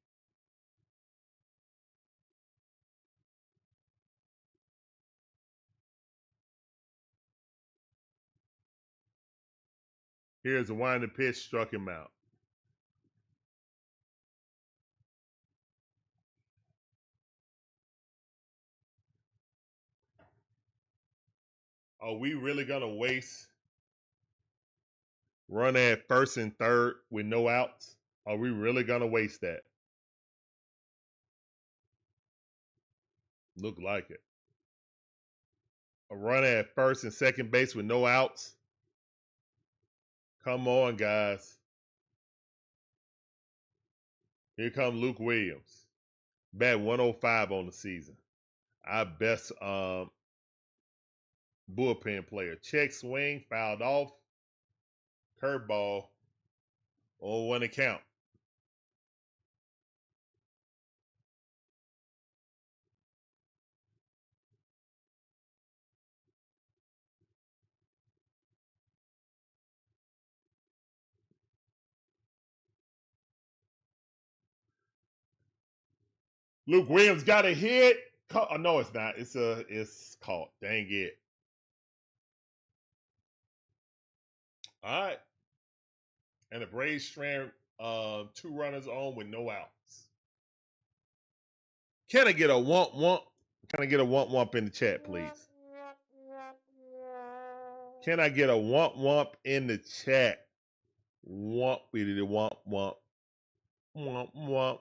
Here's a wind the pitch. Struck him out. Are we really going to waste run at first and third with no outs? Are we really going to waste that? Look like it. A run at first and second base with no outs? Come on, guys. Here come Luke Williams. Bat 105 on the season. Our best bullpen player. Check swing, fouled off. Curveball. 0-1 to count. Luke Williams got a hit. Oh, no, it's not. It's caught. Dang it. All right. And the Braves strand 2 runners on with no outs. Can I get a womp? Can I get a womp in the chat, please? Can I get a womp in the chat? Womp, womp. Womp.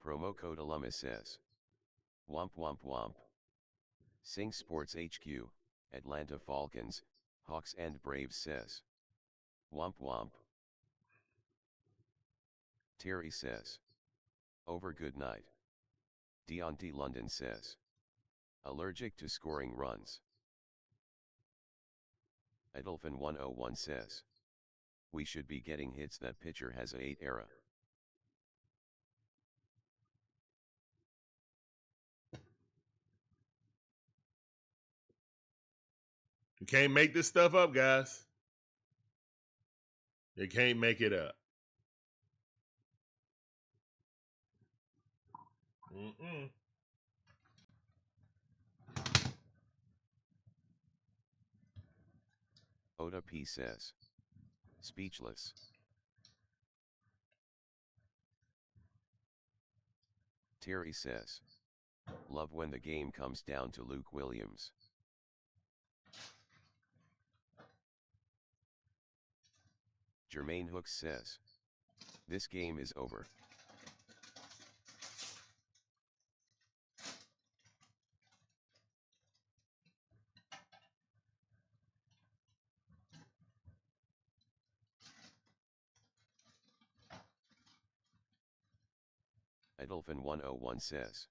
Promo code Alumni says. Womp. Sing Sports HQ, Atlanta Falcons, Hawks and Braves says. Womp. Terry says. Over good night. Deontay London says. Allergic to scoring runs. Edelfin 101 says. We should be getting hits that pitcher has a 8 era. You can't make this stuff up, guys. You can't make it up. Oda P says. Speechless. Terry says. Love when the game comes down to Luke Williams. Jermaine Hooks says. This game is over. Edelfin 101 says.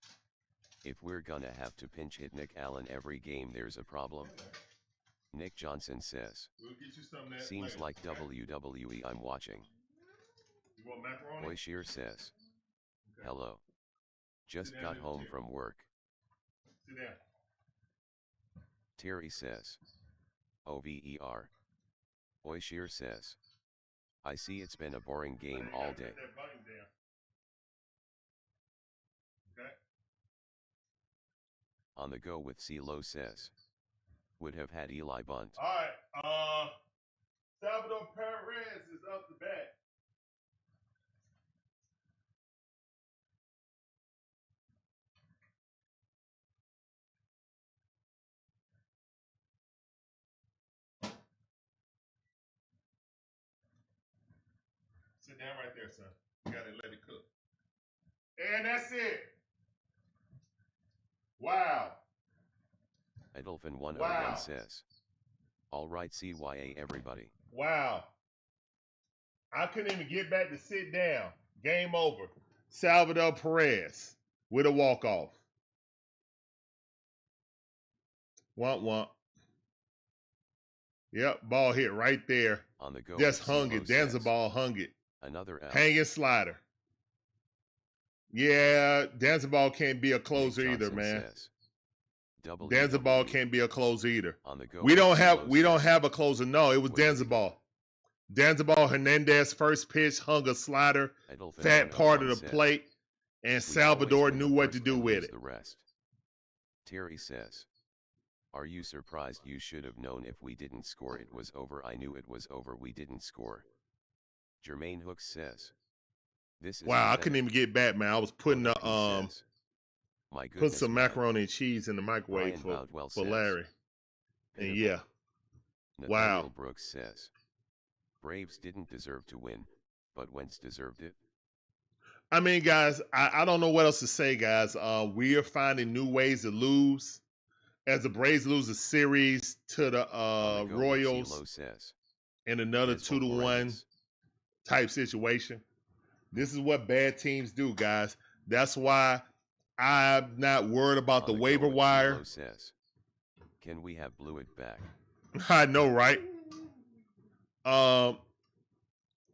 If we're gonna have to pinch hit Nick Allen every game, there's a problem. Nick Johnson says, We'll get you some of that seems later, like okay? WWE I'm watching. You want macaroni? Oishir says, Okay. hello. Just Sit down got in the home chair. from work. Sit down. Terry says, OVER. Oishir says, I see it's been a boring game all day. Put that volume down. Okay. On the go with CeeLo says, would have had Eli bunt. All right. Salvador Perez is up the bat. Sit down right there, son. You gotta let it cook. And that's it. Wow. Edelfin101 Wow. says, all right CYA everybody. Wow. I couldn't even get back to sit down. Game over. Salvador Perez with a walk-off. Womp. Yep, ball hit right there. On the go Just with hung CeeLo it. Danza says, ball hung it. another L. Hanging slider. Yeah, Danza ball can't be a closer Nick either, Johnson man. says, Danza ball WWE. can't be a closer either. On the go We with don't CeeLo have says, a closer. No, it was would have Danza to ball. Danza ball Hernandez first pitch hung a slider, Edelfin fat part of 101 the says, plate, and we Salvador always win knew the what to first do and with lose it. the rest. Terry says, are you surprised? You should have known if we didn't score it was over. I knew it was over. We didn't score. Jermaine Hooks says, this is Wow, I pathetic. couldn't even get back, man. I was putting Bonus P the says, my put goodness, some man. macaroni and cheese in the microwave Brian Boudwell for says, Larry. And pitiful. yeah, Nathaniel wow. Brooks says, Braves didn't deserve to win, but Wentz deserved it. I mean, guys, I don't know what else to say, guys. We are finding new ways to lose. As the Braves lose a series to the On the go Royals with CeeLo says, in another Desmond 2-1 horrendous. type situation. This is what bad teams do, guys. That's why I'm not worried about the On the waiver go with wire. CeeLo says, can we have Blewett back? I know, right?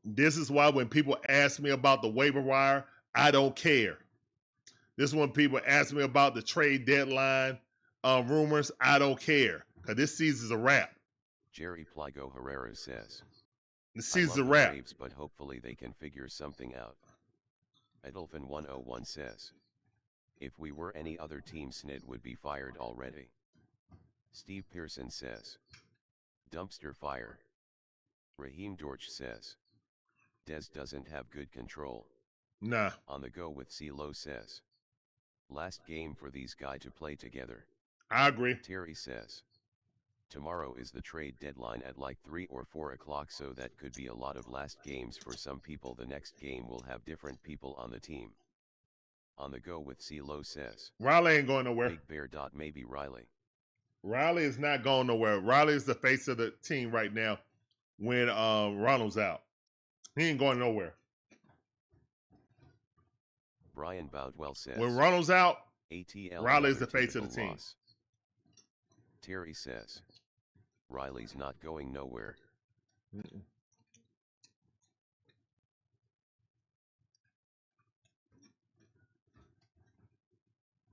This is why when people ask me about the waiver wire, I don't care. This is when people ask me about the trade deadline rumors, I don't care. Because this season's a wrap. Jerry Pligo Herrera says, The I season's love a the wrap. Braves, but hopefully they can figure something out. Edelfin101 says, if we were any other team, Snit would be fired already. Steve Pearson says, dumpster fire. Raheem George says, Dez doesn't have good control. Nah. On the go with CeeLo says, last game for these guys to play together. I agree. Terry says, tomorrow is the trade deadline at like 3 or 4 o'clock, so that could be a lot of last games for some people. The next game will have different people on the team. On the go with CeeLo says, Riley ain't going nowhere. Big Bear. Maybe Riley. Riley is not going nowhere. Riley is the face of the team right now when Ronald's out. He ain't going nowhere. Brian Boudwell says, When Ronald's out, ATL Riley is another the face of the typical team. loss. Terry says, Riley's not going nowhere. Mm-mm.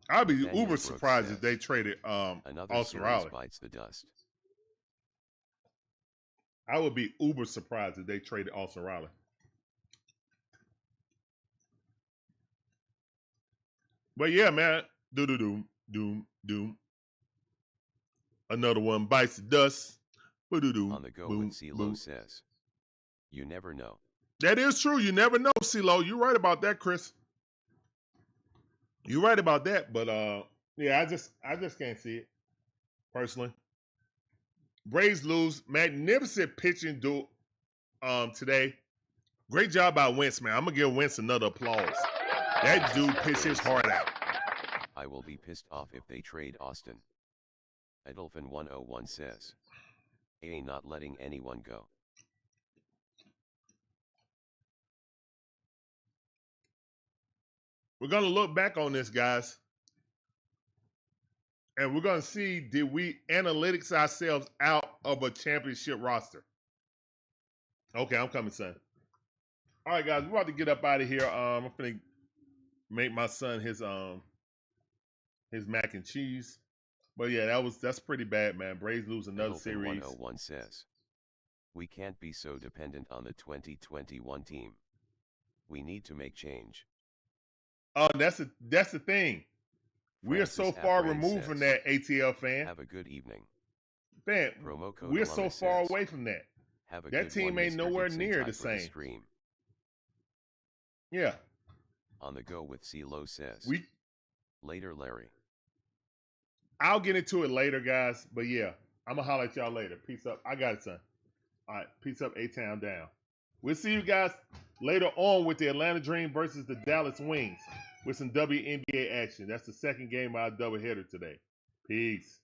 I'd be Nathaniel uber Brooks surprised says, if they traded another Austin series Riley. bites the dust. I would be uber surprised if they traded Austin Riley. But yeah, man. Doom. Another one bites the dust. Boo-doo-doo. On the go Boom, with CeeLo boom. says, you never know. That is true. You never know, CeeLo. You're right about that, Chris. You're right about that. But yeah, I just can't see it personally. Braves lose. Magnificent pitching today. Great job by Wentz, man. I'm gonna give Wentz another applause. That dude pitched his heart out. I will be pissed off if they trade Austin. Edelfin101 says, ain't not letting anyone go. We're gonna look back on this, guys, and we're gonna see, did we analytics ourselves out of a championship roster. Okay, I'm coming, son. All right, guys, we're about to get up out of here. I'm gonna make my son his mac and cheese. But yeah, that's pretty bad, man. Braves lose another series. 101 says, we can't be so dependent on the 2021 team. We need to make change. Oh, that's the thing. We are so far removed from that, ATL fan. Have a good evening. Man, we're so far away from that. Have a that good team one, ain't Mr. nowhere Dixon near type the for the same. stream. Yeah. On the go with CeeLo says. Later, Larry. I'll get into it later, guys. But yeah, I'm going to holler at y'all later. Peace up. I got it, son. All right. Peace up, A-Town down. We'll see you guys later on with the Atlanta Dream versus the Dallas Wings with some WNBA action. That's the second game of our doubleheader today. Peace.